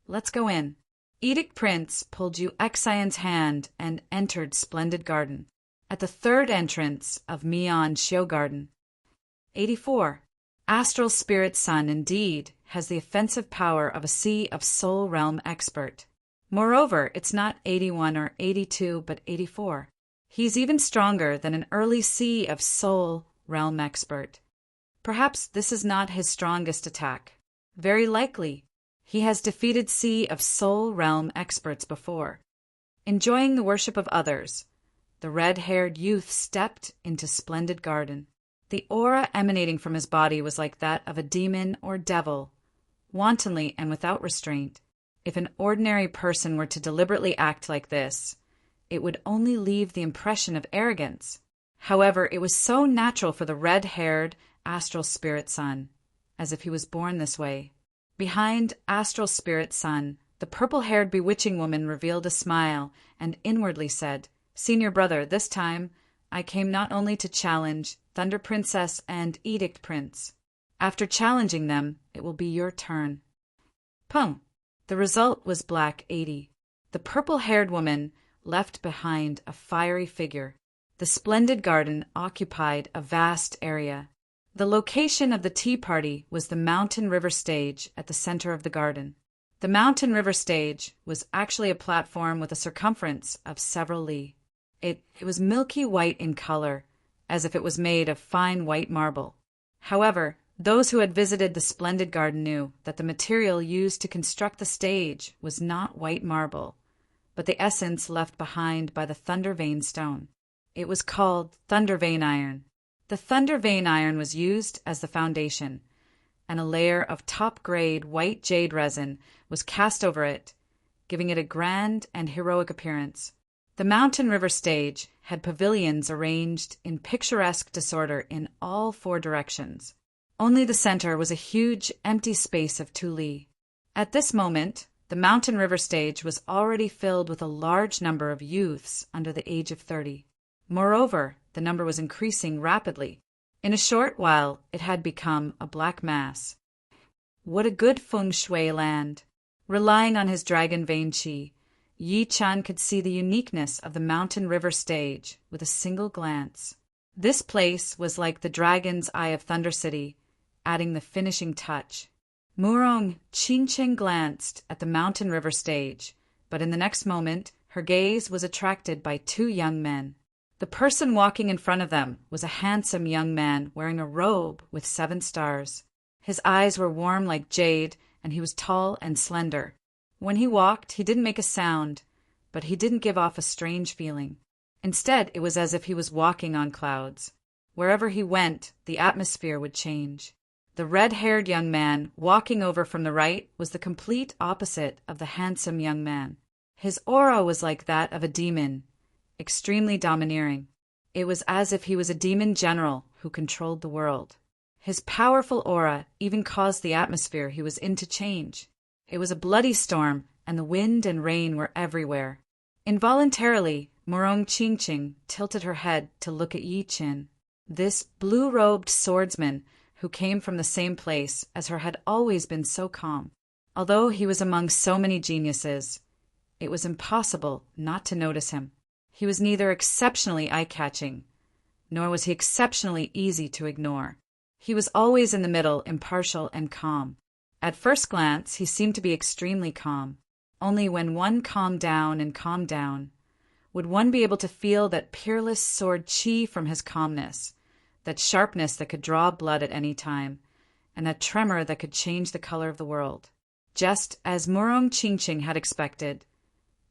Let's go in. Edict Prince pulled Yu Xian's hand and entered Splendid Garden, at the 3rd entrance of Mian Xiu Garden. 84. Astral Spirit Sun indeed has the offensive power of a Sea of Soul Realm expert. Moreover, it's not 81 or 82, but 84. He's even stronger than an early Sea of Soul Realm expert. Perhaps this is not his strongest attack. Very likely. He has defeated Sea of Soul Realm experts before. Enjoying the worship of others, the red-haired youth stepped into Splendid Garden. The aura emanating from his body was like that of a demon or devil, wantonly and without restraint. If an ordinary person were to deliberately act like this, it would only leave the impression of arrogance. However, it was so natural for the red-haired Astral Spirit Sun, as if he was born this way. Behind Astral Spirit Sun, the purple-haired bewitching woman revealed a smile and inwardly said, "Senior brother, this time I came not only to challenge Thunder Princess and Edict Prince. After challenging them, it will be your turn. Pung. The result was black 80. The purple-haired woman left behind a fiery figure. The splendid garden occupied a vast area. The location of the tea party was the mountain river stage at the center of the garden. The mountain river stage was actually a platform with a circumference of several li. It was milky white in color, as if it was made of fine white marble. However, those who had visited the splendid garden knew that the material used to construct the stage was not white marble, but the essence left behind by the thunder vein stone. It was called thunder vein iron. The thunder vein iron was used as the foundation, and a layer of top-grade white jade resin was cast over it, giving it a grand and heroic appearance. The mountain river stage had pavilions arranged in picturesque disorder in all 4 directions. Only the center was a huge, empty space of 2 li. At this moment, the mountain river stage was already filled with a large number of youths under the age of 30. Moreover, the number was increasing rapidly. In a short while, it had become a black mass. What a good feng shui land! Relying on his dragon vein qi, Yi Chan could see the uniqueness of the mountain river stage with a single glance. This place was like the dragon's eye of Thunder City, adding the finishing touch. Murong Qingchen glanced at the mountain river stage, but in the next moment her gaze was attracted by 2 young men. The person walking in front of them was a handsome young man wearing a robe with 7 stars. His eyes were warm like jade, and he was tall and slender. When he walked, he didn't make a sound, but he didn't give off a strange feeling. Instead, it was as if he was walking on clouds. Wherever he went, the atmosphere would change. The red-haired young man walking over from the right was the complete opposite of the handsome young man. His aura was like that of a demon, extremely domineering. It was as if he was a demon general who controlled the world. His powerful aura even caused the atmosphere he was in to change. It was a bloody storm, and the wind and rain were everywhere. Involuntarily, Morong Qingqing tilted her head to look at Yi Qin. This blue-robed swordsman, who came from the same place as her, had always been so calm. Although he was among so many geniuses, it was impossible not to notice him. He was neither exceptionally eye-catching, nor was he exceptionally easy to ignore. He was always in the middle, impartial and calm. At first glance, he seemed to be extremely calm. Only when one calmed down, would one be able to feel that peerless sword qi from his calmness, that sharpness that could draw blood at any time, and that tremor that could change the color of the world. Just as Murong Qingqing had expected,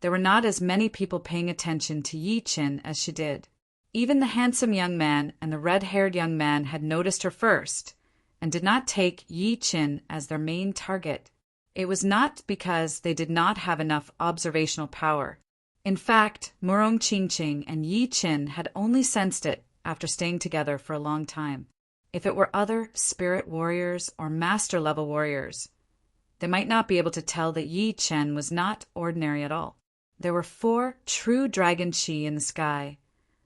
there were not as many people paying attention to Yi Qin as she did. Even the handsome young man and the red-haired young man had noticed her first, and did not take Yi Qin as their main target. It was not because they did not have enough observational power. In fact, Murong Qingqing and Yi Qin had only sensed it after staying together for a long time. If it were other spirit warriors or master-level warriors, they might not be able to tell that Yi Qin was not ordinary at all. There were 4 true dragon qi in the sky,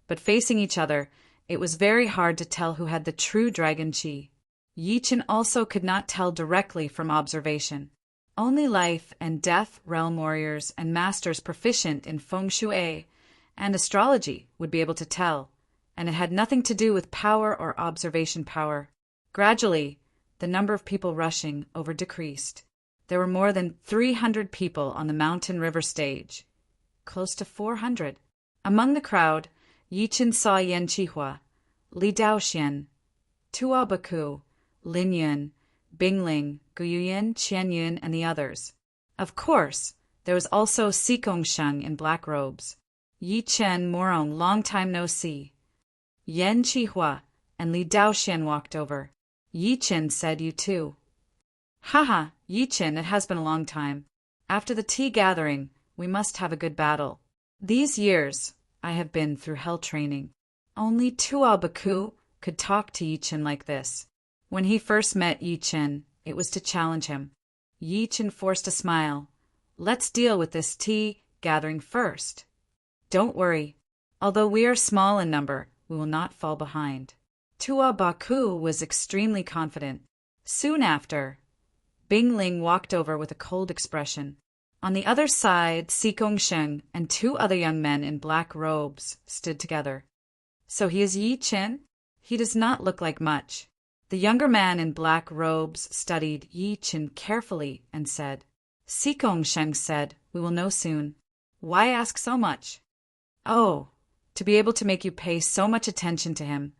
but facing each other, it was very hard to tell who had the true dragon qi. Yi Qin also could not tell directly from observation. Only life and death realm warriors and masters proficient in feng shui and astrology would be able to tell, and it had nothing to do with power or observation power. Gradually, the number of people rushing over decreased. There were more than 300 people on the mountain river stage, close to 400. Among the crowd, Yi Qin saw Yan Qihua, Li Daoxian, Tua Baku, Lin Yun, Bingling, Guyuyan, Qianyun, and the others. Of course, there was also Sikong Sheng in black robes. Yi Chen Morong, long time no see. Yan Qihua and Li Daoxian walked over. Yi Chen said, "You too." "Haha, Yi Chen, it has been a long time. After the tea gathering, we must have a good battle. These years, I have been through hell training." Only Tua Baku could talk to Yi Chen like this. When he first met Yi Chen, it was to challenge him. Yi Chen forced a smile. "Let's deal with this tea gathering first. Don't worry. Although we are small in number, we will not fall behind." Tua Baku was extremely confident. Soon after, Bing Ling walked over with a cold expression. On the other side, Si Gongsheng and two other young men in black robes stood together. So he is Yi Chen? He does not look like much. The younger man in black robes studied Yi Chen carefully and said, Si Gongsheng said, "We will know soon." Why ask so much? Oh, to be able to make you pay so much attention to him.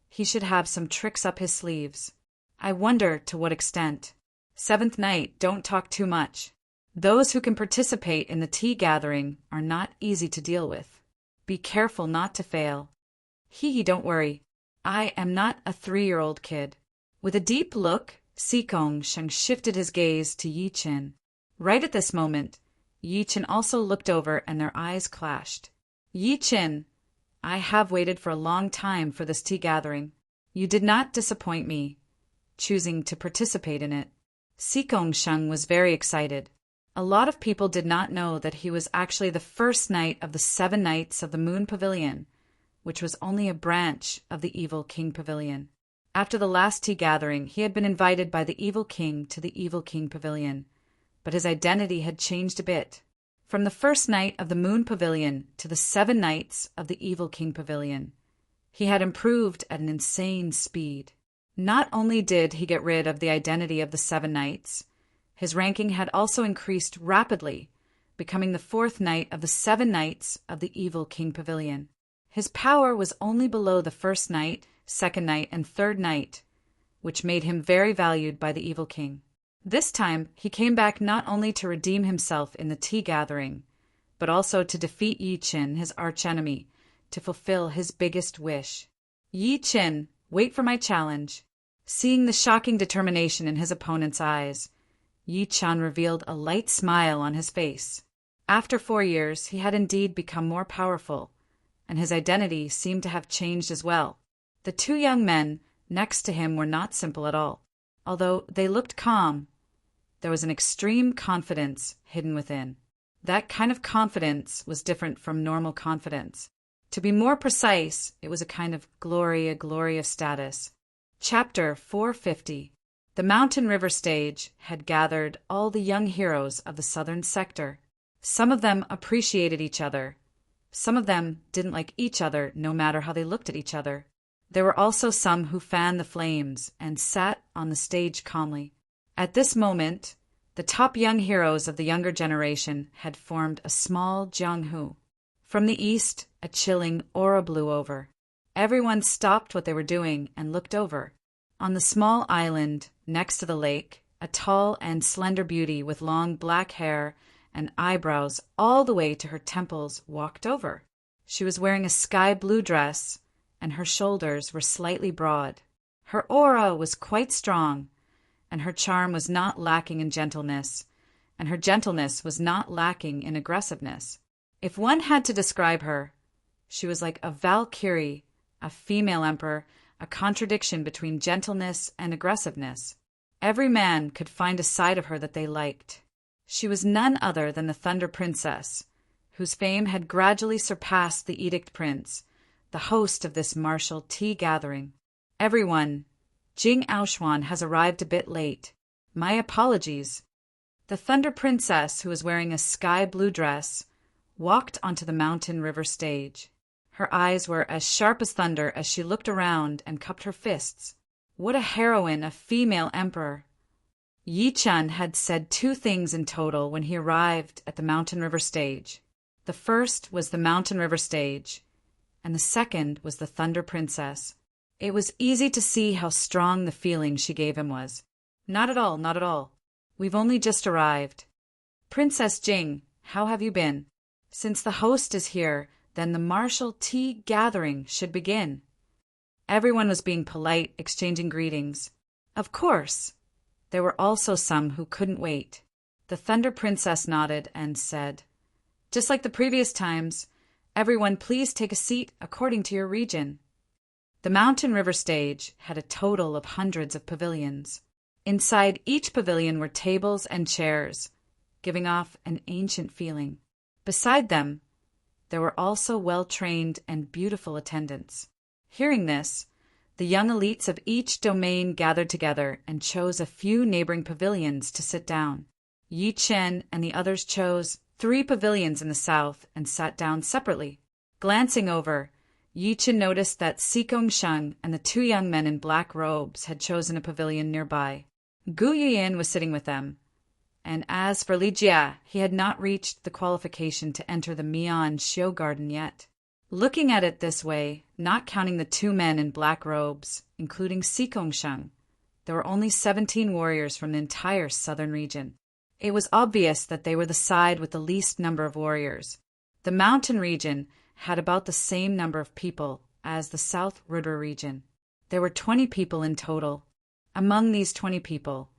He should have some tricks up his sleeves. I wonder to what extent. Seventh night, don't talk too much. Those who can participate in the tea gathering are not easy to deal with. Be careful not to fail. Don't worry. I am not a 3-year-old kid. With a deep look, Si Gongsheng shifted his gaze to Yi Chen. Right at this moment, Yi Chen also looked over and their eyes clashed. Yi Chen, I have waited for a long time for this tea gathering. You did not disappoint me, choosing to participate in it. Si Gongsheng was very excited. A lot of people did not know that he was actually the first knight of the 7 knights of the Moon Pavilion, which was only a branch of the Evil King Pavilion. After the last tea gathering, he had been invited by the Evil King to the Evil King Pavilion, but his identity had changed a bit. From the first knight of the Moon Pavilion to the 7 knights of the Evil King Pavilion, he had improved at an insane speed. Not only did he get rid of the identity of the 7 knights, his ranking had also increased rapidly, becoming the 4th knight of the 7 knights of the Evil King Pavilion. His power was only below the 1st knight, 2nd knight, and 3rd knight, which made him very valued by the Evil King. This time, he came back not only to redeem himself in the tea gathering, but also to defeat Yi Chen, his archenemy, to fulfill his biggest wish. Yi Chen, wait for my challenge. Seeing the shocking determination in his opponent's eyes, Yi Chen revealed a light smile on his face. After 4 years, he had indeed become more powerful, and his identity seemed to have changed as well. The 2 young men next to him were not simple at all. Although they looked calm, there was an extreme confidence hidden within. That kind of confidence was different from normal confidence. To be more precise, it was a kind of gloria status. Chapter 450. The Mountain River stage had gathered all the young heroes of the southern sector. Some of them appreciated each other. Some of them didn't like each other no matter how they looked at each other. There were also some who fanned the flames and sat on the stage calmly. At this moment, the top young heroes of the younger generation had formed a small jianghu. From the east, a chilling aura blew over. Everyone stopped what they were doing and looked over. On the small island next to the lake, a tall and slender beauty with long black hair and eyebrows all the way to her temples walked over. She was wearing a sky blue dress, and her shoulders were slightly broad. Her aura was quite strong, and her charm was not lacking in gentleness, and her gentleness was not lacking in aggressiveness. If one had to describe her, she was like a Valkyrie, a female emperor, a contradiction between gentleness and aggressiveness. Every man could find a side of her that they liked. She was none other than the Thunder Princess, whose fame had gradually surpassed the Edict Prince, the host of this martial tea gathering. Everyone, Jing Aoxuan has arrived a bit late. My apologies. The Thunder Princess, who was wearing a sky blue dress, walked onto the Mountain River stage. Her eyes were as sharp as thunder as she looked around and cupped her fists. What a heroine, a female emperor! Yi Chen had said 2 things in total when he arrived at the Mountain River stage. The first was the Mountain River stage, and the second was the Thunder Princess. It was easy to see how strong the feeling she gave him was. Not at all, not at all. We've only just arrived. Princess Jing, how have you been? Since the host is here, then the martial tea gathering should begin. Everyone was being polite, exchanging greetings. Of course. There were also some who couldn't wait. The Thunder Princess nodded and said, "Just like the previous times, everyone please take a seat according to your region." The Mountain River stage had a total of hundreds of pavilions. Inside each pavilion were tables and chairs, giving off an ancient feeling. Beside them, there were also well-trained and beautiful attendants. Hearing this, The young elites of each domain gathered together and chose a few neighboring pavilions to sit down. Yi Chen and the others chose 3 pavilions in the south and sat down separately. Glancing over, Yi Chen noticed that Si Gongsheng and the 2 young men in black robes had chosen a pavilion nearby. Gu Yuyin was sitting with them, and as for Li Jia, he had not reached the qualification to enter the Mian Xiu Garden yet. Looking at it this way, not counting the 2 men in black robes, including Si Gongsheng, there were only 17 warriors from the entire southern region. It was obvious that they were the side with the least number of warriors. The mountain region had about the same number of people as the South River region. There were 20 people in total. Among these 20 people,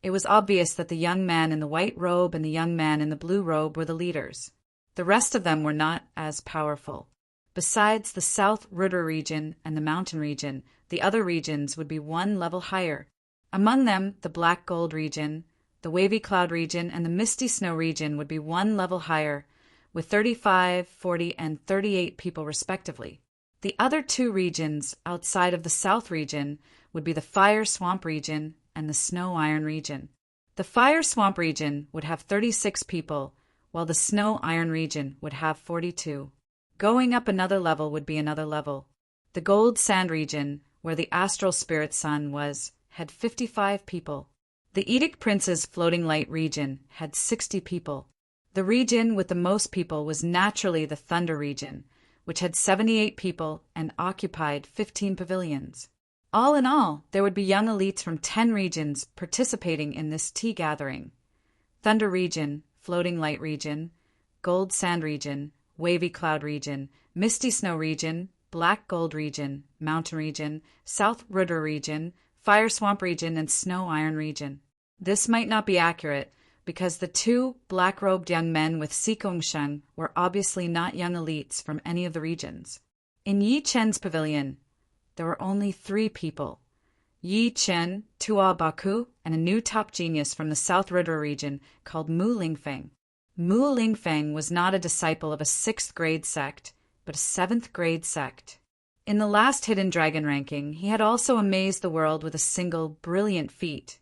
it was obvious that the young man in the white robe and the young man in the blue robe were the leaders. The rest of them were not as powerful. Besides the South River region and the mountain region, the other regions would be 1 level higher. Among them, the Black Gold region, the Wavy Cloud region, and the Misty Snow region would be 1 level higher, with 35, 40, and 38 people respectively. The other 2 regions outside of the South region would be the Fire Swamp region and the Snow Iron region. The Fire Swamp region would have 36 people, while the Snow Iron region would have 42. Going up another level would be another level. The Gold Sand region, where the Astral Spirit Sun was, had 55 people. The Edict Prince's Floating Light region had 60 people. The region with the most people was naturally the Thunder region, which had 78 people and occupied 15 pavilions. All in all, there would be young elites from 10 regions participating in this tea gathering. Thunder region, Floating Light region, Gold Sand region, Wavy Cloud region, Misty Snow region, Black Gold region, Mountain region, South River region, Fire Swamp region, and Snow Iron region. This might not be accurate, because the 2 black-robed young men with Si Gongsheng were obviously not young elites from any of the regions. In Yi Chen's pavilion, there were only 3 people: Yi Chen, Tua Baku, and a new top genius from the South River region called Mu Lingfeng. Mu Lingfeng was not a disciple of a 6th grade sect, but a 7th grade sect. In the last Hidden Dragon ranking, he had also amazed the world with a single brilliant feat,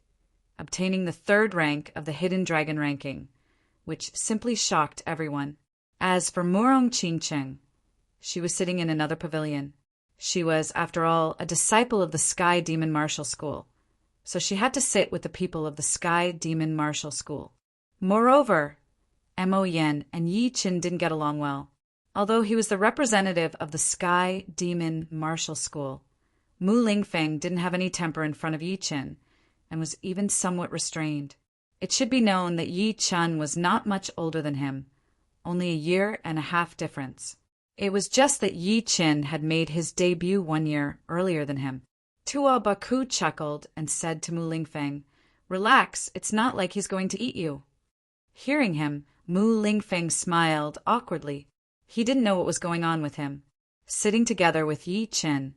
obtaining the 3rd rank of the Hidden Dragon ranking, which simply shocked everyone. As for Murong Qingcheng, she was sitting in another pavilion. She was, after all, a disciple of the Sky Demon Martial School, so she had to sit with the people of the Sky Demon Martial School. Moreover, Mo Yen and Yi Chen didn't get along well. Although he was the representative of the Sky Demon Martial School, Mu Lingfeng didn't have any temper in front of Yi Chen, and was even somewhat restrained. It should be known that Yi Chen was not much older than him, only a year and a half difference. It was just that Yi Chen had made his debut 1 year earlier than him. Tua Baku chuckled and said to Mu Lingfeng, "Relax, it's not like he's going to eat you." Hearing him, Mu Lingfeng smiled awkwardly. He didn't know what was going on with him. Sitting together with Yi Chen,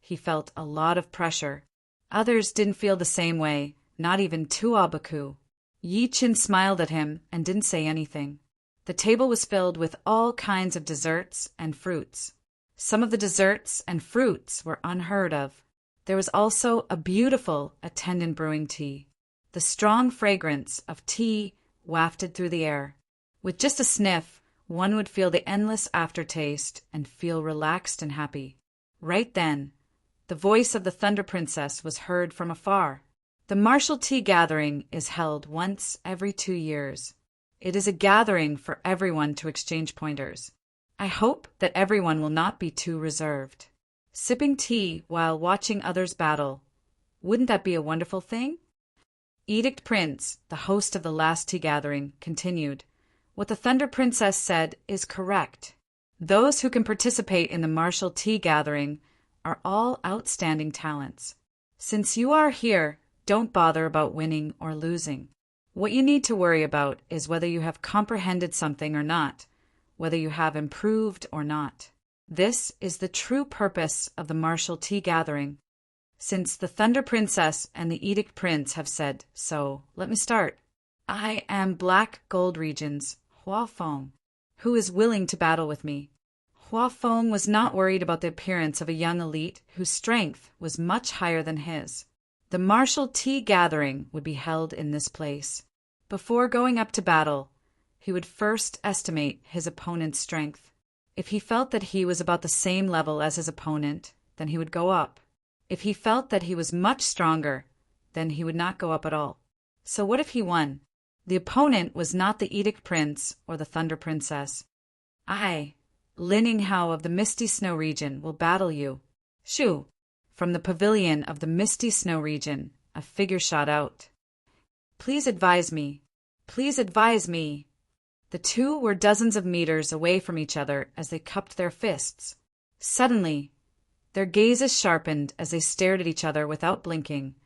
he felt a lot of pressure. Others didn't feel the same way, not even Tua Baku. Yi Chen smiled at him and didn't say anything. The table was filled with all kinds of desserts and fruits. Some of the desserts and fruits were unheard of. There was also a beautiful attendant brewing tea. The strong fragrance of tea wafted through the air. With just a sniff, one would feel the endless aftertaste and feel relaxed and happy. Right then, the voice of the Thunder Princess was heard from afar. The martial tea gathering is held once every 2 years. It is a gathering for everyone to exchange pointers. I hope that everyone will not be too reserved. Sipping tea while watching others battle, wouldn't that be a wonderful thing? Edict Prince, the host of the last tea gathering, continued, "What the Thunder Princess said is correct. Those who can participate in the martial tea gathering are all outstanding talents. Since you are here, don't bother about winning or losing. What you need to worry about is whether you have comprehended something or not, whether you have improved or not. This is the true purpose of the martial tea gathering. Since the Thunder Princess and the Edict Prince have said so, let me start. I am Black Gold Region's Hua Feng. Who is willing to battle with me? Hua Feng was not worried about the appearance of a young elite whose strength was much higher than his. The martial tea gathering would be held in this place. Before going up to battle, he would first estimate his opponent's strength. If he felt that he was about the same level as his opponent, then he would go up. If he felt that he was much stronger, then he would not go up at all. So what if he won? The opponent was not the Edict Prince or the Thunder Princess. I, Lin Yinghao of the Misty Snow region, will battle you. Shoo! From the pavilion of the Misty Snow region, a figure shot out. Please advise me. Please advise me. The two were dozens of meters away from each other as they cupped their fists. Suddenly, their gazes sharpened as they stared at each other without blinking,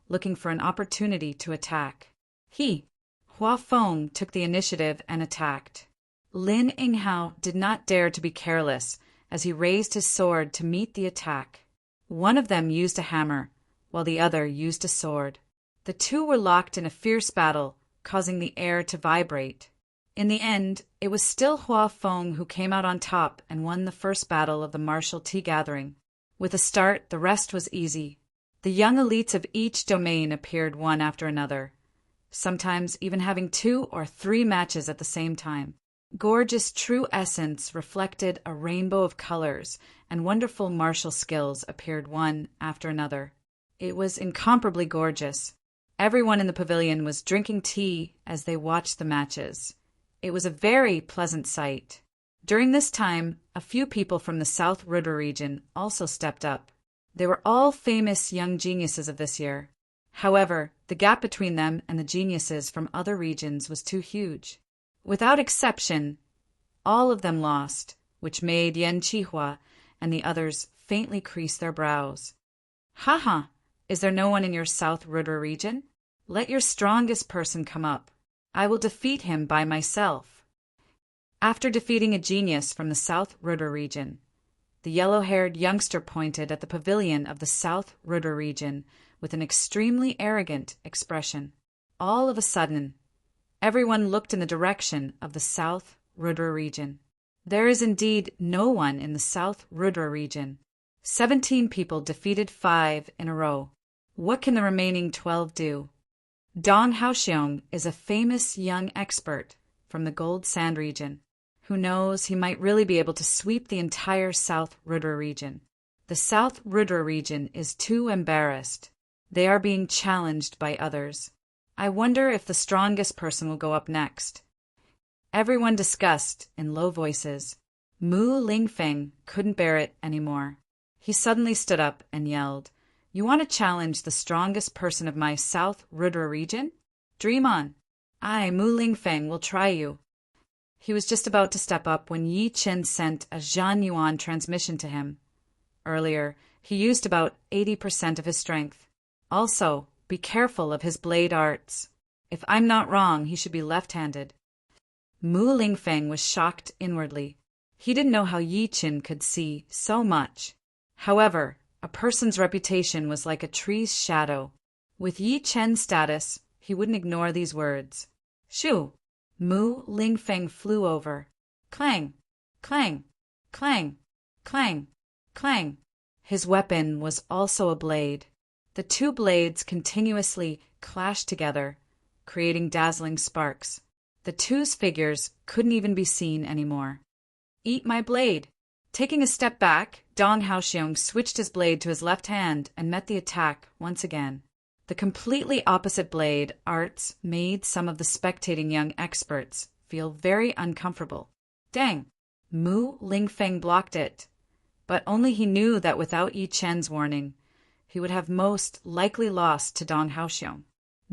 looking for an opportunity to attack. Hua Feng, took the initiative and attacked. Lin Yinghao did not dare to be careless as he raised his sword to meet the attack. One of them used a hammer, while the other used a sword. The two were locked in a fierce battle, causing the air to vibrate. In the end, it was still Hua Feng who came out on top and won the first battle of the martial tea gathering. With a start, the rest was easy. The young elites of each domain appeared one after another, sometimes even having 2 or 3 matches at the same time. Gorgeous true essence reflected a rainbow of colors, and wonderful martial skills appeared one after another. It was incomparably gorgeous. Everyone in the pavilion was drinking tea as they watched the matches. It was a very pleasant sight. During this time, a few people from the South River region also stepped up. They were all famous young geniuses of this year. However, the gap between them and the geniuses from other regions was too huge. Without exception, all of them lost, which made Yan Qihua and the others faintly crease their brows. Ha! Is there no one in your South River region? Let your strongest person come up. I will defeat him by myself. After defeating a genius from the South River region, the yellow-haired youngster pointed at the pavilion of the South River region with an extremely arrogant expression. All of a sudden, everyone looked in the direction of the South River region. There is indeed no one in the South River region. 17 people defeated 5 in a row. What can the remaining 12 do? Dong Haoxiong is a famous young expert from the Gold Sand region. Who knows, he might really be able to sweep the entire South River region. The South River region is too embarrassed. They are being challenged by others. I wonder if the strongest person will go up next. Everyone discussed in low voices. Mu Lingfeng couldn't bear it anymore. He suddenly stood up and yelled, "You want to challenge the strongest person of my South River region? Dream on. I, Mu Lingfeng, will try you." He was just about to step up when Yi Chen sent a Zhan Yuan transmission to him. Earlier, he used about 80% of his strength. Also, be careful of his blade arts. If I'm not wrong, he should be left-handed. Mu Lingfeng was shocked inwardly. He didn't know how Yi Chen could see so much. However, a person's reputation was like a tree's shadow. With Yi Chen's status, he wouldn't ignore these words. Shoo! Mu Lingfeng flew over. Clang! Clang! Clang! Clang! Clang! His weapon was also a blade. The two blades continuously clashed together, creating dazzling sparks. The two's figures couldn't even be seen anymore. Eat my blade! Taking a step back, Dong Haoxiong switched his blade to his left hand and met the attack once again. The completely opposite blade arts made some of the spectating young experts feel very uncomfortable. Dang! Mu Lingfeng blocked it, but only he knew that without Yi Chen's warning, he would have most likely lost to Dong Haoxiong.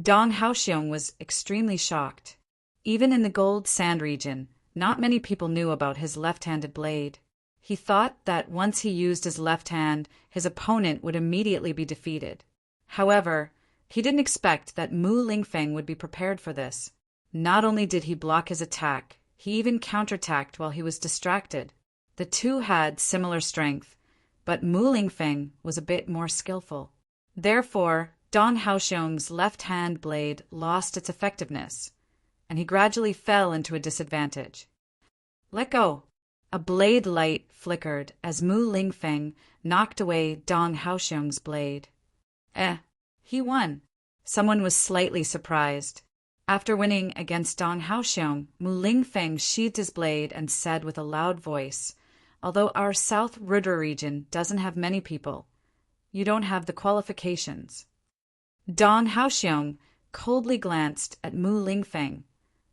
Dong Haoxiong was extremely shocked. Even in the Gold Sand region, not many people knew about his left-handed blade. He thought that once he used his left hand, his opponent would immediately be defeated. However, he didn't expect that Mu Lingfeng would be prepared for this. Not only did he block his attack, he even counterattacked while he was distracted. The two had similar strength, but Mu Lingfeng was a bit more skillful. Therefore, Dong Haoxiong's left-hand blade lost its effectiveness, and he gradually fell into a disadvantage. Let go! A blade light flickered as Mu Lingfeng knocked away Dong Haoxiong's blade. He won. Someone was slightly surprised. After winning against Dong Haoxiong, Mu Lingfeng sheathed his blade and said with a loud voice, "Although our South Rudra region doesn't have many people, you don't have the qualifications." Dong Haoxiong coldly glanced at Mu Lingfeng,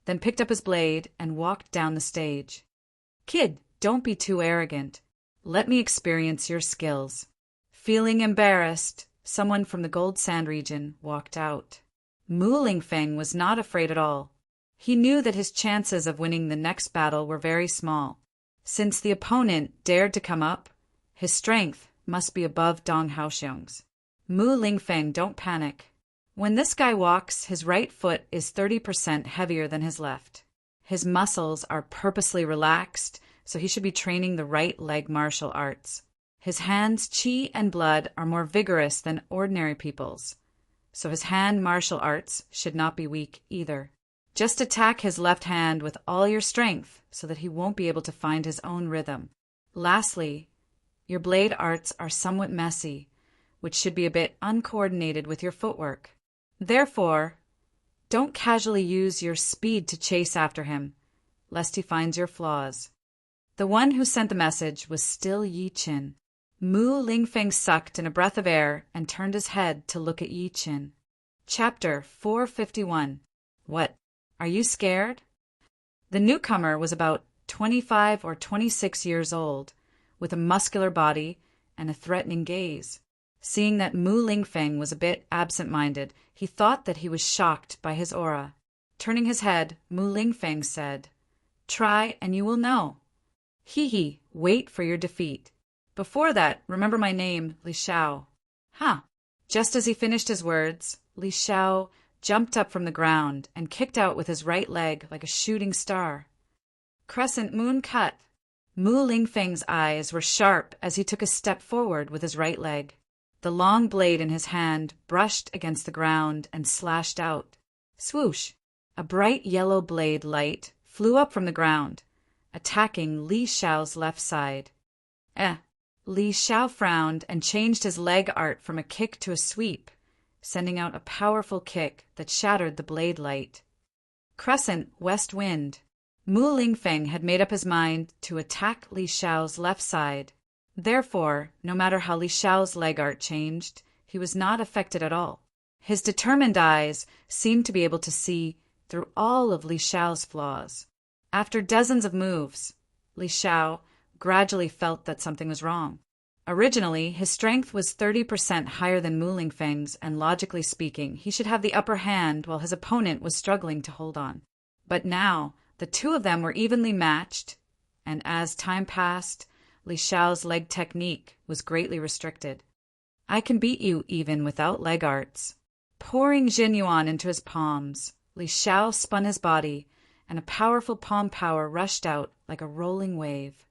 then picked up his blade and walked down the stage. "Kid, don't be too arrogant. Let me experience your skills." Feeling embarrassed, someone from the Gold Sand region walked out. Mu Lingfeng was not afraid at all. He knew that his chances of winning the next battle were very small. Since the opponent dared to come up, his strength must be above Dong Haoxiong's. Mu Lingfeng, don't panic. When this guy walks, his right foot is 30% heavier than his left. His muscles are purposely relaxed, so he should be training the right leg martial arts. His hands, chi and blood are more vigorous than ordinary people's, so his hand martial arts should not be weak either. Just attack his left hand with all your strength so that he won't be able to find his own rhythm. Lastly, your blade arts are somewhat messy, which should be a bit uncoordinated with your footwork. Therefore, don't casually use your speed to chase after him, lest he finds your flaws. The one who sent the message was still Yi Qin. Mu Lingfeng sucked in a breath of air and turned his head to look at Yi Qin. Chapter 451. What? Are you scared? The newcomer was about 25 or 26 years old, with a muscular body and a threatening gaze. Seeing that Mu Lingfeng was a bit absent-minded, he thought that he was shocked by his aura. Turning his head, Mu Lingfeng said, "Try and you will know. Hee, wait for your defeat. Before that, remember my name, Li Xiao." "Huh." Just as he finished his words, Li Xiao jumped up from the ground and kicked out with his right leg like a shooting star. Crescent moon cut. Mu Lingfeng's eyes were sharp as he took a step forward with his right leg. The long blade in his hand brushed against the ground and slashed out. Swoosh! A bright yellow blade light flew up from the ground, attacking Li Xiao's left side. Li Xiao frowned and changed his leg art from a kick to a sweep, sending out a powerful kick that shattered the blade light. Crescent west wind. Mu Lingfeng had made up his mind to attack Li Xiao's left side. Therefore, no matter how Li Xiao's leg art changed, he was not affected at all. His determined eyes seemed to be able to see through all of Li Xiao's flaws. After dozens of moves, Li Xiao gradually felt that something was wrong. Originally, his strength was 30% higher than Mu Lingfeng's, and logically speaking, he should have the upper hand while his opponent was struggling to hold on. But now, the two of them were evenly matched, and as time passed, Li Xiao's leg technique was greatly restricted. "I can beat you even without leg arts." Pouring Jin Yuan into his palms, Li Xiao spun his body, and a powerful palm power rushed out like a rolling wave.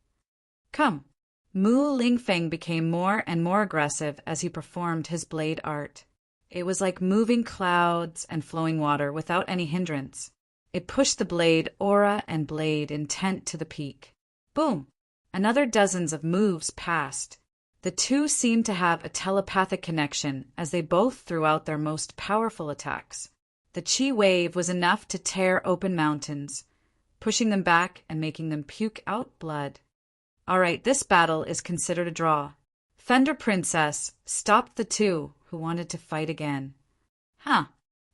"Come." Mu Lingfeng became more and more aggressive as he performed his blade art. It was like moving clouds and flowing water without any hindrance. It pushed the blade aura and blade intent to the peak. Boom! Another dozens of moves passed. The two seemed to have a telepathic connection as they both threw out their most powerful attacks. The chi wave was enough to tear open mountains, pushing them back and making them puke out blood. All right, this battle is considered a draw. Thunder Princess stopped the two who wanted to fight again.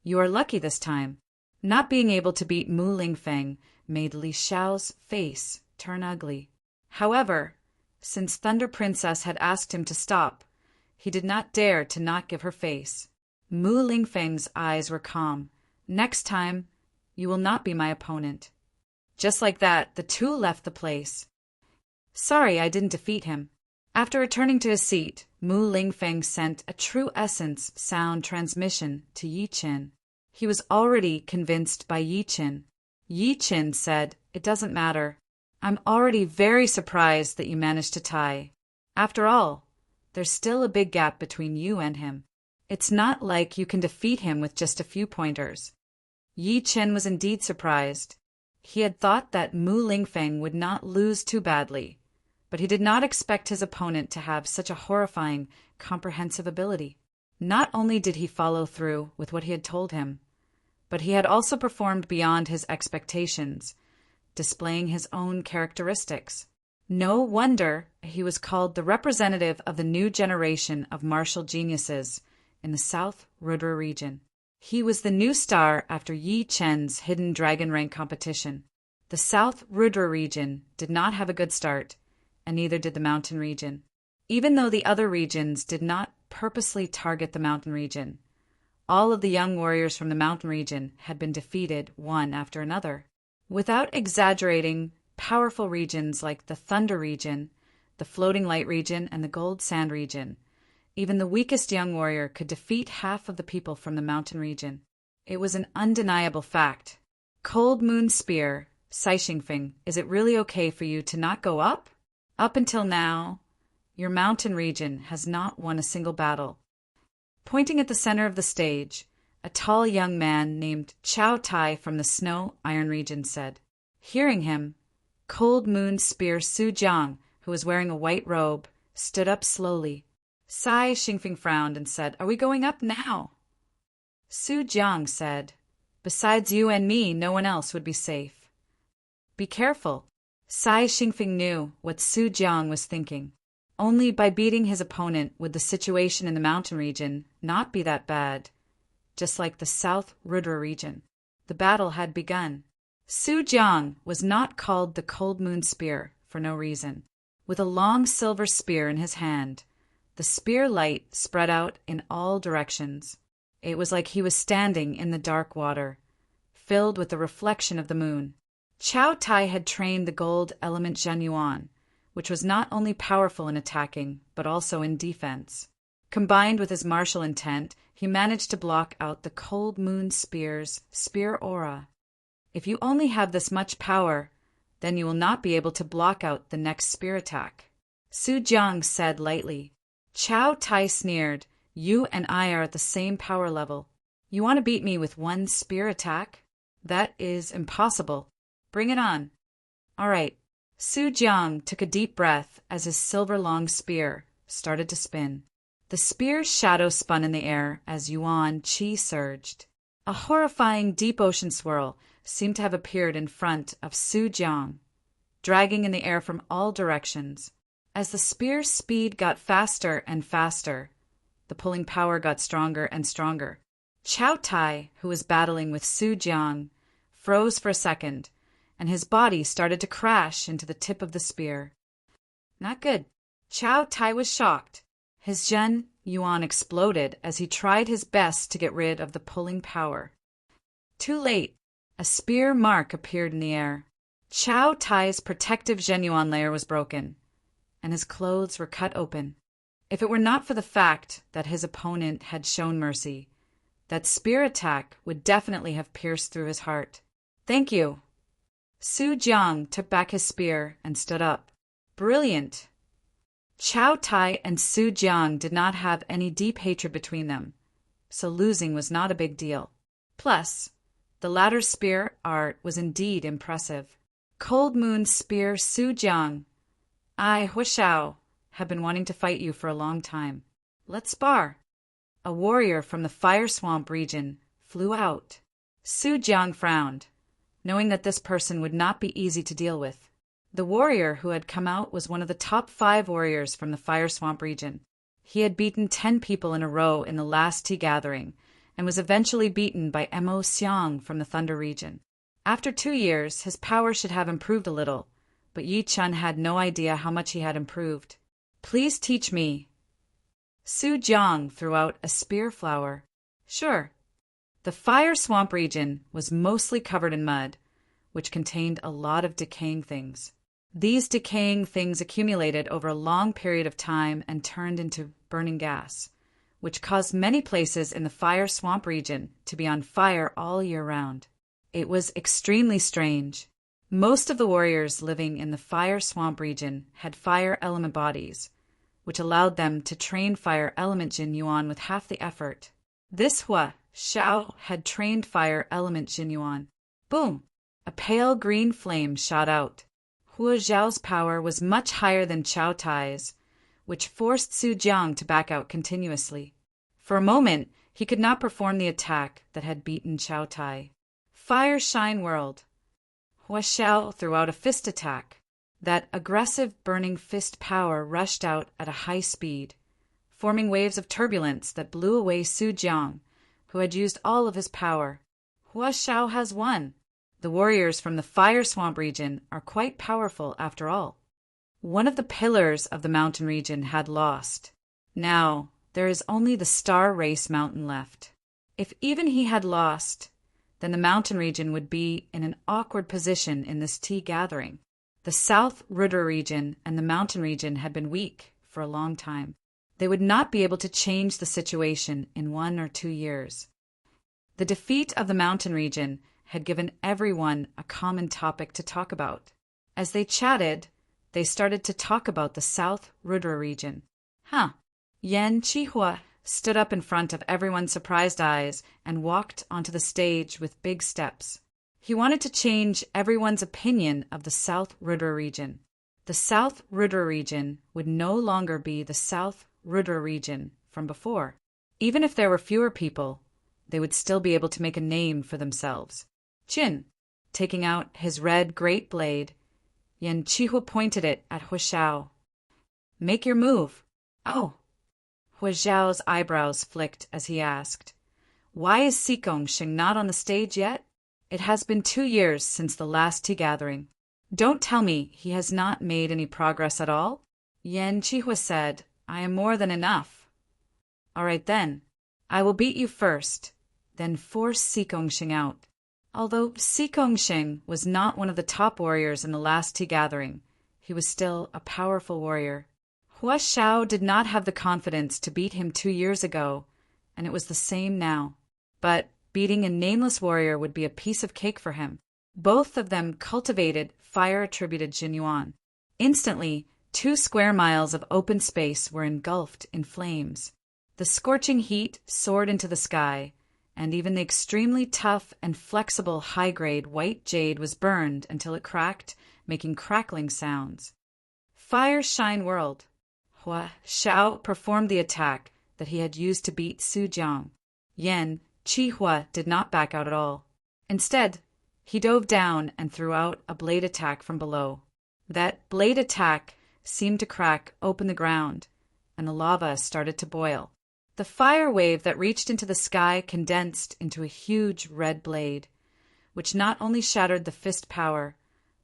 You are lucky this time. Not being able to beat Mu Lingfeng made Li Xiao's face turn ugly. However, since Thunder Princess had asked him to stop, he did not dare to not give her face. Mu Lingfeng's eyes were calm. "Next time, you will not be my opponent." Just like that, the two left the place. "Sorry I didn't defeat him." After returning to his seat, Mu Lingfeng sent a true essence sound transmission to Yi Qin. He was already convinced by Yi Qin. Yi Qin said, "It doesn't matter. I'm already very surprised that you managed to tie. After all, there's still a big gap between you and him. It's not like you can defeat him with just a few pointers." Yi Qin was indeed surprised. He had thought that Mu Lingfeng would not lose too badly, but he did not expect his opponent to have such a horrifying, comprehensive ability. Not only did he follow through with what he had told him, but he had also performed beyond his expectations, displaying his own characteristics. No wonder he was called the representative of the new generation of martial geniuses in the South Rudra region. He was the new star after Yi Chen's hidden dragon rank competition. The South Rudra region did not have a good start, and neither did the mountain region. Even though the other regions did not purposely target the mountain region, all of the young warriors from the mountain region had been defeated one after another. Without exaggerating, powerful regions like the Thunder region, the Floating Light region, and the Gold Sand region, even the weakest young warrior could defeat half of the people from the mountain region. It was an undeniable fact. Cold Moon Spear, Sai Xingfeng, is it really okay for you to not go up? Up until now, your mountain region has not won a single battle. Pointing at the center of the stage, a tall young man named Chao Tai from the Snow Iron region said. Hearing him, Cold Moon Spear Su Jiang, who was wearing a white robe, stood up slowly. Sai Xingfeng frowned and said, Are we going up now? Su Jiang said, Besides you and me, no one else would be safe. Be careful. Sai Xingfeng knew what Su Jiang was thinking. Only by beating his opponent would the situation in the mountain region not be that bad, just like the South Rudra region. The battle had begun. Su Jiang was not called the Cold Moon Spear for no reason. With a long silver spear in his hand, the spear light spread out in all directions. It was like he was standing in the dark water, filled with the reflection of the moon. Chao Tai had trained the gold element Zhen Yuan, which was not only powerful in attacking, but also in defense. Combined with his martial intent, he managed to block out the Cold Moon Spear's spear aura. If you only have this much power, then you will not be able to block out the next spear attack. Su Jiang said lightly. Chao Tai sneered, You and I are at the same power level. You want to beat me with one spear attack? That is impossible. Bring it on. All right. Su Jiang took a deep breath as his silver-long spear started to spin. The spear's shadow spun in the air as Yuan Qi surged. A horrifying deep ocean swirl seemed to have appeared in front of Su Jiang, dragging in the air from all directions. As the spear's speed got faster and faster, the pulling power got stronger and stronger. Chao Tai, who was battling with Su Jiang, froze for a second, and his body started to crash into the tip of the spear. Not good. Chao Tai was shocked. His Zhen Yuan exploded as he tried his best to get rid of the pulling power. Too late. A spear mark appeared in the air. Chao Tai's protective Zhen Yuan layer was broken, and his clothes were cut open. If it were not for the fact that his opponent had shown mercy, that spear attack would definitely have pierced through his heart. Thank you. Su Jiang took back his spear and stood up. Brilliant. Chao Tai and Su Jiang did not have any deep hatred between them, so losing was not a big deal. Plus, the latter's spear art was indeed impressive. Cold Moon Spear Su Jiang, I, Huashao, have been wanting to fight you for a long time. Let's spar. A warrior from the Fire Swamp region flew out. Su Jiang frowned, knowing that this person would not be easy to deal with. The warrior who had come out was one of the top 5 warriors from the Fire Swamp region. He had beaten 10 people in a row in the last tea gathering, and was eventually beaten by Mo Xiang from the Thunder region. After 2 years, his power should have improved a little, but Yi Chen had no idea how much he had improved. Please teach me. Su Jiang threw out a spear flower. Sure. The Fire Swamp region was mostly covered in mud, which contained a lot of decaying things. These decaying things accumulated over a long period of time and turned into burning gas, which caused many places in the Fire Swamp region to be on fire all year round. It was extremely strange. Most of the warriors living in the Fire Swamp region had fire element bodies, which allowed them to train fire element Jin Yuan with half the effort. This Hua Xiao had trained fire element Jin Yuan. Boom! A pale green flame shot out. Hua Zhao's power was much higher than Chao Tai's, which forced Su Jiang to back out continuously. For a moment, he could not perform the attack that had beaten Chao Tai. Fire Shine World. Hua Xiao threw out a fist attack. That aggressive burning fist power rushed out at a high speed, forming waves of turbulence that blew away Su Jiang, who had used all of his power. Hua Xiao has won. The warriors from the Fire Swamp region are quite powerful after all. One of the pillars of the mountain region had lost. Now, there is only the Star Race Mountain left. If even he had lost, then the mountain region would be in an awkward position in this tea gathering. The South Rudra region and the mountain region had been weak for a long time. They would not be able to change the situation in 1 or 2 years. The defeat of the mountain region had given everyone a common topic to talk about. As they chatted, they started to talk about the South Rudra region. Yan Qihua stood up in front of everyone's surprised eyes and walked onto the stage with big steps. He wanted to change everyone's opinion of the South Rudra region. The South Rudra region would no longer be the South Rudra region from before. Even if there were fewer people, they would still be able to make a name for themselves. Qin, taking out his red great blade, Yan Qihua pointed it at Hua Xiao. Make your move. Oh. Hua Xiao's eyebrows flicked as he asked, Why is Xigong Xing not on the stage yet? It has been 2 years since the last tea gathering. Don't tell me he has not made any progress at all? Yan Qihua said, I am more than enough. All right then. I will beat you first, then force Xigong Xing out. Although Xigong Xing was not one of the top warriors in the last tea gathering, he was still a powerful warrior. Hua Xiao did not have the confidence to beat him 2 years ago, and it was the same now. But beating a nameless warrior would be a piece of cake for him. Both of them cultivated fire-attributed Jinyuan. Instantly, 2 square miles of open space were engulfed in flames. The scorching heat soared into the sky, and even the extremely tough and flexible high-grade white jade was burned until it cracked, making crackling sounds. Fire Shine World. Hua Xiao performed the attack that he had used to beat Su Jiang. Yan Qihua did not back out at all. Instead, he dove down and threw out a blade attack from below. That blade attack seemed to crack open the ground, and the lava started to boil. The fire wave that reached into the sky condensed into a huge red blade, which not only shattered the fist power,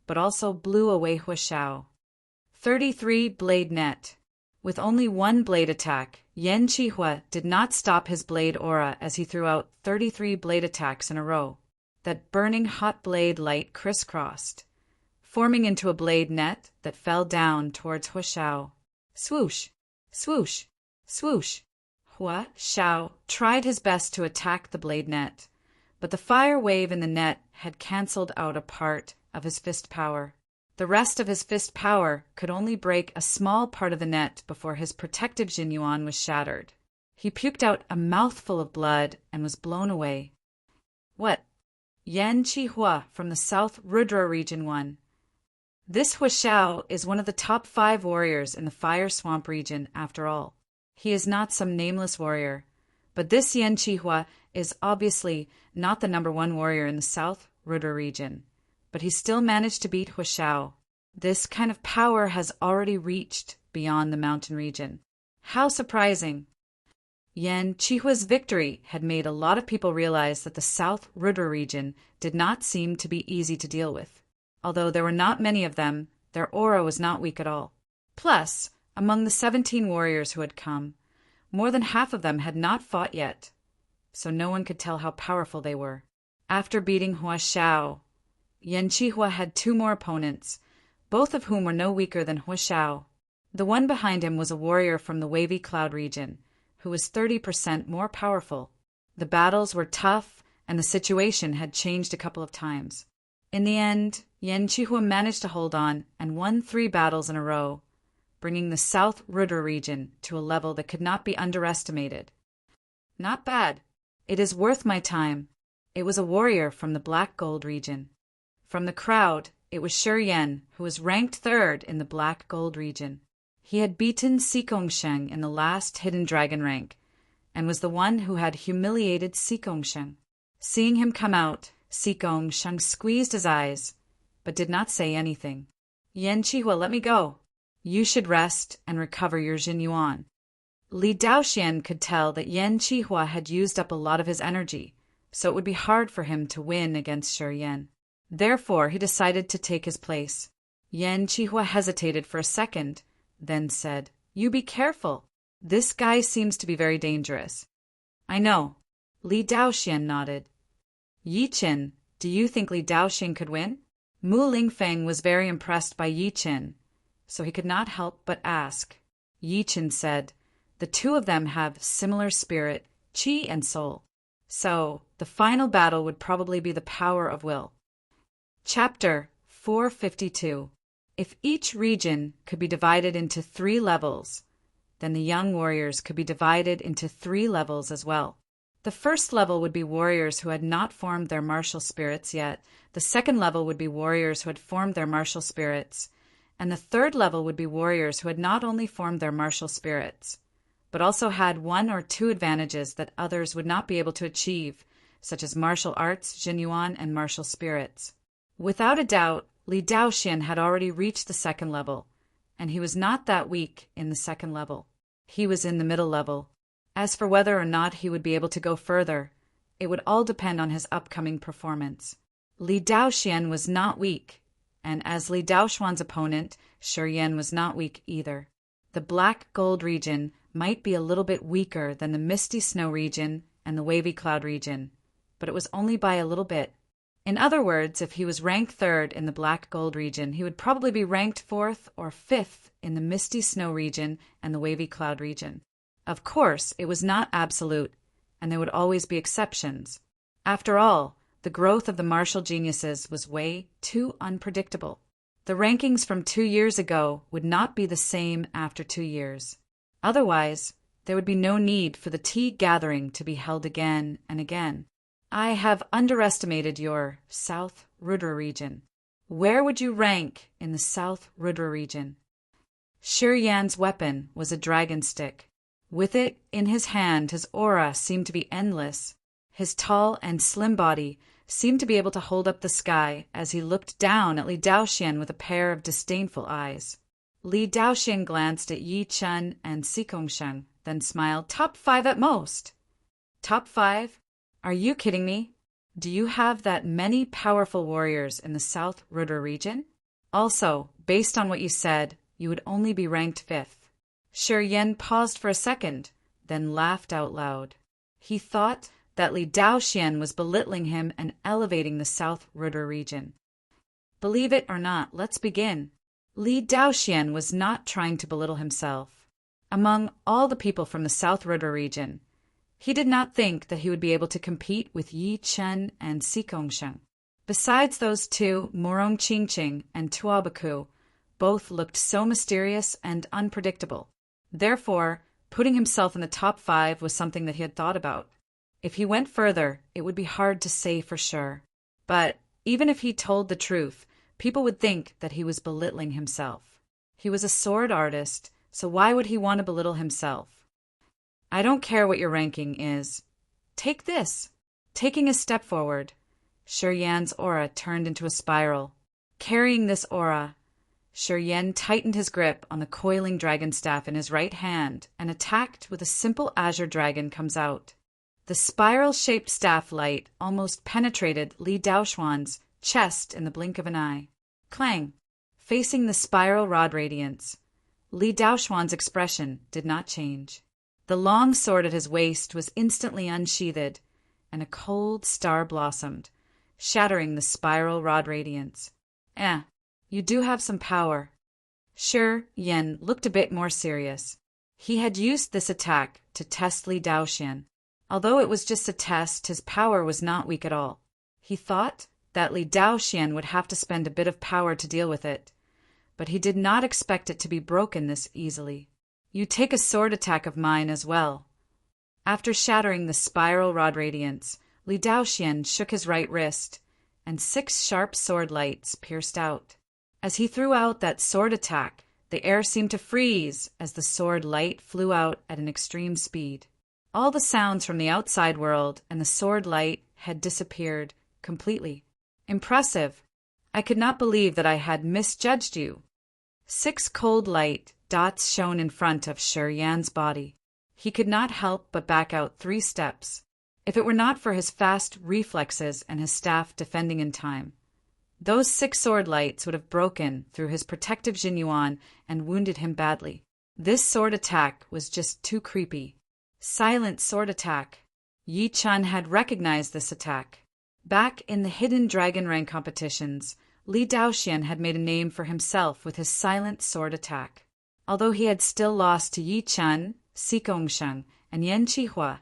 but also blew away Hua Xiao. 33 blade net. With only 1 blade attack, Yan Qihua did not stop his blade aura as he threw out 33 blade attacks in a row. That burning hot blade light crisscrossed, forming into a blade net that fell down towards Hua Xiao. Swoosh! Swoosh! Swoosh! Hua Xiao tried his best to attack the blade net, but the fire wave in the net had cancelled out a part of his fist power. The rest of his fist power could only break a small part of the net before his protective Jinyuan was shattered. He puked out a mouthful of blood and was blown away. What? Yan Qihua from the South Rudra region won. This Hua Xiao is one of the top 5 warriors in the Fire Swamp region after all. He is not some nameless warrior, but this Yan Qihua is obviously not the number 1 warrior in the South Rudra region, but he still managed to beat Hua Xiao. This kind of power has already reached beyond the mountain region. How surprising! Yan Qihua's victory had made a lot of people realize that the South Rudra region did not seem to be easy to deal with. Although there were not many of them, their aura was not weak at all. Plus, among the 17 warriors who had come, more than half of them had not fought yet, so no one could tell how powerful they were. After beating Hua Xiao, Yan Qihua had 2 more opponents, both of whom were no weaker than Hua Xiao. The one behind him was a warrior from the Wavy Cloud region, who was 30% more powerful. The battles were tough, and the situation had changed a couple of times. In the end, Yan Qihua managed to hold on and won 3 battles in a row, bringing the South Rudra region to a level that could not be underestimated. Not bad. It is worth my time. It was a warrior from the Black Gold region. From the crowd, it was Shi Yan, who was ranked third in the Black Gold region. He had beaten Sikongshen in the last Hidden Dragon rank, and was the one who had humiliated Sikongshen. Seeing him come out, Sikongshen squeezed his eyes, but did not say anything. Yan Qihua, let me go. You should rest and recover your Jinyuan. Li Daoxian could tell that Yan Qihua had used up a lot of his energy, so it would be hard for him to win against Shi Yan. Therefore, he decided to take his place. Yan Qihua hesitated for a second, then said, You be careful. This guy seems to be very dangerous. I know. Li Daoxian nodded. Yi Qin, do you think Li Daoxian could win? Mu Lingfeng was very impressed by Yi Qin, so he could not help but ask. Yi Qin said, The two of them have similar spirit, qi and soul. So, the final battle would probably be the power of will. Chapter 452. If each region could be divided into 3 levels, then the young warriors could be divided into 3 levels as well. The first level would be warriors who had not formed their martial spirits yet. The second level would be warriors who had formed their martial spirits. And the third level would be warriors who had not only formed their martial spirits, but also had 1 or 2 advantages that others would not be able to achieve, such as martial arts, Jinyuan, and martial spirits. Without a doubt, Li Daoxian had already reached the second level, and he was not that weak in the second level. He was in the middle level. As for whether or not he would be able to go further, it would all depend on his upcoming performance. Li Daoxian was not weak, and as Li Daoxuan's opponent, Shi Yan was not weak either. The Black Gold region might be a little bit weaker than the Misty Snow region and the Wavy Cloud region, but it was only by a little bit. In other words, if he was ranked 3rd in the Black Gold region, he would probably be ranked 4th or 5th in the Misty Snow region and the Wavy Cloud region. Of course, it was not absolute, and there would always be exceptions. After all, the growth of the martial geniuses was way too unpredictable. The rankings from 2 years ago would not be the same after 2 years. Otherwise, there would be no need for the tea gathering to be held again and again. I have underestimated your South Rudra region. Where would you rank in the South Rudra region? Shi Yan's weapon was a dragon stick. With it in his hand, his aura seemed to be endless. His tall and slim body seemed to be able to hold up the sky as he looked down at Li Daoxian with a pair of disdainful eyes. Li Daoxian glanced at Yi Qin and Sikongshen, then smiled. Top 5 at most. Top 5? Are you kidding me? Do you have that many powerful warriors in the South Rudra region? Also, based on what you said, you would only be ranked 5th. Shi Yan paused for a second, then laughed out loud. He thought that Li Daoxian was belittling him and elevating the South Rudra region. Believe it or not, let's begin. Li Daoxian was not trying to belittle himself. Among all the people from the South Rudra region, he did not think that he would be able to compete with Yi Qin and Sikongshen. Besides those two, Morong Qingqing and Tuabaku both looked so mysterious and unpredictable. Therefore, putting himself in the top 5 was something that he had thought about. If he went further, it would be hard to say for sure. But even if he told the truth, people would think that he was belittling himself. He was a sword artist, so why would he want to belittle himself? I don't care what your ranking is. Take this. Taking a step forward, Shi Yan's aura turned into a spiral. Carrying this aura, Shi Yan tightened his grip on the coiling dragon staff in his right hand and attacked with a simple azure dragon comes out. The spiral-shaped staff light almost penetrated Li Daoxuan's chest in the blink of an eye. Clang! Facing the spiral rod radiance, Li Daoxuan's expression did not change. The long sword at his waist was instantly unsheathed, and a cold star blossomed, shattering the spiral rod radiance. You do have some power. Shi Yan looked a bit more serious. He had used this attack to test Li Daoxian. Although it was just a test, his power was not weak at all. He thought that Li Daoxian would have to spend a bit of power to deal with it, but he did not expect it to be broken this easily. You take a sword attack of mine as well. After shattering the spiral rod radiance, Li Daoxian shook his right wrist, and 6 sharp sword lights pierced out. As he threw out that sword attack, the air seemed to freeze as the sword light flew out at an extreme speed. All the sounds from the outside world and the sword light had disappeared completely. Impressive. I could not believe that I had misjudged you. 6 cold light dots shone in front of Shi Yan's body. He could not help but back out 3 steps. If it were not for his fast reflexes and his staff defending in time, those 6 sword lights would have broken through his protective jinyuan and wounded him badly. This sword attack was just too creepy. Silent sword attack. Yi Chun had recognized this attack. Back in the hidden dragon rank competitions, Li Daoxian had made a name for himself with his silent sword attack. Although he had still lost to Yi Chun, Si Gongsheng, and Yan Qihua,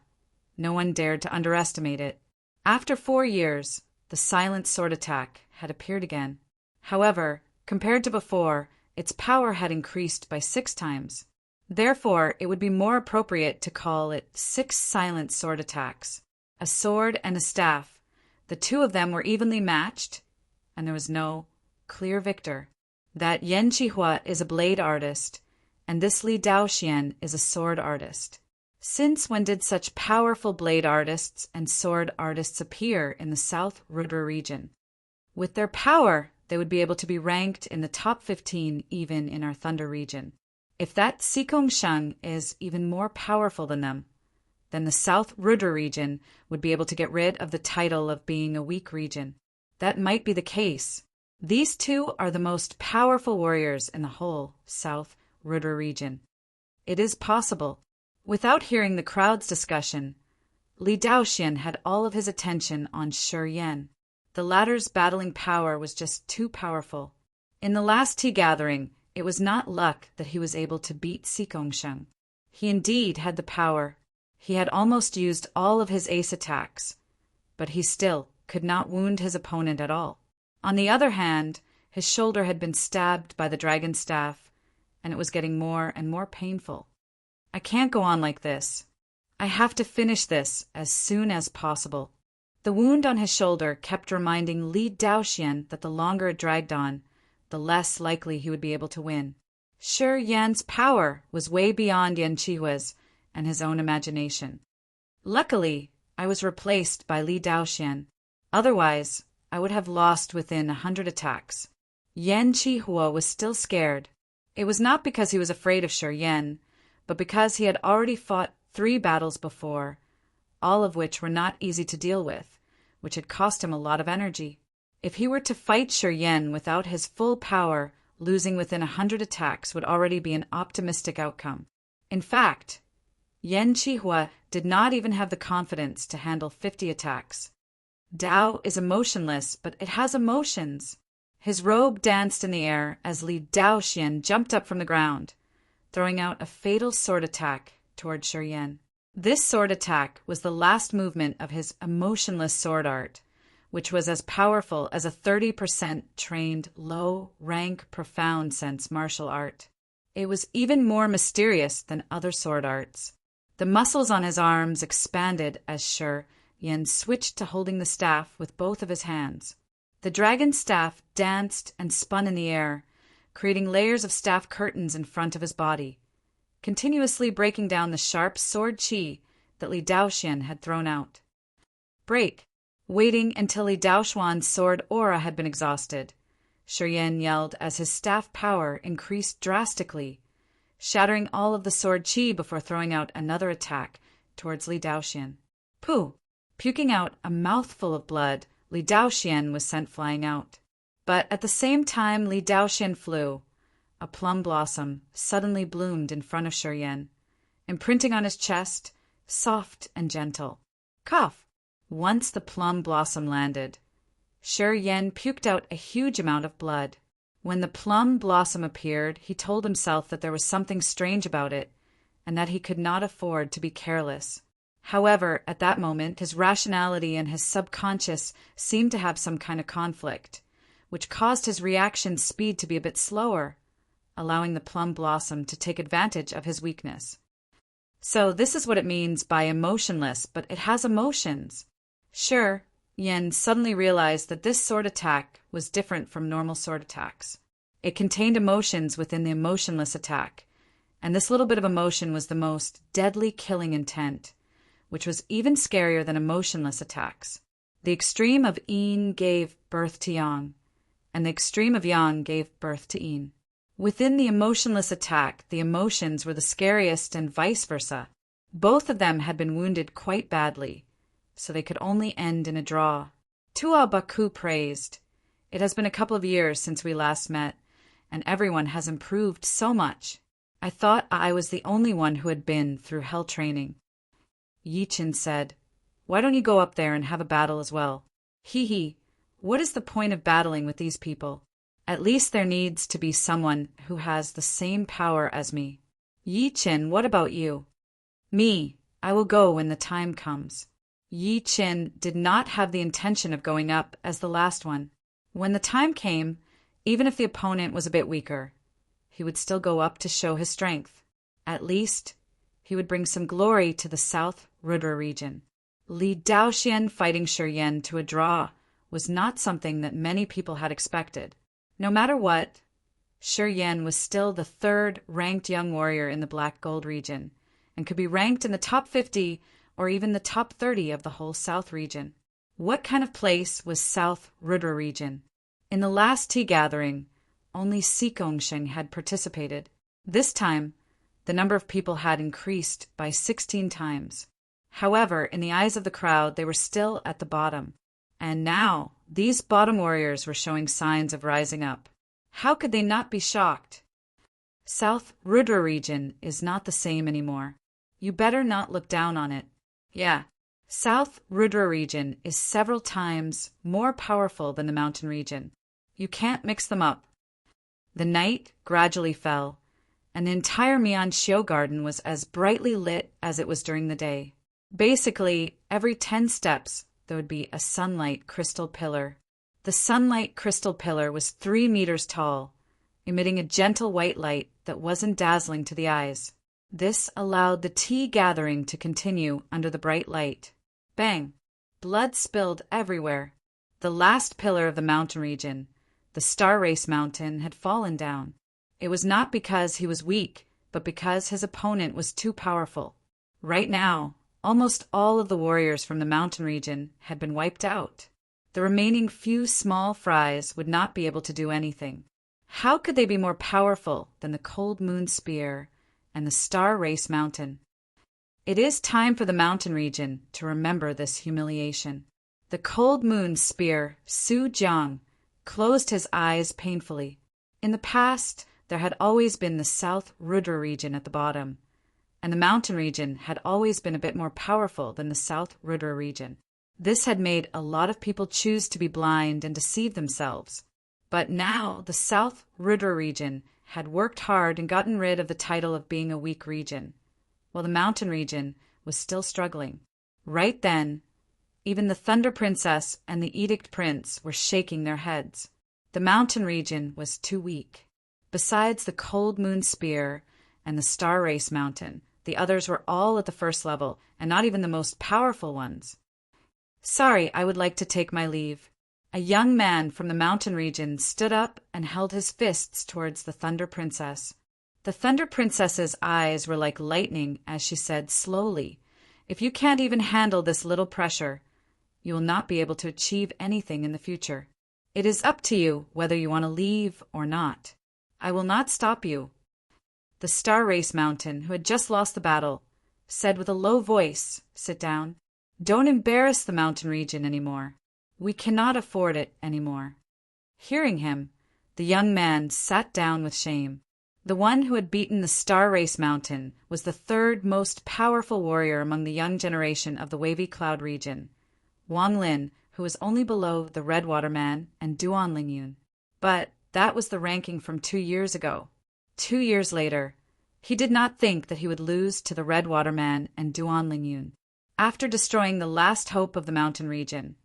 no one dared to underestimate it. After 4 years, the silent sword attack had appeared again. However, compared to before, its power had increased by 6 times. Therefore, it would be more appropriate to call it 6 silent sword attacks. A sword and a staff. The 2 of them were evenly matched, and there was no clear victor. That Yan Qihua is a blade artist, and this Li Daoxian is a sword artist. Since when did such powerful blade artists and sword artists appear in the South Rudra region? With their power, they would be able to be ranked in the top 15 even in our Thunder region. If that Xikongsheng is even more powerful than them, then the South Rudra region would be able to get rid of the title of being a weak region. That might be the case. These 2 are the most powerful warriors in the whole South Rudra region. It is possible. Without hearing the crowd's discussion, Li Daoxian had all of his attention on Shi Yan. The latter's battling power was just too powerful. In the last tea gathering, it was not luck that he was able to beat Xikongsheng. He indeed had the power. He had almost used all of his ace attacks, but he still could not wound his opponent at all. On the other hand, his shoulder had been stabbed by the dragon staff, and it was getting more and more painful. I can't go on like this. I have to finish this as soon as possible. The wound on his shoulder kept reminding Li Daoxian that the longer it dragged on, the less likely he would be able to win. Shi Yan's power was way beyond Yan Qihua's and his own imagination. Luckily, I was replaced by Li Daoxian. Otherwise, I would have lost within 100 attacks. Yan Qihua was still scared. It was not because he was afraid of Shi Yan, but because he had already fought 3 battles before, all of which were not easy to deal with, which had cost him a lot of energy. If he were to fight Shi Yan without his full power, losing within 100 attacks would already be an optimistic outcome. In fact, Yan Qihua did not even have the confidence to handle 50 attacks. Dao is emotionless, but it has emotions. His robe danced in the air as Li Daoxian jumped up from the ground, throwing out a fatal sword attack toward Shi Yan. This sword attack was the last movement of his emotionless sword art, which was as powerful as a 30% trained low-rank profound sense martial art. It was even more mysterious than other sword arts. The muscles on his arms expanded as Shi Yan switched to holding the staff with both of his hands. The dragon staff danced and spun in the air, creating layers of staff curtains in front of his body, continuously breaking down the sharp sword qi that Li Daoxian had thrown out. Break! Waiting until Li Daoxuan's sword aura had been exhausted, Shi Yan yelled as his staff power increased drastically, shattering all of the sword qi before throwing out another attack towards Li Daoxian. Pooh! Puking out a mouthful of blood, Li Daoxian was sent flying out. But at the same time Li Daoxian flew, a plum blossom suddenly bloomed in front of Shi Yan, imprinting on his chest, soft and gentle. Cough! Once the plum blossom landed, Shi Yan puked out a huge amount of blood. When the plum blossom appeared, he told himself that there was something strange about it, and that he could not afford to be careless. However, at that moment, his rationality and his subconscious seemed to have some kind of conflict, which caused his reaction speed to be a bit slower, allowing the plum blossom to take advantage of his weakness. So this is what it means by emotionless, but it has emotions. Sure, Yen suddenly realized that this sword attack was different from normal sword attacks. It contained emotions within the emotionless attack, and this little bit of emotion was the most deadly killing intent, which was even scarier than emotionless attacks. The extreme of Yin gave birth to Yang, and the extreme of Yang gave birth to Yin. Within the emotionless attack, the emotions were the scariest and vice versa. Both of them had been wounded quite badly, so they could only end in a draw. Tuo Baku praised, "It has been a couple of years since we last met, and everyone has improved so much. I thought I was the only one who had been through hell training." Yichin said, "Why don't you go up there and have a battle as well?" "Hee, what is the point of battling with these people? At least there needs to be someone who has the same power as me." "Yichin, what about you?" "Me, I will go when the time comes." Yichin did not have the intention of going up as the last one. When the time came, even if the opponent was a bit weaker, he would still go up to show his strength. At least, he would bring some glory to the South Rudra region. Li Daoxian fighting Shi Yan to a draw was not something that many people had expected. No matter what, Shi Yan was still the third-ranked young warrior in the Black Gold region, and could be ranked in the top 50 or even the top 30 of the whole South region. What kind of place was South Rudra region? In the last tea gathering, only Sikongshen had participated. This time, the number of people had increased by 16 times. However, in the eyes of the crowd, they were still at the bottom. And now, these bottom warriors were showing signs of rising up. How could they not be shocked? South Rudra region is not the same anymore. You better not look down on it. Yeah, South Rudra region is several times more powerful than the mountain region. You can't mix them up. The night gradually fell, and the entire Mianxiu garden was as brightly lit as it was during the day. Basically, every 10 steps, there would be a sunlight crystal pillar. The sunlight crystal pillar was 3 meters tall, emitting a gentle white light that wasn't dazzling to the eyes. This allowed the tea gathering to continue under the bright light. Bang! Blood spilled everywhere. The last pillar of the mountain region, the Star Race Mountain, had fallen down. It was not because he was weak, but because his opponent was too powerful. Right now, almost all of the warriors from the mountain region had been wiped out. The remaining few small fries would not be able to do anything. How could they be more powerful than the Cold Moon Spear and the Star Race Mountain? It is time for the mountain region to remember this humiliation. The Cold Moon Spear, Su Jiang, closed his eyes painfully. In the past, there had always been the South Rudra region at the bottom, and the mountain region had always been a bit more powerful than the South Rudra region. This had made a lot of people choose to be blind and deceive themselves. But now the South Rudra region had worked hard and gotten rid of the title of being a weak region, while the mountain region was still struggling. Right then, even the Thunder Princess and the Edict Prince were shaking their heads. The mountain region was too weak. Besides the Cold Moon Spear and the Star Race Mountain, the others were all at the first level, and not even the most powerful ones. "Sorry, I would like to take my leave." A young man from the mountain region stood up and held his fists towards the Thunder Princess. The Thunder Princess's eyes were like lightning as she said slowly, "If you can't even handle this little pressure, you will not be able to achieve anything in the future. It is up to you whether you want to leave or not. I will not stop you." The Star Race Mountain, who had just lost the battle, said with a low voice, "Sit down. Don't embarrass the mountain region anymore. We cannot afford it anymore." Hearing him, the young man sat down with shame. The one who had beaten the Star Race Mountain was the third most powerful warrior among the young generation of the Wavy Cloud region, Wang Lin, who was only below the Redwater Man and Duan Lingyun. But that was the ranking from 2 years ago. 2 years later, he did not think that he would lose to the Redwater Man and Duan Lingyun. After destroying the last hope of the mountain region,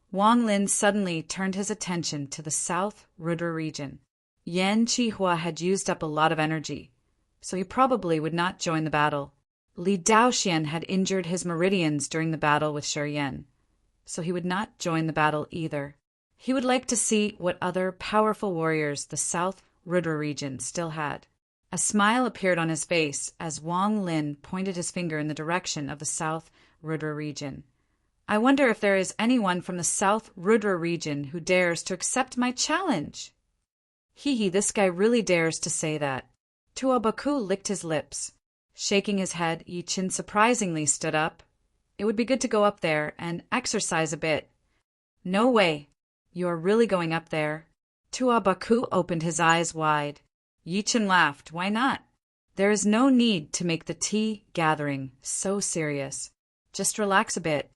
Wang Lin suddenly turned his attention to the South Rudra region. Yan Qihua had used up a lot of energy, so he probably would not join the battle. Li Daoxian had injured his meridians during the battle with Shi Yan, so he would not join the battle either. He would like to see what other powerful warriors the South Rudra region still had. A smile appeared on his face as Wang Lin pointed his finger in the direction of the South Rudra region. I wonder if there is anyone from the South Rudra region who dares to accept my challenge. Hee, this guy really dares to say that. Tuobaku licked his lips. Shaking his head, Yi Qin surprisingly stood up. It would be good to go up there and exercise a bit. No way. You are really going up there? Tuobaku opened his eyes wide. Yi Qin laughed. Why not? There is no need to make the tea gathering so serious. Just relax a bit.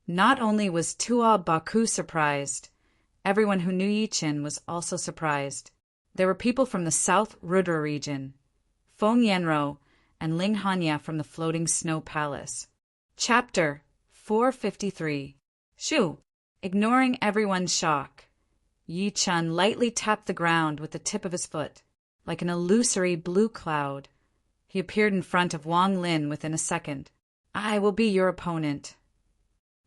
Not only was Tuobaku surprised, everyone who knew Yi Qin was also surprised. There were people from the South Rudra region, Feng Yanro, and Ling Hanya from the Floating Snow Palace. Chapter 453. Shoo! Ignoring everyone's shock, Yi Qin lightly tapped the ground with the tip of his foot. Like an illusory blue cloud, he appeared in front of Wang Lin within a second. I will be your opponent.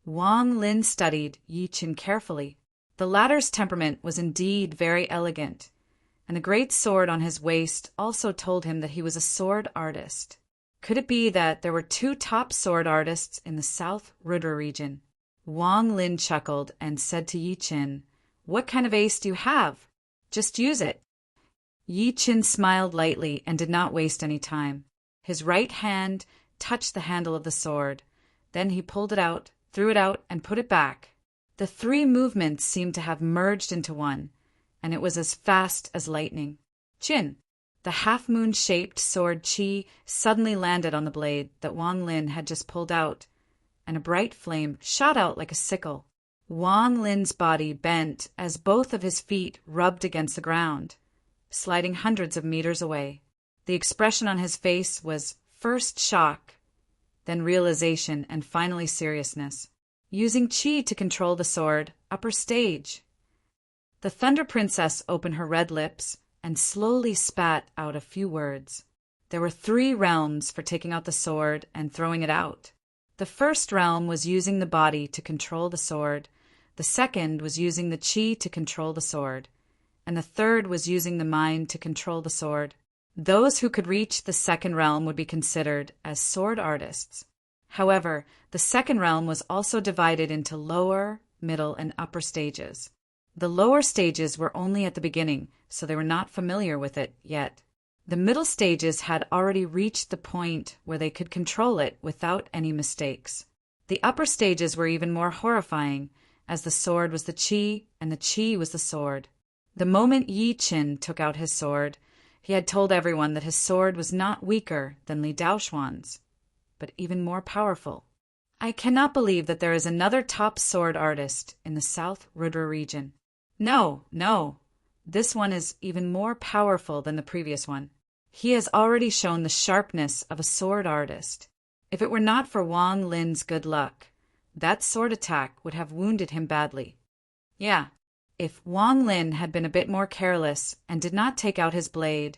Wang Lin studied Yi Qin carefully. The latter's temperament was indeed very elegant, and the great sword on his waist also told him that he was a sword artist. Could it be that there were two top sword artists in the South Rudra region? Wang Lin chuckled and said to Yi Qin, What kind of ace do you have? Just use it. Yi Qin smiled lightly and did not waste any time. His right hand touched the handle of the sword. Then he pulled it out, threw it out, and put it back. The three movements seemed to have merged into one, and it was as fast as lightning. Qin! The half-moon-shaped sword Qi suddenly landed on the blade that Wang Lin had just pulled out, and a bright flame shot out like a sickle. Wang Lin's body bent as both of his feet rubbed against the ground, sliding hundreds of meters away. The expression on his face was first shock, then realization, and finally seriousness. Using Qi to control the sword, upper stage. The Thunder Princess opened her red lips and slowly spat out a few words. There were 3 realms for taking out the sword and throwing it out. The first realm was using the body to control the sword, the second was using the Qi to control the sword, and the third was using the mind to control the sword. Those who could reach the second realm would be considered as sword artists. However, the second realm was also divided into lower, middle, and upper stages. The lower stages were only at the beginning, so they were not familiar with it yet. The middle stages had already reached the point where they could control it without any mistakes. The upper stages were even more horrifying, as the sword was the Qi and the Qi was the sword. The moment Yi Qin took out his sword, he had told everyone that his sword was not weaker than Li Daoxuan's, but even more powerful. I cannot believe that there is another top sword artist in the South Rudra region. No. This one is even more powerful than the previous one. He has already shown the sharpness of a sword artist. If it were not for Wang Lin's good luck, that sword attack would have wounded him badly. Yeah, if Wang Lin had been a bit more careless and did not take out his blade,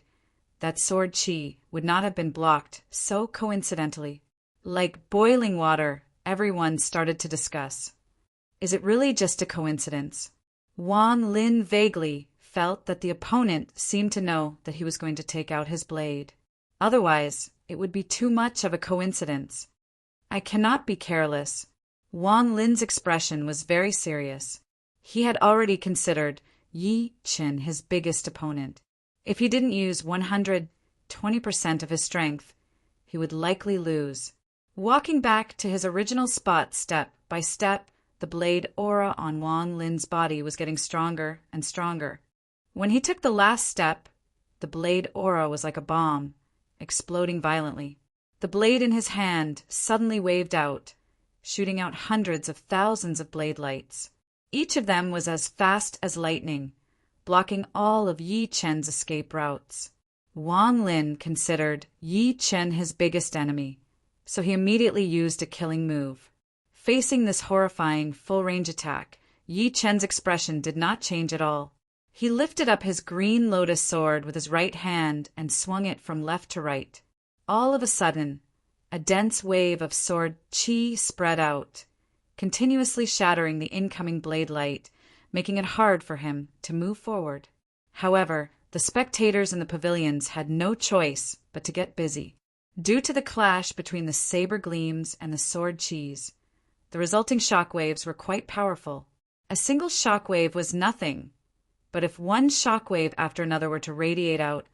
that sword Qi would not have been blocked so coincidentally. Like boiling water, everyone started to discuss. Is it really just a coincidence? Wang Lin vaguely felt that the opponent seemed to know that he was going to take out his blade. Otherwise, it would be too much of a coincidence. I cannot be careless. Wang Lin's expression was very serious. He had already considered Yi Qin his biggest opponent. If he didn't use 120% of his strength, he would likely lose. Walking back to his original spot step by step, the blade aura on Wang Lin's body was getting stronger and stronger. When he took the last step, the blade aura was like a bomb, exploding violently. The blade in his hand suddenly waved out, shooting out hundreds of thousands of blade lights. Each of them was as fast as lightning, blocking all of Yi Qin's escape routes. Wang Lin considered Yi Qin his biggest enemy, so he immediately used a killing move. Facing this horrifying full-range attack, Yi Qin's expression did not change at all. He lifted up his green lotus sword with his right hand and swung it from left to right. All of a sudden, a dense wave of sword Qi spread out. continuously shattering the incoming blade light, making it hard for him to move forward. However, the spectators in the pavilions had no choice but to get busy. Due to the clash between the saber gleams and the sword cheese, the resulting shockwaves were quite powerful. A single shockwave was nothing, but if one shockwave after another were to radiate out,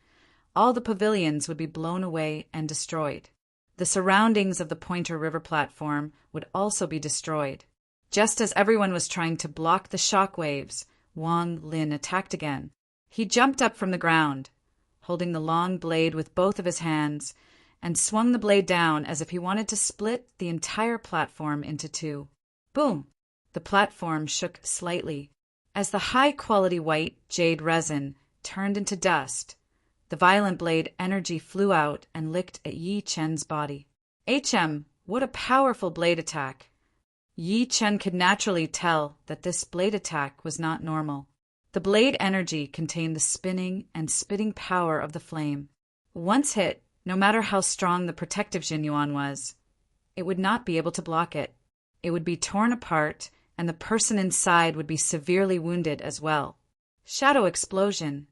all the pavilions would be blown away and destroyed. The surroundings of the Pointer River platform would also be destroyed. Just as everyone was trying to block the shockwaves, Wang Lin attacked again. He jumped up from the ground, holding the long blade with both of his hands, and swung the blade down as if he wanted to split the entire platform into two. Boom! The platform shook slightly. As the high-quality white jade resin turned into dust, the violent blade energy flew out and licked at Yi Chen's body. What a powerful blade attack! Yi Chen could naturally tell that this blade attack was not normal. The blade energy contained the spinning and spitting power of the flame. Once hit, no matter how strong the protective Jinyuan was, it would not be able to block it. It would be torn apart, and the person inside would be severely wounded as well. Shadow explosion.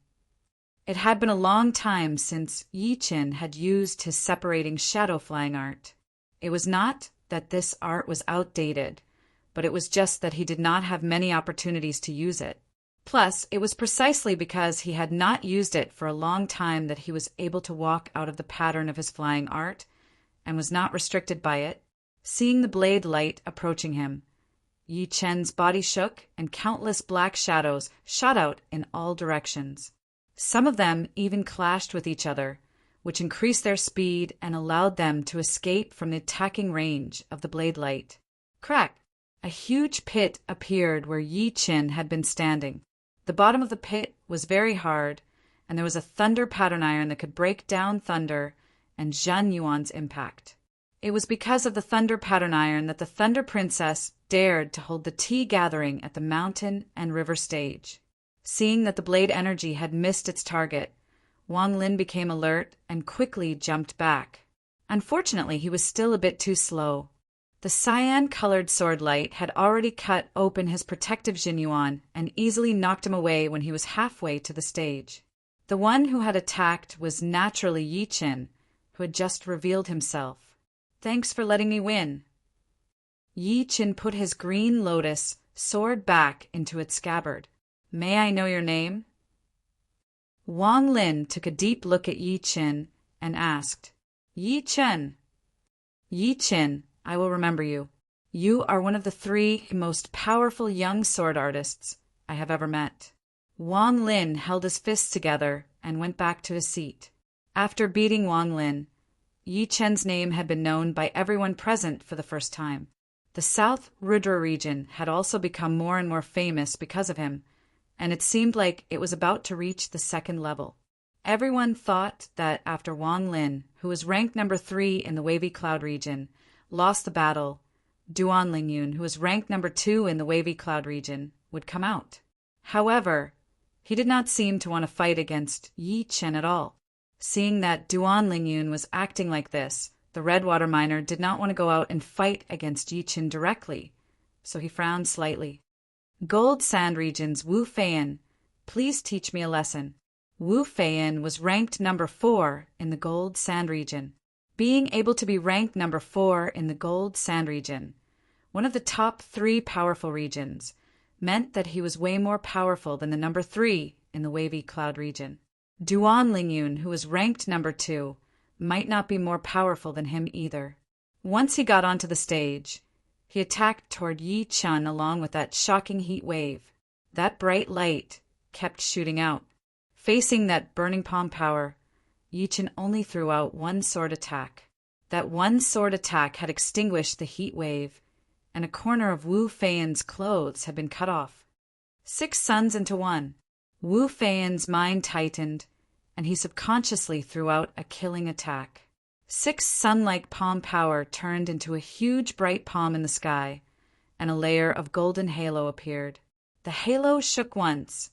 It had been a long time since Yi Chen had used his separating shadow flying art. It was not that this art was outdated, but it was just that he did not have many opportunities to use it. Plus, it was precisely because he had not used it for a long time that he was able to walk out of the pattern of his flying art and was not restricted by it. Seeing the blade light approaching him, Yi Chen's body shook and countless black shadows shot out in all directions. Some of them even clashed with each other, which increased their speed and allowed them to escape from the attacking range of the blade light. Crack! A huge pit appeared where Yi Chen had been standing. The bottom of the pit was very hard, and there was a thunder pattern iron that could break down thunder and Zhan Yuan's impact. It was because of the thunder pattern iron that the Thunder Princess dared to hold the tea gathering at the mountain and river stage. Seeing that the blade energy had missed its target, Wang Lin became alert and quickly jumped back. Unfortunately, he was still a bit too slow. The cyan-colored sword light had already cut open his protective Jinyuan and easily knocked him away when he was halfway to the stage. The one who had attacked was naturally Yi Chen, who had just revealed himself. Thanks for letting me win. Yi Chen put his green lotus sword back into its scabbard. May I know your name? Wang Lin took a deep look at Yi Chen and asked, Yi Chen. Yi Chen, I will remember you. You are one of the 3 most powerful young sword artists I have ever met. Wang Lin held his fists together and went back to his seat. After beating Wang Lin, Yi Chen's name had been known by everyone present for the first time. The South Rudra region had also become more and more famous because of him, and it seemed like it was about to reach the 2nd level. Everyone thought that after Wang Lin, who was ranked number 3 in the Wavy Cloud region, lost the battle, Duan Lingyun, who was ranked number 2 in the Wavy Cloud region, would come out. However, he did not seem to want to fight against Yi Chen at all. Seeing that Duan Lingyun was acting like this, the Redwater miner did not want to go out and fight against Yi Chen directly, so he frowned slightly. Gold Sand Region's Wu Feiyan, please teach me a lesson. Wu Feiyan was ranked number 4 in the Gold Sand Region. Being able to be ranked number 4 in the Gold Sand Region, one of the top 3 powerful regions, meant that he was way more powerful than the number 3 in the Wavy Cloud region. Duan Lingyun, who was ranked number 2, might not be more powerful than him either. Once he got onto the stage, he attacked toward Yi Chen along with that shocking heat wave. That bright light kept shooting out. Facing that burning palm power, Yi Chen only threw out one sword attack. That one sword attack had extinguished the heat wave, and a corner of Wu Feiyan's clothes had been cut off. 6 suns into 1. Wu Feiyan's mind tightened, and he subconsciously threw out a killing attack. 6 sun-like palm power turned into a huge bright palm in the sky, and a layer of golden halo appeared. The halo shook once,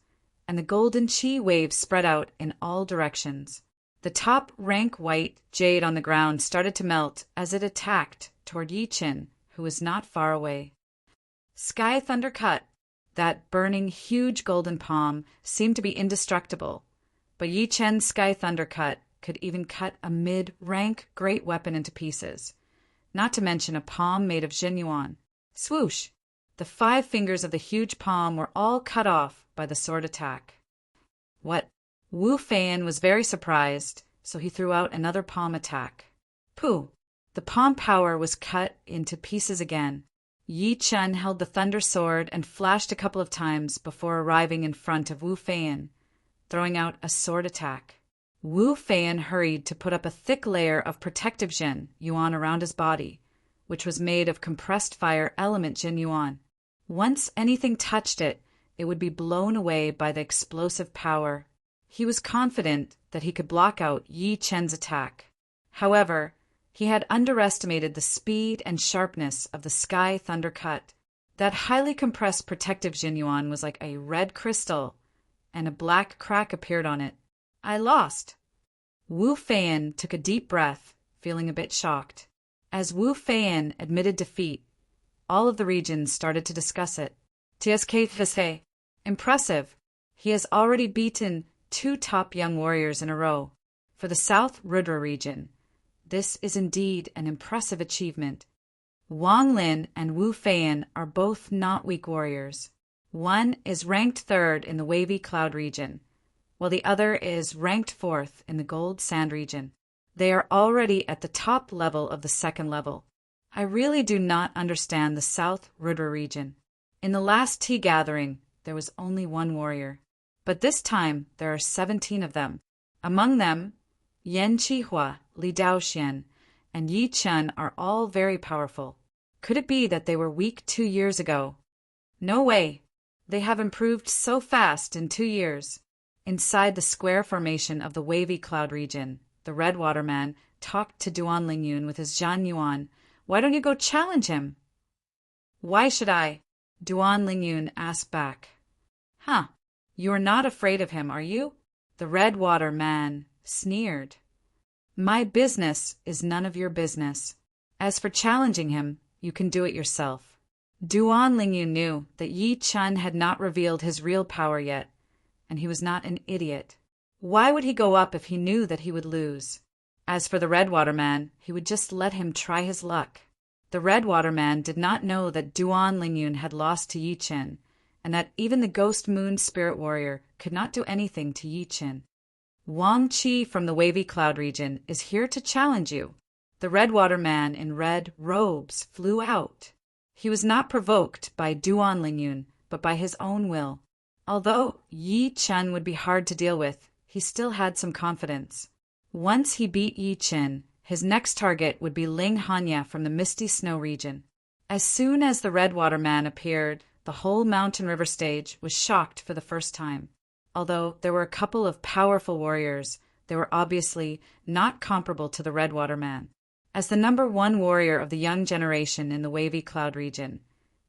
and the golden chi waves spread out in all directions. The top rank white jade on the ground started to melt as it attacked toward Yi Chen, who was not far away. Sky Thunder Cut. That burning, huge golden palm seemed to be indestructible, but Yi Chen's Sky Thunder Cut could even cut a mid-rank great weapon into pieces, not to mention a palm made of jinyuan. Swoosh! The 5 fingers of the huge palm were all cut off by the sword attack. What? Wu Feiyan was very surprised, so he threw out another palm attack. Pooh! The palm power was cut into pieces again. Yi Chen held the thunder sword and flashed a couple of times before arriving in front of Wu Feiyan, throwing out a sword attack. Wu Feiyan hurried to put up a thick layer of protective Jin Yuan around his body, which was made of compressed fire element Jin Yuan. Once anything touched it, it would be blown away by the explosive power. He was confident that he could block out Yi Chen's attack. However, he had underestimated the speed and sharpness of the Sky Thunder Cut. That highly compressed protective Jinyuan was like a red crystal, and a black crack appeared on it. I lost. Wu Feiyan took a deep breath, feeling a bit shocked. As Wu Feiyan admitted defeat, all of the regions started to discuss it. TSK impressive. He has already beaten 2 top young warriors in a row. For the South Rudra region, this is indeed an impressive achievement. Wang Lin and Wu Feiyan are both not weak warriors. One is ranked 3rd in the Wavy Cloud region, while the other is ranked 4th in the Gold Sand region. They are already at the top level of the 2nd level. I really do not understand the South Rudra region. In the last tea gathering, there was only 1 warrior, but this time there are 17 of them. Among them, Yan Qihua, Li Daoxian, and Yi Chen are all very powerful. Could it be that they were weak 2 years ago? No way. They have improved so fast in 2 years. Inside the square formation of the Wavy Cloud region, the Redwater Man talked to Duan Lingyun with his Zhan Yuan. Why don't you go challenge him? Why should I? Duan Lingyun asked back. Huh. You are not afraid of him, are you? The Redwater Man sneered. My business is none of your business. As for challenging him, you can do it yourself. Duan Lingyun knew that Yi Chen had not revealed his real power yet, and he was not an idiot. Why would he go up if he knew that he would lose? As for the Redwater Man, he would just let him try his luck. The Redwater Man did not know that Duan Lingyun had lost to Yi Chen, and that even the Ghost Moon Spirit Warrior could not do anything to Yi Chen. Wang Qi from the Wavy Cloud region is here to challenge you. The Redwater Man in red robes flew out. He was not provoked by Duan Lingyun, but by his own will. Although Yi Chen would be hard to deal with, he still had some confidence. Once he beat Yi Chen, his next target would be Ling Hanya from the Misty Snow region. As soon as the Redwater Man appeared, the whole mountain river stage was shocked for the first time. Although there were a couple of powerful warriors, they were obviously not comparable to the Redwater Man. As the number 1 warrior of the young generation in the Wavy Cloud region,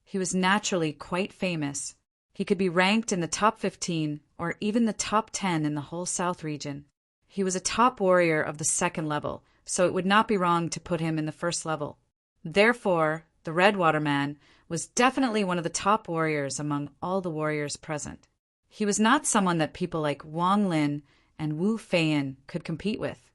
he was naturally quite famous. He could be ranked in the top 15 or even the top 10 in the whole South region. He was a top warrior of the 2nd level, so it would not be wrong to put him in the 1st level. Therefore, the Redwater Man was definitely one of the top warriors among all the warriors present. He was not someone that people like Wang Lin and Wu Feiyan could compete with.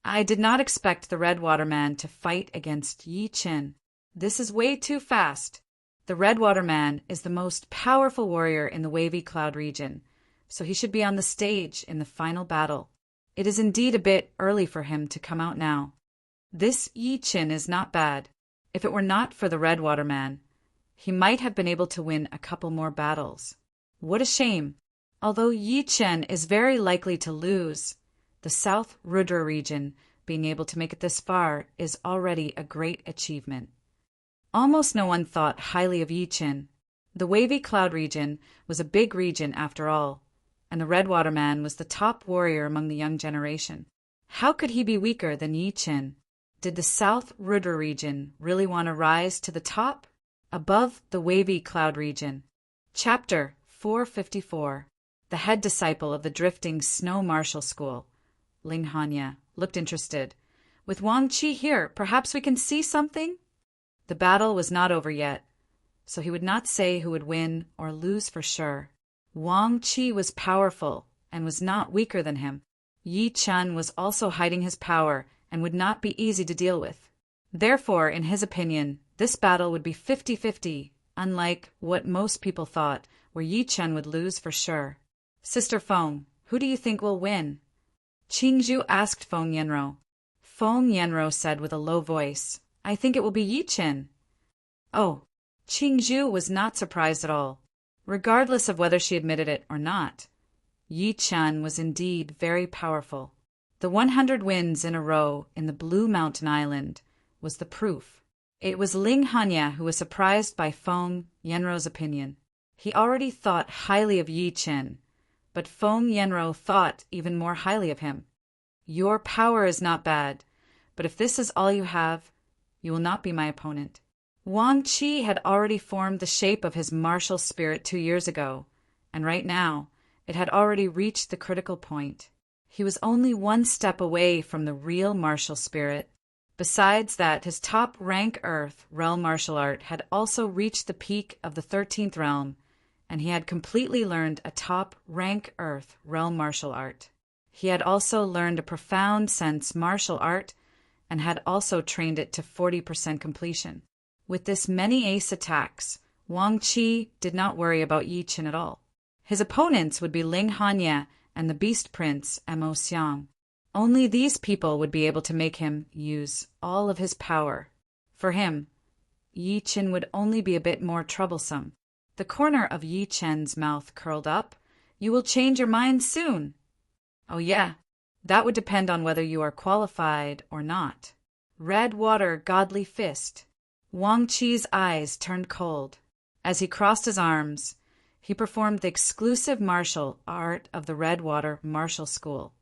I did not expect the Redwater Man to fight against Yi Chen. This is way too fast. The Redwater Man is the most powerful warrior in the Wavy Cloud region, so he should be on the stage in the final battle. It is indeed a bit early for him to come out now. This Yi Chen is not bad. If it were not for the Redwater Man, he might have been able to win a couple more battles. What a shame. Although Yi Chen is very likely to lose, the South Rudra region being able to make it this far is already a great achievement. Almost no one thought highly of Yi Chen. The Wavy Cloud region was a big region after all, and the Redwater Man was the top warrior among the young generation. How could he be weaker than Yi Chen? Did the South Rudra region really want to rise to the top, above the Wavy Cloud region? Chapter 454. The head disciple of the drifting Snow Martial School, Ling Hanya, looked interested. With Wang Qi here, perhaps we can see something? The battle was not over yet. so he would not say who would win or lose for sure. Wang Qi was powerful and was not weaker than him. Yi Chen was also hiding his power and would not be easy to deal with. Therefore, in his opinion, this battle would be 50-50, unlike what most people thought, where Yi Chen would lose for sure. Sister Feng, who do you think will win? Qingzhu asked Feng Yanro. Feng Yanro said with a low voice, I think it will be Yi Chen. Oh, Qingzhu was not surprised at all, regardless of whether she admitted it or not. Yi Chen was indeed very powerful. The 100 wins in a row in the Blue Mountain Island was the proof. It was Ling Hanya who was surprised by Feng Yanro's opinion. He already thought highly of Yi Chen, but Feng Yanro thought even more highly of him. Your power is not bad, but if this is all you have, you will not be my opponent. Wang Qi had already formed the shape of his martial spirit 2 years ago, and right now it had already reached the critical point. He was only 1 step away from the real martial spirit. Besides that, his top-rank Earth realm martial art had also reached the peak of the 13th realm, and he had completely learned a top-rank Earth realm martial art. He had also learned a profound sense martial art and had also trained it to 40% completion. With this many ace attacks, Wang Qi did not worry about Yi Chen at all. His opponents would be Ling Hanya and the Beast Prince Mo Xiang. Only these people would be able to make him use all of his power. For him, Yi Chen would only be a bit more troublesome. The corner of Yi Chen's mouth curled up. You will change your mind soon. Oh yeah, that would depend on whether you are qualified or not. Red Water Godly Fist. Wang Qi's eyes turned cold. As he crossed his arms, he performed the exclusive martial art of the Red Water Martial School,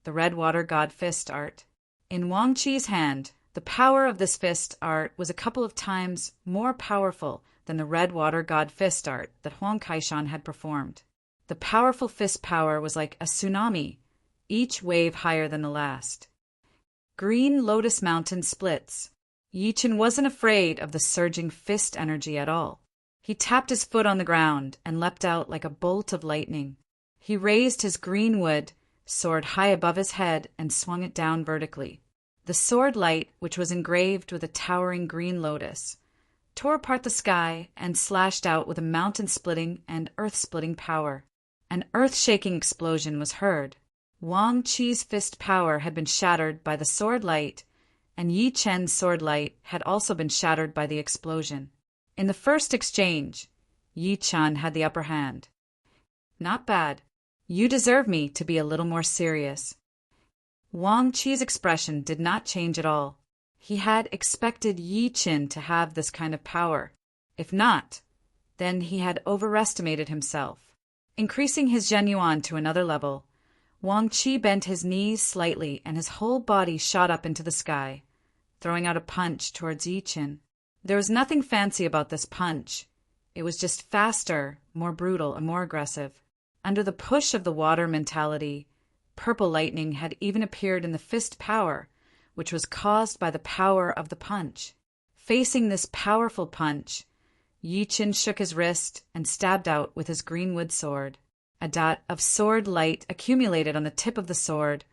the Red Water God Fist art. In Wang Qi's hand, the power of this fist art was a couple of times more powerful than the Red Water God Fist art that Huang Kaishan had performed. The powerful fist power was like a tsunami, each wave higher than the last. Green Lotus Mountain splits. Yi Chen wasn't afraid of the surging fist energy at all. He tapped his foot on the ground and leapt out like a bolt of lightning. He raised his green wood sword high above his head and swung it down vertically. The sword light, which was engraved with a towering green lotus, tore apart the sky and slashed out with a mountain-splitting and earth-splitting power. An earth-shaking explosion was heard. Wang Qi's fist power had been shattered by the sword light, and Yi Chen's sword light had also been shattered by the explosion. In the first exchange, Yi Chen had the upper hand. Not bad. You deserve me to be a little more serious. Wang Qi's expression did not change at all. He had expected Yi Chen to have this kind of power. If not, then he had overestimated himself. Increasing his Zhenyuan to another level, Wang Qi bent his knees slightly and his whole body shot up into the sky, throwing out a punch towards Yi Chen. There was nothing fancy about this punch. It was just faster, more brutal, and more aggressive. Under the push of the water mentality, purple lightning had even appeared in the fist power, which was caused by the power of the punch. Facing this powerful punch, Yi Chen shook his wrist and stabbed out with his greenwood sword. A dot of sword light accumulated on the tip of the sword,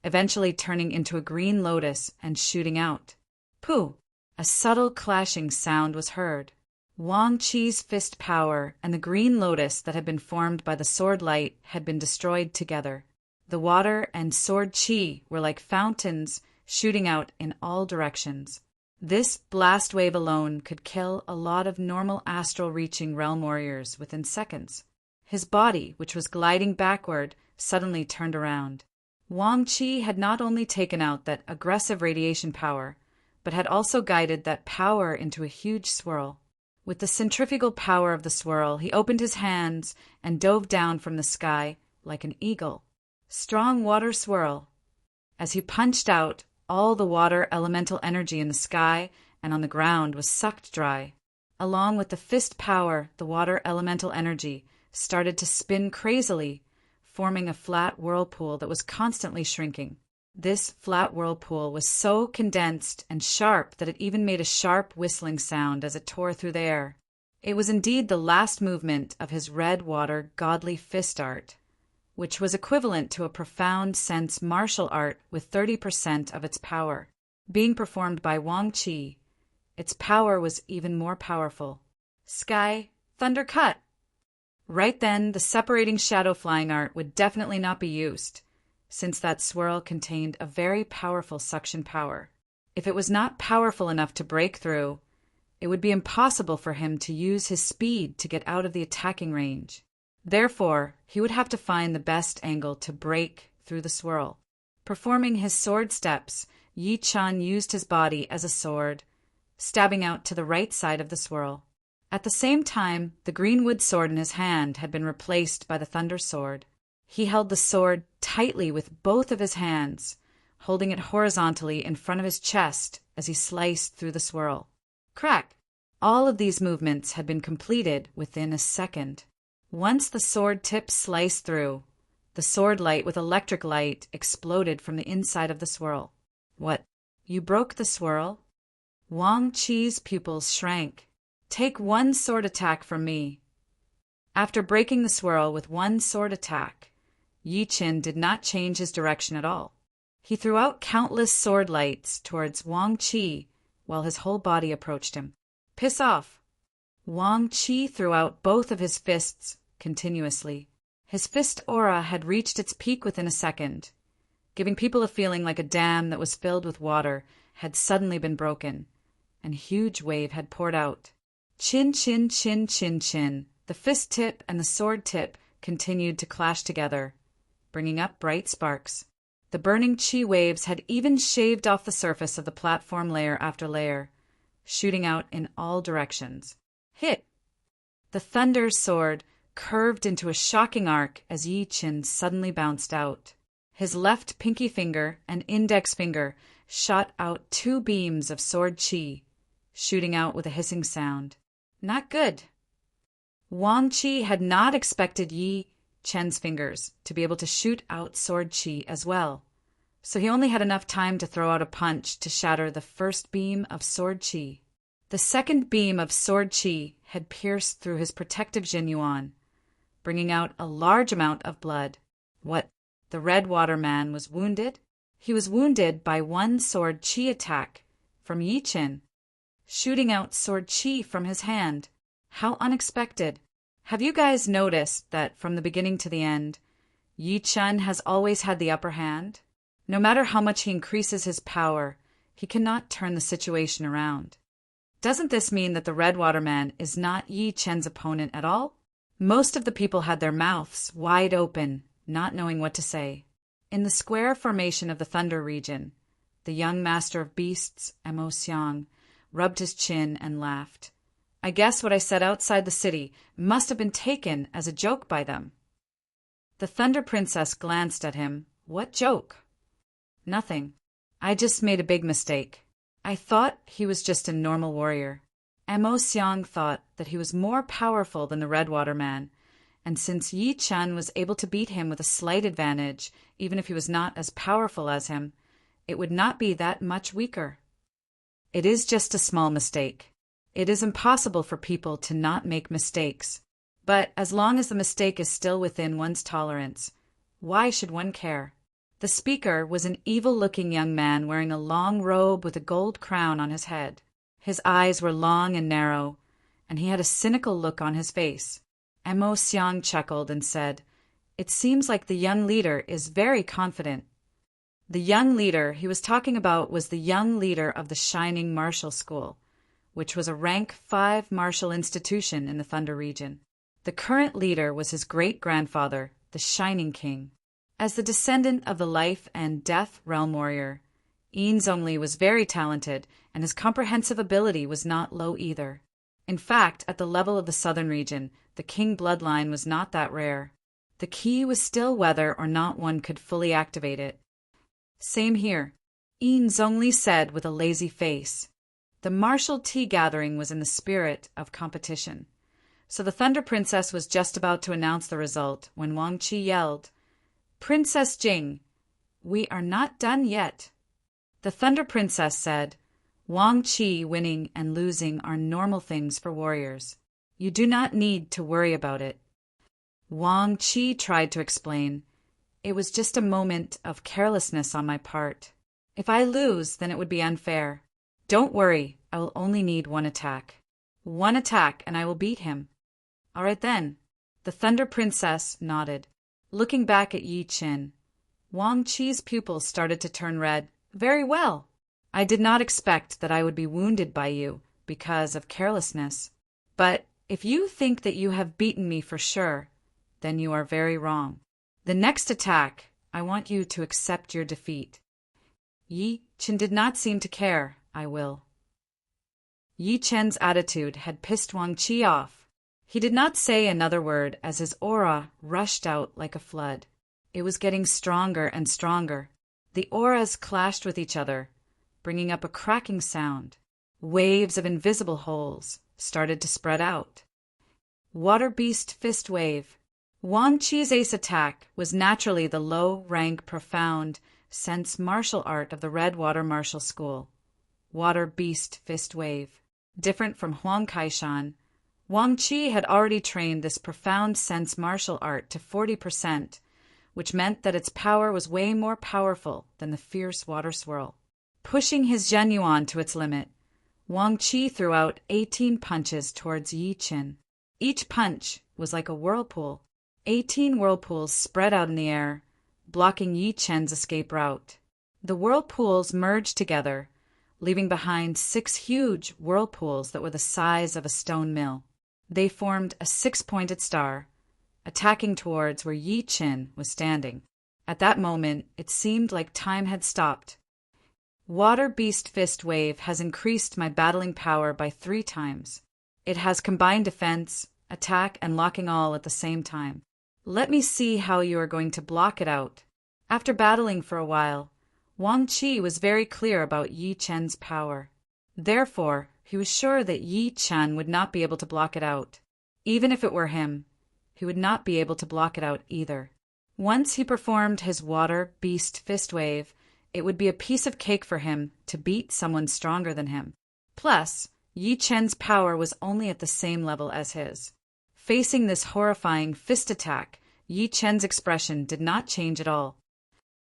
eventually turning into a green lotus and shooting out. Pooh! A subtle clashing sound was heard. Wang Qi's fist power and the green lotus that had been formed by the sword light had been destroyed together. The water and sword qi were like fountains shooting out in all directions. This blast wave alone could kill a lot of normal astral-reaching realm warriors within seconds. His body, which was gliding backward, suddenly turned around. Wang Qi had not only taken out that aggressive radiation power, but had also guided that power into a huge swirl. With the centrifugal power of the swirl, he opened his hands and dove down from the sky like an eagle. Strong water swirl. As he punched out, all the water elemental energy in the sky and on the ground was sucked dry. Along with the fist power, the water elemental energy started to spin crazily, forming a flat whirlpool that was constantly shrinking. This flat whirlpool was so condensed and sharp that it even made a sharp whistling sound as it tore through the air. It was indeed the last movement of his red water godly fist art, which was equivalent to a profound sense martial art with 30% of its power. Being performed by Wang Qi, its power was even more powerful. Sky, thunder cut! Right then, the separating shadow flying art would definitely not be used, since that swirl contained a very powerful suction power. If it was not powerful enough to break through, it would be impossible for him to use his speed to get out of the attacking range. Therefore, he would have to find the best angle to break through the swirl. Performing his sword steps, Yi Chen used his body as a sword, stabbing out to the right side of the swirl. At the same time, the green wood sword in his hand had been replaced by the thunder sword. He held the sword tightly with both of his hands, holding it horizontally in front of his chest as he sliced through the swirl. Crack! All of these movements had been completed within a second. Once the sword tip sliced through, the sword light with electric light exploded from the inside of the swirl. What? You broke the swirl? Wang Qi's pupils shrank. Take one sword attack from me. After breaking the swirl with one sword attack, Yi Chen did not change his direction at all. He threw out countless sword lights towards Wang Qi while his whole body approached him. Piss off! Wang Qi threw out both of his fists continuously. His fist aura had reached its peak within a second, giving people a feeling like a dam that was filled with water had suddenly been broken, and a huge wave had poured out. Chin, chin, chin, chin, chin. The fist tip and the sword tip continued to clash together, bringing up bright sparks. The burning chi waves had even shaved off the surface of the platform layer after layer, shooting out in all directions. Hit! The thunder sword curved into a shocking arc as Yi Chen suddenly bounced out. His left pinky finger and index finger shot out two beams of sword chi, shooting out with a hissing sound. Not good. Wang Qi had not expected Yi Chen's fingers to be able to shoot out sword chi as well, so he only had enough time to throw out a punch to shatter the first beam of sword chi. The second beam of sword chi had pierced through his protective jinyuan, bringing out a large amount of blood. What? The red water man was wounded? He was wounded by one sword chi attack from Yi Chen, shooting out sword chi from his hand. How unexpected. Have you guys noticed that from the beginning to the end, Yi Chen has always had the upper hand? No matter how much he increases his power, he cannot turn the situation around. Doesn't this mean that the red water man is not Yi Chen's opponent at all? Most of the people had their mouths wide open, not knowing what to say. In the square formation of the Thunder region, the young master of beasts, Mo Xiang, rubbed his chin and laughed. I guess what I said outside the city must have been taken as a joke by them. The Thunder Princess glanced at him. What joke? Nothing. I just made a big mistake. I thought he was just a normal warrior. Mo Xiang thought that he was more powerful than the Redwater man, and since Yi Chen was able to beat him with a slight advantage, even if he was not as powerful as him, it would not be that much weaker. It is just a small mistake. It is impossible for people to not make mistakes, but as long as the mistake is still within one's tolerance, why should one care? The speaker was an evil-looking young man wearing a long robe with a gold crown on his head. His eyes were long and narrow, and he had a cynical look on his face. Mo Xiang chuckled and said, "It seems like the young leader is very confident." The young leader he was talking about was the young leader of the Shining Martial School, which was a rank 5 martial institution in the Thunder region. The current leader was his great-grandfather, the Shining King. As the descendant of the Life and Death Realm Warrior, Yin Zhongli was very talented, and his comprehensive ability was not low either. In fact, at the level of the Southern region, the King bloodline was not that rare. The key was still whether or not one could fully activate it. Same here, Yin Zhongli said with a lazy face. The martial tea gathering was in the spirit of competition, so the Thunder Princess was just about to announce the result when Wang Qi yelled, "Princess Jing, we are not done yet." The Thunder Princess said, "Wang Qi winning and losing are normal things for warriors. You do not need to worry about it. Wang Qi tried to explain. It was just a moment of carelessness on my part. If I lose, then it would be unfair. Don't worry, I will only need one attack. One attack, and I will beat him. All right then. The Thunder Princess nodded. Looking back at Yi Qin, Wang Qi's pupils started to turn red. Very well. I did not expect that I would be wounded by you because of carelessness. But if you think that you have beaten me for sure, then you are very wrong. The next attack, I want you to accept your defeat. Yi Qin did not seem to care. I will. Yi Chen's attitude had pissed Wang Qi off. He did not say another word as his aura rushed out like a flood. It was getting stronger and stronger. The auras clashed with each other, bringing up a cracking sound. Waves of invisible holes started to spread out. Water Beast Fist Wave. Wang Qi's ace attack was naturally the low-rank, profound sense martial art of the Red Water Martial School. Water Beast Fist Wave. Different from Huang Kaishan, Wang Qi had already trained this profound sense martial art to 40%, which meant that its power was way more powerful than the fierce water swirl. Pushing his Zhenyuan to its limit, Wang Qi threw out 18 punches towards Yi Qin. Each punch was like a whirlpool. 18 whirlpools spread out in the air, blocking Yi Chen's escape route. The whirlpools merged together, leaving behind 6 huge whirlpools that were the size of a stone mill. They formed a 6-pointed star, attacking towards where Yi Qin was standing. At that moment, it seemed like time had stopped. Water Beast Fist Wave has increased my battling power by 3 times. It has combined defense, attack, and locking all at the same time. Let me see how you are going to block it out. After battling for a while, Wang Qi was very clear about Yi Chen's power. Therefore, he was sure that Yi Chen would not be able to block it out. Even if it were him, he would not be able to block it out either. Once he performed his Water Beast Fist Wave, it would be a piece of cake for him to beat someone stronger than him. Plus, Yi Chen's power was only at the same level as his. Facing this horrifying fist attack, Yi Chen's expression did not change at all.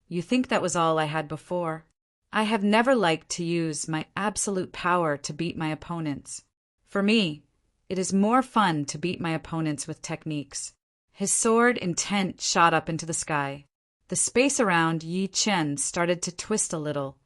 You think that was all I had before? I have never liked to use my absolute power to beat my opponents. For me, it is more fun to beat my opponents with techniques. His sword intent shot up into the sky. The space around Yi Chen started to twist a little,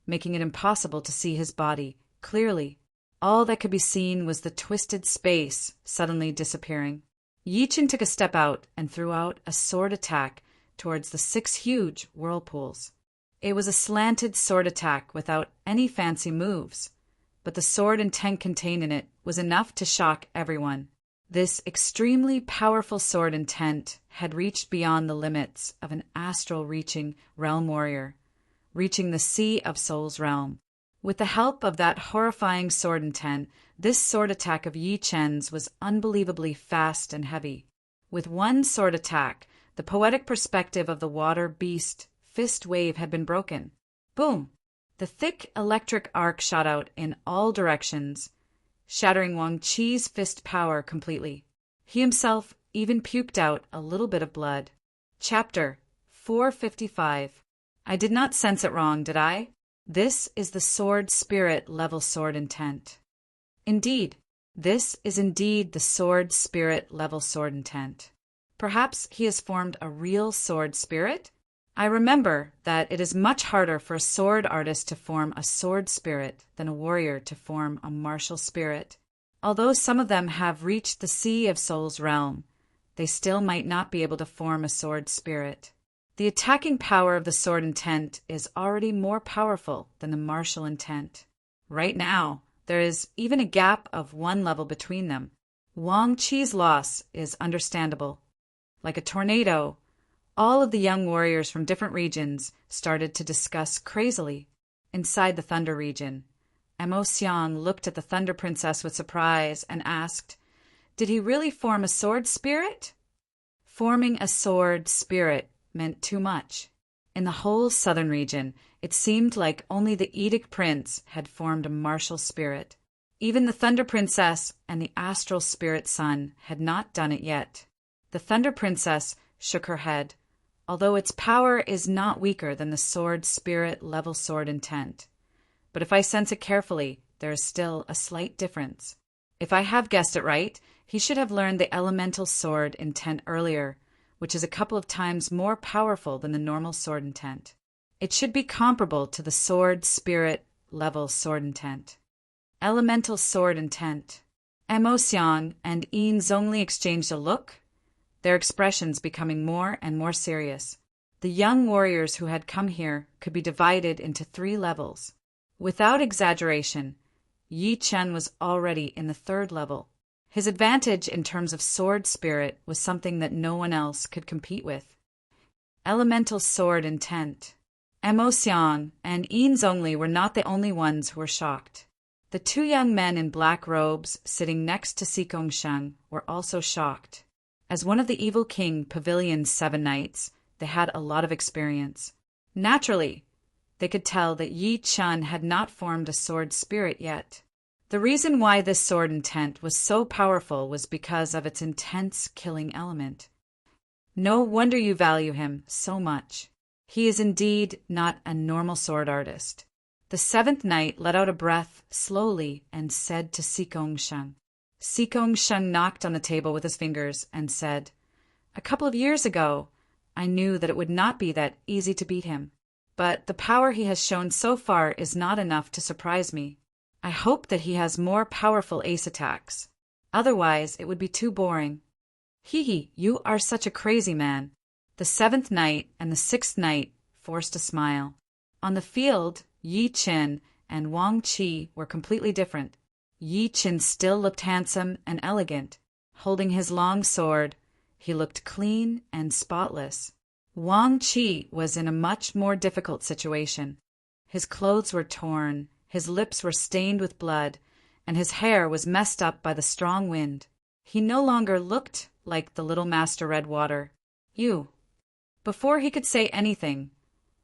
making it impossible to see his body clearly. All that could be seen was the twisted space suddenly disappearing. Yi Chen took a step out and threw out a sword attack towards the 6 huge whirlpools. It was a slanted sword attack without any fancy moves, but the sword intent contained in it was enough to shock everyone. This extremely powerful sword intent had reached beyond the limits of an astral-reaching realm warrior, reaching the Sea of Souls realm. With the help of that horrifying sword intent, this sword attack of Yi Chen's was unbelievably fast and heavy. With one sword attack, the poetic perspective of the Water Beast Fist Wave had been broken. Boom! The thick electric arc shot out in all directions, shattering Wang Qi's fist power completely. He himself even puked out a little bit of blood. Chapter 455. I did not sense it wrong, did I? This is the sword spirit level sword intent. Indeed, this is indeed the sword spirit level sword intent. Perhaps he has formed a real sword spirit? I remember that it is much harder for a sword artist to form a sword spirit than a warrior to form a martial spirit. Although some of them have reached the Sea of Souls realm, they still might not be able to form a sword spirit. The attacking power of the sword intent is already more powerful than the martial intent. Right now, there is even a gap of 1 level between them. Wang Qi's loss is understandable. Like a tornado, all of the young warriors from different regions started to discuss crazily. Inside the Thunder region, Mo Xian looked at the Thunder Princess with surprise and asked, "Did he really form a sword spirit?" Forming a sword spirit meant too much. In the whole southern region, it seemed like only the Edict Prince had formed a martial spirit. Even the Thunder Princess and the Astral Spirit Sun had not done it yet. The Thunder Princess shook her head, although its power is not weaker than the Sword Spirit level sword intent. But if I sense it carefully, there is still a slight difference. If I have guessed it right, he should have learned the elemental sword intent earlier, which is a couple of times more powerful than the normal sword intent. It should be comparable to the Sword Spirit level sword intent. Elemental sword intent. Emotion and Yin Zhongli exchanged a look, their expressions becoming more and more serious. The young warriors who had come here could be divided into 3 levels. Without exaggeration, Yi Chen was already in the 3rd level. His advantage in terms of sword spirit was something that no one else could compete with. Elemental sword intent. Emotion and Yin Zhongli were not the only ones who were shocked. The 2 young men in black robes sitting next to Xigongsheng were also shocked. As one of the Evil King Pavilion's 7 knights, they had a lot of experience. Naturally, they could tell that Yi Chen had not formed a sword spirit yet. The reason why this sword intent was so powerful was because of its intense killing element. No wonder you value him so much. He is indeed not a normal sword artist. The 7th knight let out a breath slowly and said to Xigongsheng. Xigongsheng knocked on the table with his fingers and said, "A couple of years ago, I knew that it would not be that easy to beat him. But the power he has shown so far is not enough to surprise me. I hope that he has more powerful ace attacks. Otherwise, it would be too boring." "Hee, you are such a crazy man." The 7th knight and the 6th knight forced a smile. On the field, Yi Chen and Wang Qi were completely different. Yi Chen still looked handsome and elegant. Holding his long sword, he looked clean and spotless. Wang Qi was in a much more difficult situation. His clothes were torn, his lips were stained with blood, and his hair was messed up by the strong wind. He no longer looked like the little Master Redwater. "You." Before he could say anything,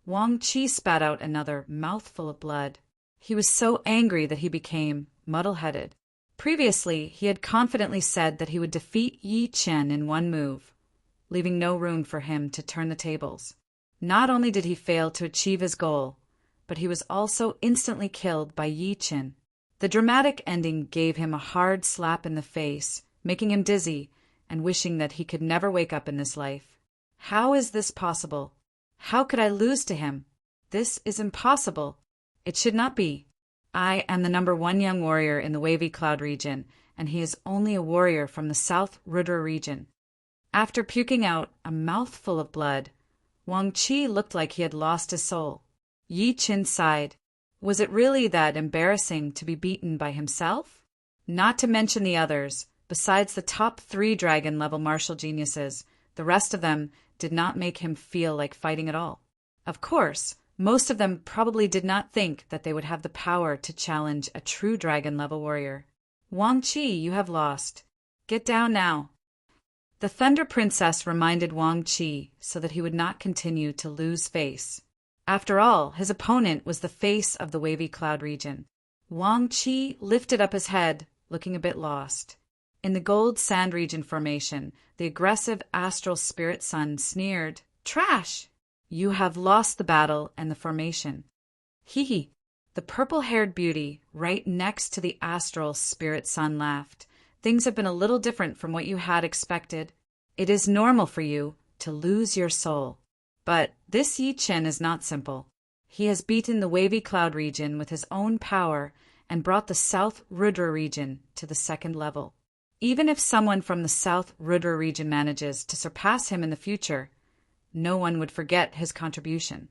Wang Qi spat out another mouthful of blood. He was so angry that he became muddle-headed. Previously, he had confidently said that he would defeat Yi Chen in 1 move, leaving no room for him to turn the tables. Not only did he fail to achieve his goal, but he was also instantly killed by Yi Chen. The dramatic ending gave him a hard slap in the face, making him dizzy and wishing that he could never wake up in this life. How is this possible? How could I lose to him? This is impossible. It should not be. I am the #1 young warrior in the Wavy Cloud region, and he is only a warrior from the South Rudra region. After puking out a mouthful of blood, Wang Qi looked like he had lost his soul. Yi Chen sighed. Was it really that embarrassing to be beaten by himself? Not to mention the others, besides the top 3 dragon-level martial geniuses, the rest of them did not make him feel like fighting at all. Of course, most of them probably did not think that they would have the power to challenge a true dragon-level warrior. "Wang Qi, you have lost. Get down now." The Thunder Princess reminded Wang Qi so that he would not continue to lose face. After all, his opponent was the face of the Wavy Cloud region. Wang Qi lifted up his head, looking a bit lost. In the Gold Sand region formation, the aggressive Astral Spirit Sun sneered, "Trash! You have lost the battle and the formation." Hee. The purple-haired beauty right next to the Astral Spirit Sun laughed. "Things have been a little different from what you had expected. It is normal for you to lose your soul. But this Yi Chen is not simple. He has beaten the Wavy Cloud region with his own power and brought the South Rudra region to the 2nd level. Even if someone from the South Rudra region manages to surpass him in the future, no one would forget his contribution."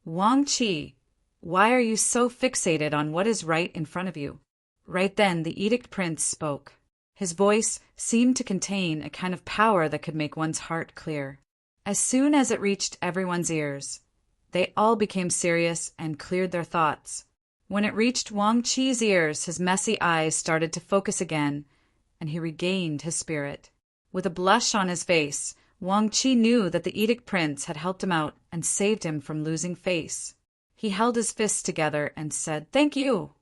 "Wang Qi, why are you so fixated on what is right in front of you?" Right then the Edict Prince spoke. His voice seemed to contain a kind of power that could make one's heart clear. As soon as it reached everyone's ears, they all became serious and cleared their thoughts. When it reached Wang Qi's ears, his messy eyes started to focus again, and he regained his spirit. With a blush on his face, Wang Qi knew that the Edict Prince had helped him out and saved him from losing face. He held his fists together and said, "Thank you."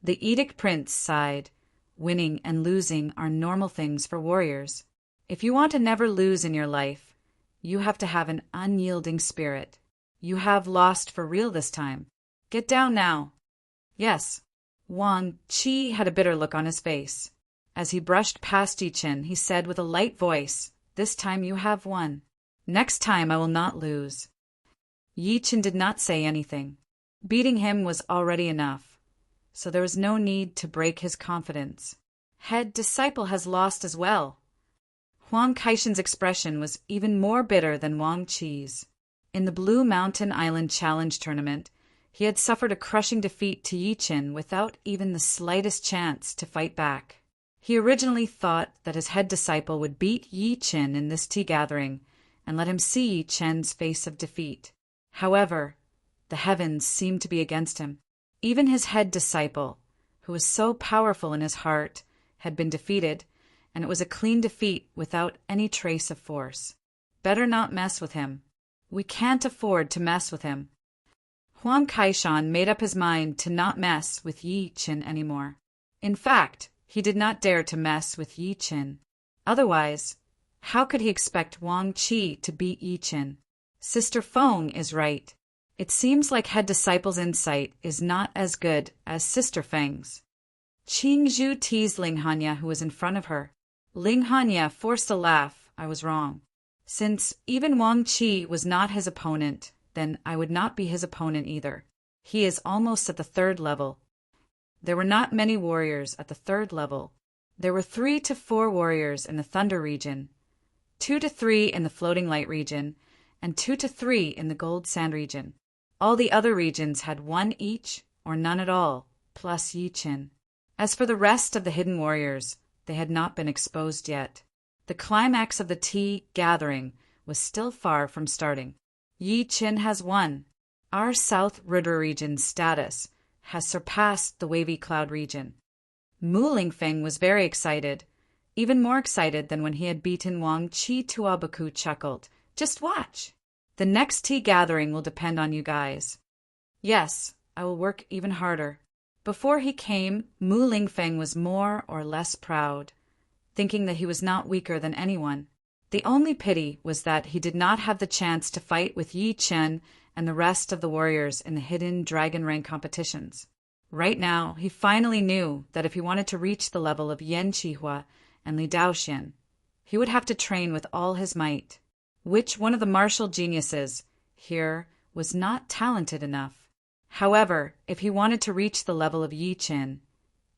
The Edict Prince sighed. Winning and losing are normal things for warriors. If you want to never lose in your life, you have to have an unyielding spirit. You have lost for real this time. Get down now. Yes. Wang Qi had a bitter look on his face. As he brushed past Yi Chen, he said with a light voice, "This time you have won. Next time I will not lose." Yi Chen did not say anything. Beating him was already enough, so there was no need to break his confidence. Head disciple has lost as well. Huang Kaishen's expression was even more bitter than Wang Qi's. In the Blue Mountain Island Challenge tournament, he had suffered a crushing defeat to Yi Chen without even the slightest chance to fight back. He originally thought that his head disciple would beat Yi Chen in this tea gathering and let him see Yi Chen's face of defeat. However, the heavens seemed to be against him. Even his head disciple, who was so powerful in his heart, had been defeated, and it was a clean defeat without any trace of force. Better not mess with him. We can't afford to mess with him. Huang Kaishan made up his mind to not mess with Yi Chen anymore. In fact, he did not dare to mess with Yi Chen. Otherwise, how could he expect Wang Qi to beat Yi Chen? Sister Feng is right. It seems like head disciple's insight is not as good as Sister Feng's. Qingzhu teased Ling Hanya, who was in front of her. Ling Hanya forced a laugh. I was wrong. Since even Wang Qi was not his opponent, then I would not be his opponent either. He is almost at the 3rd level. There were not many warriors at the 3rd level. There were 3 to 4 warriors in the Thunder region, 2 to 3 in the Floating Light region, and 2 to 3 in the Gold Sand region. All the other regions had 1 each, or none at all, plus Yi Chen. As for the rest of the hidden warriors, they had not been exposed yet. The climax of the tea gathering was still far from starting. Yi Chen has won. Our South River region's status has surpassed the Wavy Cloud region. Mu Lingfeng was very excited, even more excited than when he had beaten Wang Qi. Tuabaku chuckled. Just watch. The next tea gathering will depend on you guys. Yes, I will work even harder. Before he came, Mu Lingfeng was more or less proud, thinking that he was not weaker than anyone. The only pity was that he did not have the chance to fight with Yi Chen and the rest of the warriors in the hidden dragon rank competitions. Right now, he finally knew that if he wanted to reach the level of Yan Qihua and Li Daoxian, he would have to train with all his might. Which one of the martial geniuses here was not talented enough? However, if he wanted to reach the level of Yi Chen,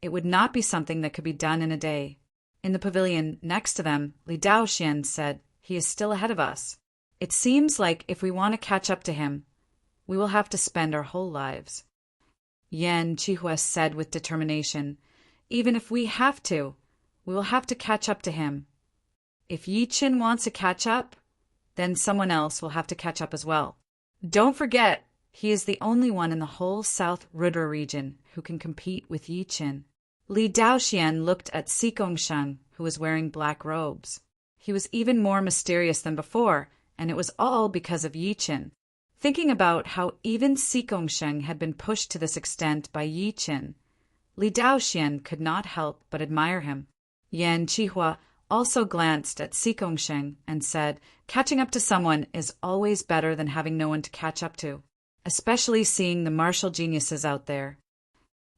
it would not be something that could be done in a day. In the pavilion next to them, Li Daoxian said, "He is still ahead of us. It seems like if we want to catch up to him, we will have to spend our whole lives." Yan Qihua said with determination, "Even if we have to, we will have to catch up to him. If Yi Chen wants to catch up, then someone else will have to catch up as well. Don't forget, he is the only one in the whole South River region who can compete with Yi Chen." Li Daoxian looked at Xigongsheng, who was wearing black robes. He was even more mysterious than before, and it was all because of Yi Chen. Thinking about how even Xigongsheng had been pushed to this extent by Yi Chen, Li Daoxian could not help but admire him. Yan Qihua also glanced at Xigongsheng and said, "Catching up to someone is always better than having no one to catch up to, especially seeing the martial geniuses out there."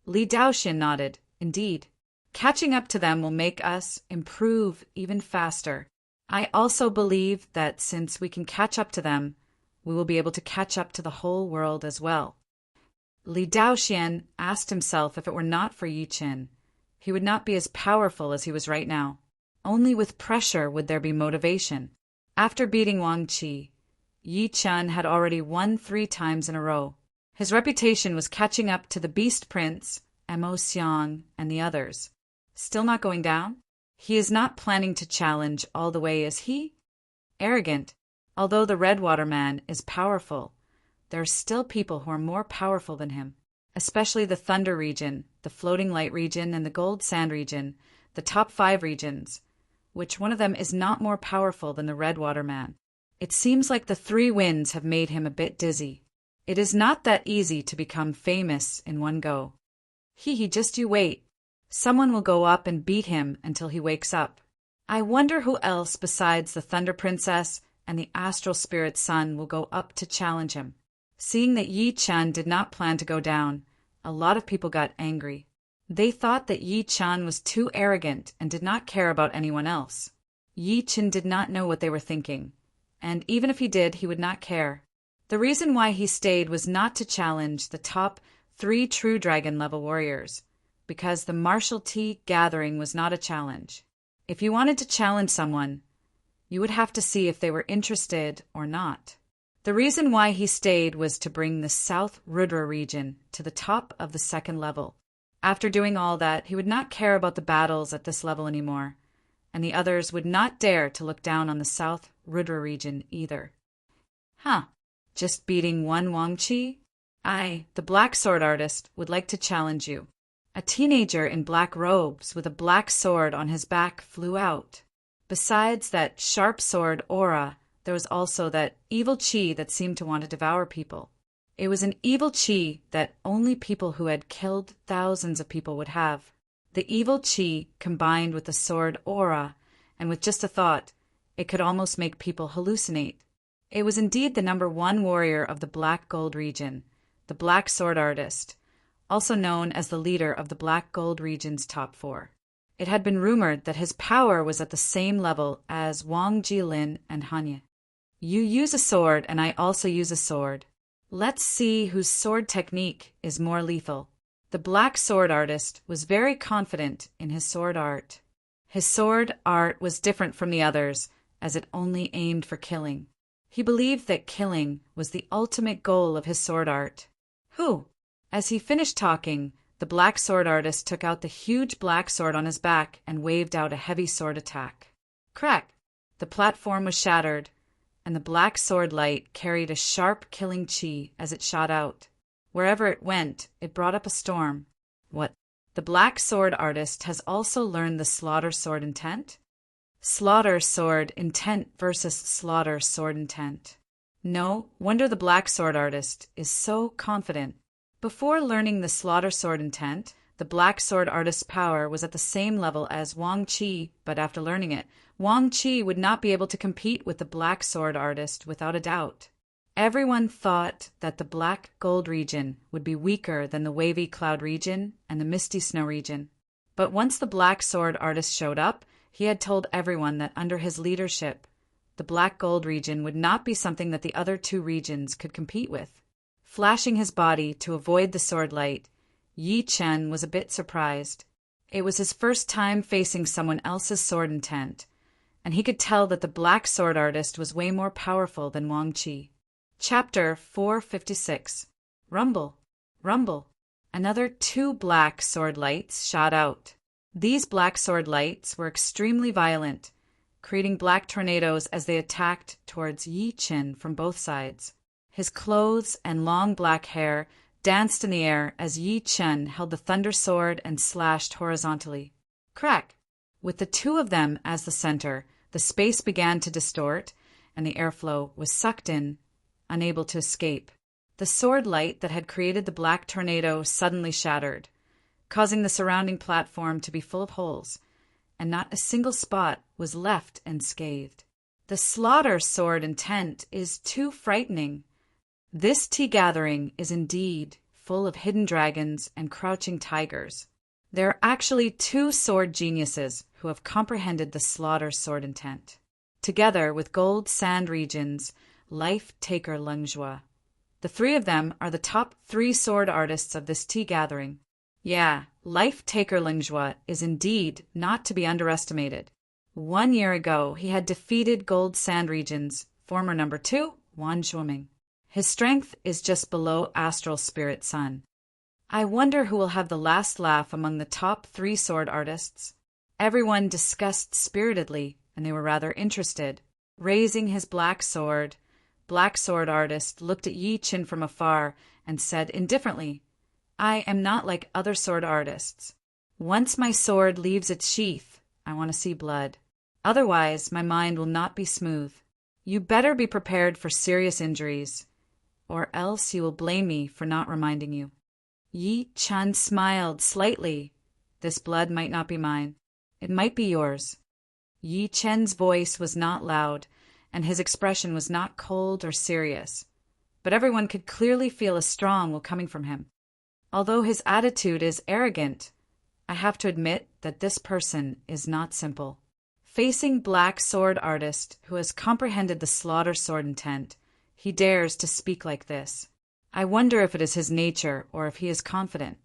Li Daoxian nodded. "Indeed. Catching up to them will make us improve even faster. I also believe that since we can catch up to them, we will be able to catch up to the whole world as well." Li Daoxian asked himself if it were not for Yi Chen, he would not be as powerful as he was right now. Only with pressure would there be motivation. After beating Wang Qi, Yi Chen had already won 3 times in a row. His reputation was catching up to the Beast Prince, Mo Xiang, and the others. Still not going down? He is not planning to challenge all the way, is he? Arrogant. Although the Redwater Man is powerful, there are still people who are more powerful than him, especially the Thunder region, the Floating Light region, and the Gold Sand region, the top 5 regions. Which one of them is not more powerful than the Redwater Man? It seems like the 3 winds have made him a bit dizzy. It is not that easy to become famous in one go. Hee, just you wait. Someone will go up and beat him until he wakes up. I wonder who else besides the Thunder Princess and the Astral Spirit Sun will go up to challenge him. Seeing that Yi Chen did not plan to go down, a lot of people got angry. They thought that Yi Chen was too arrogant and did not care about anyone else. Yi Chen did not know what they were thinking, and even if he did, he would not care. The reason why he stayed was not to challenge the top 3 true dragon level warriors, because the martial tea gathering was not a challenge. If you wanted to challenge someone, you would have to see if they were interested or not. The reason why he stayed was to bring the South Rudra region to the top of the 2nd level. After doing all that, he would not care about the battles at this level anymore, and the others would not dare to look down on the South Rudra region either. Just beating one Wang Qi? I, the black sword artist, would like to challenge you. A teenager in black robes with a black sword on his back flew out. Besides that sharp sword aura, there was also that evil qi that seemed to want to devour people. It was an evil qi that only people who had killed thousands of people would have. The evil qi combined with the sword aura, and with just a thought, it could almost make people hallucinate. It was indeed the number 1 warrior of the Black Gold region, the Black Sword Artist, also known as the leader of the Black Gold region's top 4. It had been rumored that his power was at the same level as Wang Jilin and Hanye. You use a sword and I also use a sword. Let's see whose sword technique is more lethal. The Black Sword Artist was very confident in his sword art. His sword art was different from the others, as it only aimed for killing. He believed that killing was the ultimate goal of his sword art. As he finished talking, the Black Sword Artist took out the huge black sword on his back and waved out a heavy sword attack. Crack! The platform was shattered, and the black sword light carried a sharp killing qi as it shot out. Wherever it went, it brought up a storm. What? The Black Sword Artist has also learned the Slaughter Sword Intent? Slaughter Sword Intent versus Slaughter Sword Intent. No wonder the Black Sword Artist is so confident. Before learning the Slaughter Sword Intent, the Black Sword Artist's power was at the same level as Wang Qi, but after learning it, Wang Qi would not be able to compete with the Black Sword Artist without a doubt. Everyone thought that the Black Gold region would be weaker than the Wavy Cloud region and the Misty Snow region. But once the Black Sword Artist showed up, he had told everyone that under his leadership, the Black Gold region would not be something that the other 2 regions could compete with. Flashing his body to avoid the sword light, Yi Chen was a bit surprised. It was his first time facing someone else's sword intent, and he could tell that the Black Sword Artist was way more powerful than Wang Qi. Chapter 456. Rumble, rumble. Another 2 black sword lights shot out. These black sword lights were extremely violent, creating black tornadoes as they attacked towards Yi Chen from both sides. His clothes and long black hair danced in the air as Yi Chen held the thunder sword and slashed horizontally. Crack! With the 2 of them as the center, the space began to distort, and the airflow was sucked in, unable to escape. The sword light that had created the black tornado suddenly shattered, causing the surrounding platform to be full of holes, and not a single spot was left unscathed. The Slaughter Sword Intent is too frightening. This tea gathering is indeed full of hidden dragons and crouching tigers. There are actually 2 sword geniuses who have comprehended the Slaughter Sword Intent. Together with Gold Sand Region's Life Taker Lungjua. The 3 of them are the top 3 sword artists of this tea gathering. Yeah, Life Taker Lungjua is indeed not to be underestimated. 1 year ago, he had defeated Gold Sand Region's former number 2, Wan Zhuoming. His strength is just below Astral Spirit Sun. I wonder who will have the last laugh among the top 3 sword artists. Everyone discussed spiritedly, and they were rather interested. Raising his black sword, Black Sword Artist looked at Yi Chen from afar and said indifferently, I am not like other sword artists. Once my sword leaves its sheath, I want to see blood. Otherwise, my mind will not be smooth. You better be prepared for serious injuries, or else you will blame me for not reminding you. Yi Chen smiled slightly. This blood might not be mine. It might be yours. Yi Chen's voice was not loud, and his expression was not cold or serious, but everyone could clearly feel a strong will coming from him. Although his attitude is arrogant, I have to admit that this person is not simple. Facing Black Sword Artist, who has comprehended the slaughter sword intent, he dares to speak like this. I wonder if it is his nature or if he is confident.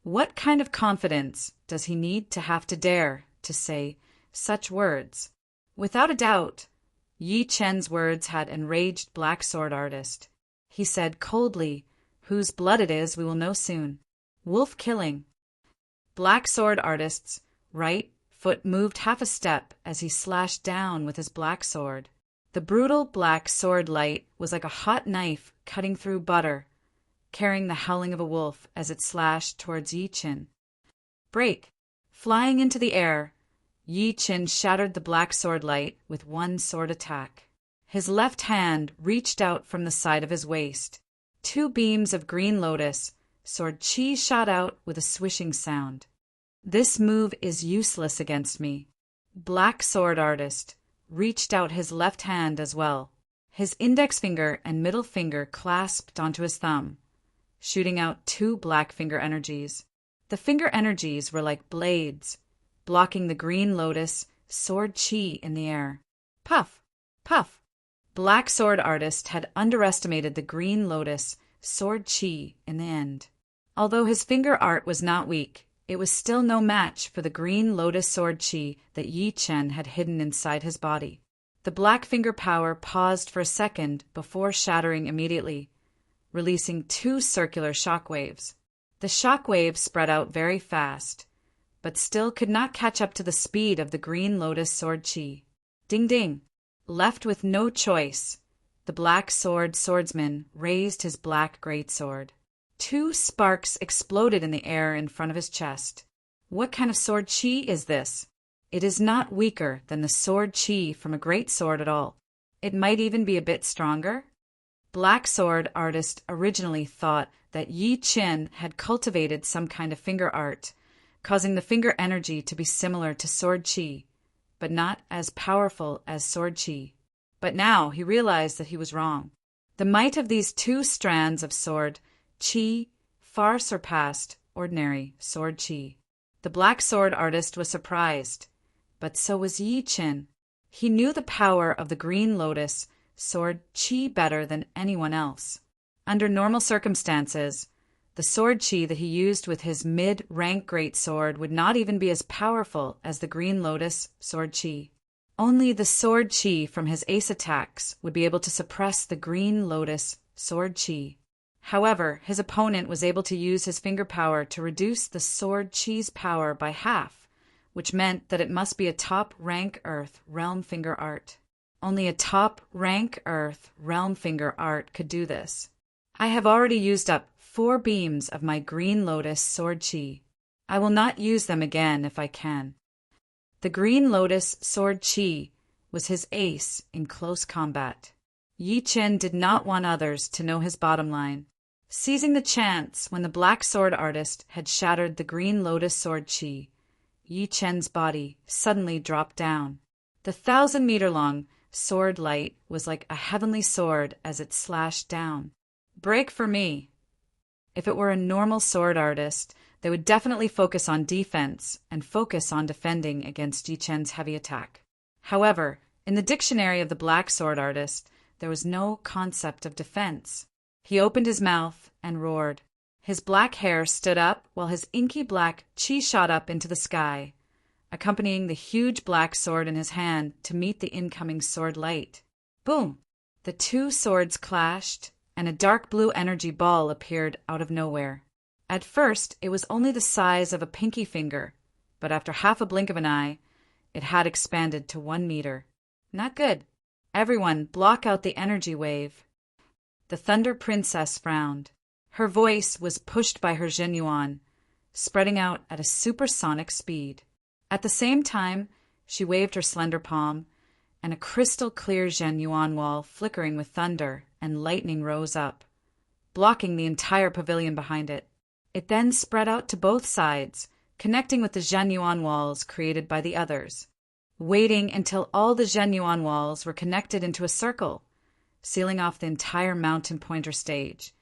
What kind of confidence does he need to have to dare to say such words? Without a doubt, Yi Chen's words had enraged Black Sword Artist. He said coldly, "Whose blood it is we will know soon. Wolf killing." Black Sword Artist's right foot moved half a step as he slashed down with his black sword. The brutal black sword light was like a hot knife cutting through butter, carrying the howling of a wolf as it slashed towards Yi Chen. Break! Flying into the air, Yi Chen shattered the black sword light with one sword attack. His left hand reached out from the side of his waist. Two beams of green lotus sword chi shot out with a swishing sound. This move is useless against me. Black Sword Artist reached out his left hand as well. His index finger and middle finger clasped onto his thumb, shooting out two black finger energies. The finger energies were like blades, blocking the green lotus sword chi in the air. Puff! Puff! Black Sword Artist had underestimated the green lotus sword chi in the end. Although his finger art was not weak, it was still no match for the green lotus sword chi that Yi Chen had hidden inside his body. The black finger power paused for a second before shattering immediately, releasing two circular shockwaves. The shockwaves spread out very fast, but still could not catch up to the speed of the green lotus sword chi. Ding ding! Left with no choice, the black sword swordsman raised his black greatsword. Two sparks exploded in the air in front of his chest. What kind of sword chi is this? It is not weaker than the sword chi from a great sword at all. It might even be a bit stronger. Black Sword Artist originally thought that Yi Chen had cultivated some kind of finger art, causing the finger energy to be similar to sword chi, but not as powerful as sword chi. But now he realized that he was wrong. The might of these two strands of sword chi far surpassed ordinary sword chi. The Black Sword Artist was surprised, but so was Yi Chen. He knew the power of the green lotus sword chi better than anyone else. Under normal circumstances, the sword chi that he used with his mid-rank greatsword would not even be as powerful as the green lotus sword chi. Only the sword chi from his ace attacks would be able to suppress the green lotus sword chi. However, his opponent was able to use his finger power to reduce the sword chi's power by half, which meant that it must be a top-rank Earth realm finger art. Only a top-rank Earth realm finger art could do this. I have already used up 4 beams of my green lotus sword chi. I will not use them again if I can. The green lotus sword chi was his ace in close combat. Yi Chen did not want others to know his bottom line. Seizing the chance when the Black Sword Artist had shattered the green lotus sword chi, Yi Chen's body suddenly dropped down. The 1,000-meter-long sword light was like a heavenly sword as it slashed down. Break for me. If it were a normal sword artist, they would definitely focus on defense and focus on defending against Yi Chen's heavy attack. However, in the dictionary of the Black Sword Artist, there was no concept of defense. He opened his mouth and roared. His black hair stood up while his inky black chi shot up into the sky, accompanying the huge black sword in his hand to meet the incoming sword light. Boom! The two swords clashed, and a dark blue energy ball appeared out of nowhere. At first, it was only the size of a pinky finger, but after half a blink of an eye, it had expanded to 1 meter. Not good. Everyone, block out the energy wave. The Thunder Princess frowned. Her voice was pushed by her Zhenyuan, spreading out at a supersonic speed. At the same time, she waved her slender palm, and a crystal-clear Zhenyuan wall flickering with thunder and lightning rose up, blocking the entire pavilion behind it. It then spread out to both sides, connecting with the Zhenyuan walls created by the others. Waiting until all the Zhenyuan walls were connected into a circle, sealing off the entire mountain pointer stage,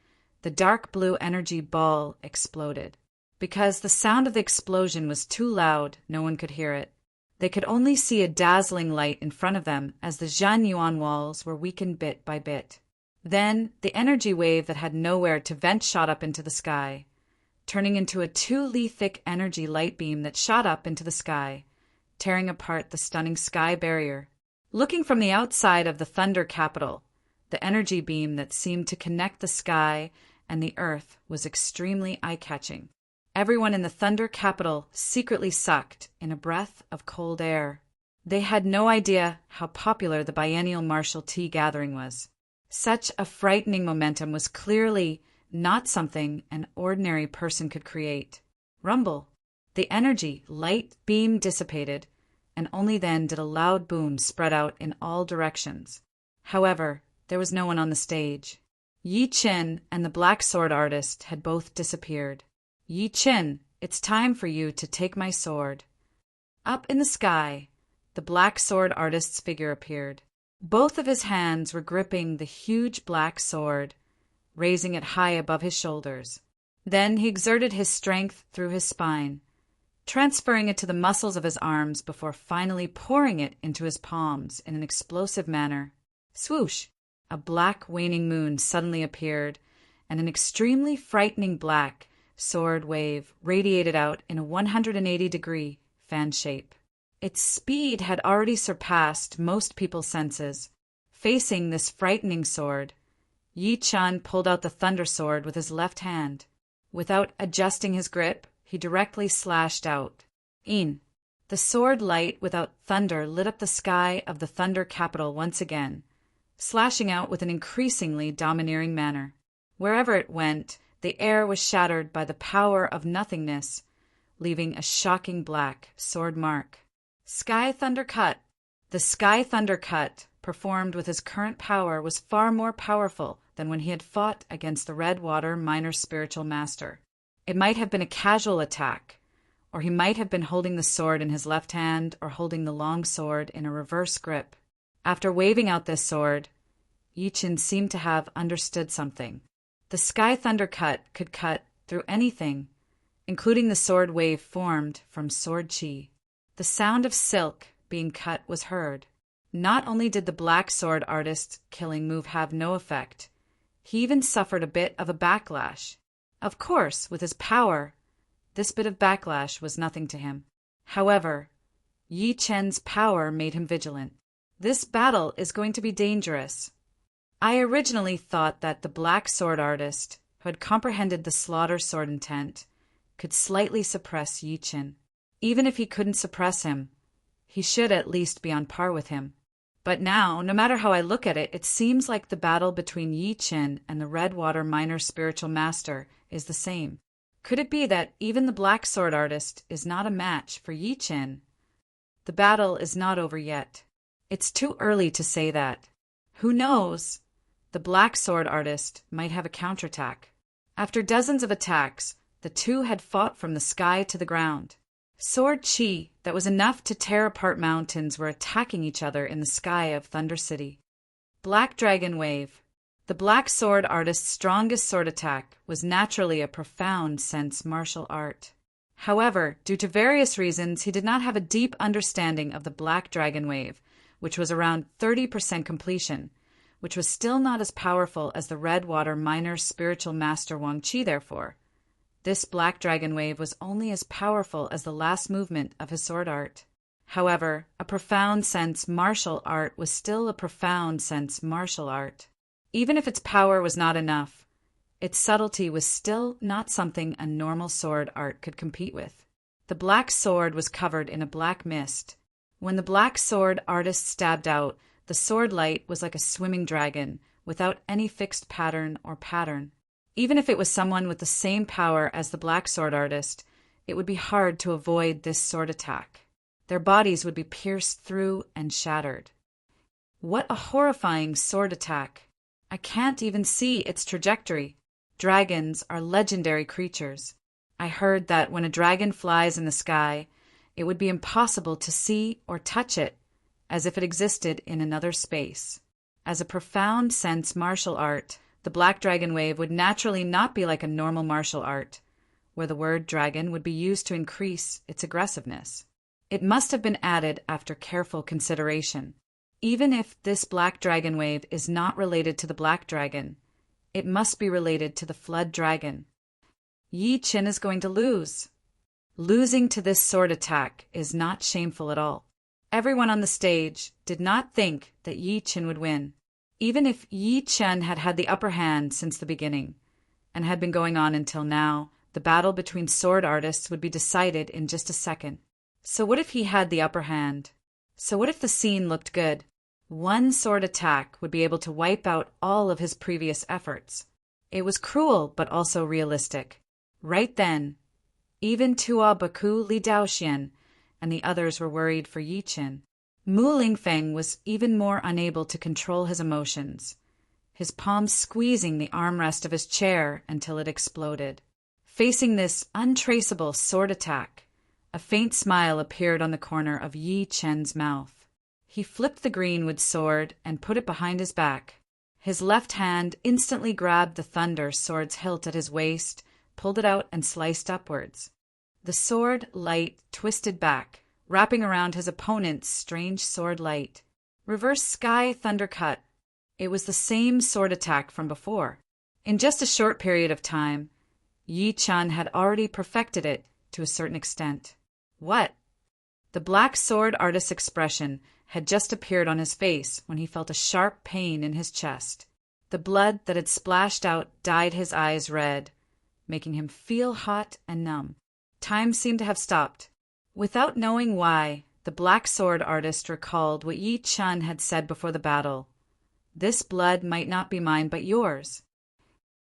the dark blue energy ball exploded. Because the sound of the explosion was too loud, no one could hear it. They could only see a dazzling light in front of them as the Zhenyuan walls were weakened bit by bit. Then, the energy wave that had nowhere to vent shot up into the sky, turning into a 2 Li-thick energy light beam that shot up into the sky, tearing apart the stunning sky barrier. Looking from the outside of the Thunder Capital, the energy beam that seemed to connect the sky and the earth was extremely eye-catching. Everyone in the Thunder Capital secretly sucked in a breath of cold air. They had no idea how popular the biennial martial tea gathering was. Such a frightening momentum was clearly not something an ordinary person could create. Rumble. The energy light beam dissipated, and only then did a loud boom spread out in all directions. However, there was no one on the stage. Yi Qin and the black sword artist had both disappeared. Yi Qin, it's time for you to take my sword. Up in the sky, the black sword artist's figure appeared. Both of his hands were gripping the huge black sword, raising it high above his shoulders. Then he exerted his strength through his spine, transferring it to the muscles of his arms before finally pouring it into his palms in an explosive manner. Swoosh! A black waning moon suddenly appeared, and an extremely frightening black sword wave radiated out in a 180-degree fan shape. Its speed had already surpassed most people's senses. Facing this frightening sword, Yi Qin pulled out the thunder sword with his left hand. Without adjusting his grip, he directly slashed out. In. The sword light without thunder lit up the sky of the Thunder Capital once again, slashing out with an increasingly domineering manner. Wherever it went, the air was shattered by the power of nothingness, leaving a shocking black sword mark. Sky Thunder Cut. The Sky Thunder Cut, performed with his current power, was far more powerful than when he had fought against the Redwater Minor Spiritual Master. It might have been a casual attack, or he might have been holding the sword in his left hand or holding the long sword in a reverse grip. After waving out this sword, Yi Qin seemed to have understood something. The Sky Thunder Cut could cut through anything, including the sword wave formed from sword chi. The sound of silk being cut was heard. Not only did the black sword artist's killing move have no effect, he even suffered a bit of a backlash. Of course, with his power, this bit of backlash was nothing to him. However, Yi Qin's power made him vigilant. This battle is going to be dangerous. I originally thought that the black sword artist, who had comprehended the slaughter sword intent, could slightly suppress Yi Qin. Even if he couldn't suppress him, he should at least be on par with him. But now, no matter how I look at it, it seems like the battle between Yi Qin and the Redwater Minor Spiritual Master is the same. Could it be that even the black sword artist is not a match for Yi Qin? The battle is not over yet. It's too early to say that. Who knows? The black sword artist might have a counterattack. After dozens of attacks, the two had fought from the sky to the ground. Sword chi that was enough to tear apart mountains were attacking each other in the sky of Thunder City. Black Dragon Wave. The black sword artist's strongest sword attack was naturally a profound sense martial art. However, due to various reasons, he did not have a deep understanding of the Black Dragon Wave, which was around 30% completion, which was still not as powerful as the Redwater Minor Spiritual Master Wang Qi, therefore. This Black Dragon Wave was only as powerful as the last movement of his sword art. However, a profound sense martial art was still a profound sense martial art. Even if its power was not enough, its subtlety was still not something a normal sword art could compete with. The black sword was covered in a black mist. When the black sword artist stabbed out, the sword light was like a swimming dragon, without any fixed pattern or pattern. Even if it was someone with the same power as the black sword artist, it would be hard to avoid this sword attack. Their bodies would be pierced through and shattered. What a horrifying sword attack! I can't even see its trajectory. Dragons are legendary creatures. I heard that when a dragon flies in the sky, it would be impossible to see or touch it, as if it existed in another space. As a profound sense martial art, the Black Dragon Wave would naturally not be like a normal martial art, where the word dragon would be used to increase its aggressiveness. It must have been added after careful consideration. Even if this Black Dragon Wave is not related to the Black Dragon, it must be related to the Flood Dragon. Yi Qin is going to lose. Losing to this sword attack is not shameful at all. Everyone on the stage did not think that Yi Qin would win. Even if Yi Chen had had the upper hand since the beginning, and had been going on until now, the battle between sword artists would be decided in just a second. So what if he had the upper hand? So what if the scene looked good? One sword attack would be able to wipe out all of his previous efforts. It was cruel, but also realistic. Right then, even Audiobook Li Daoxian and the others were worried for Yi Qin. Mu Lingfeng was even more unable to control his emotions, his palms squeezing the armrest of his chair until it exploded. Facing this untraceable sword attack, a faint smile appeared on the corner of Yi Chen's mouth. He flipped the greenwood sword and put it behind his back. His left hand instantly grabbed the thunder sword's hilt at his waist, pulled it out and sliced upwards. The sword light twisted back, wrapping around his opponent's strange sword light. Reverse sky thundercut. It was the same sword attack from before. In just a short period of time, Yi Chen had already perfected it to a certain extent. What? The black sword artist's expression had just appeared on his face when he felt a sharp pain in his chest. The blood that had splashed out dyed his eyes red, making him feel hot and numb. Time seemed to have stopped. Without knowing why, the black sword artist recalled what Yi Chen had said before the battle. This blood might not be mine but yours.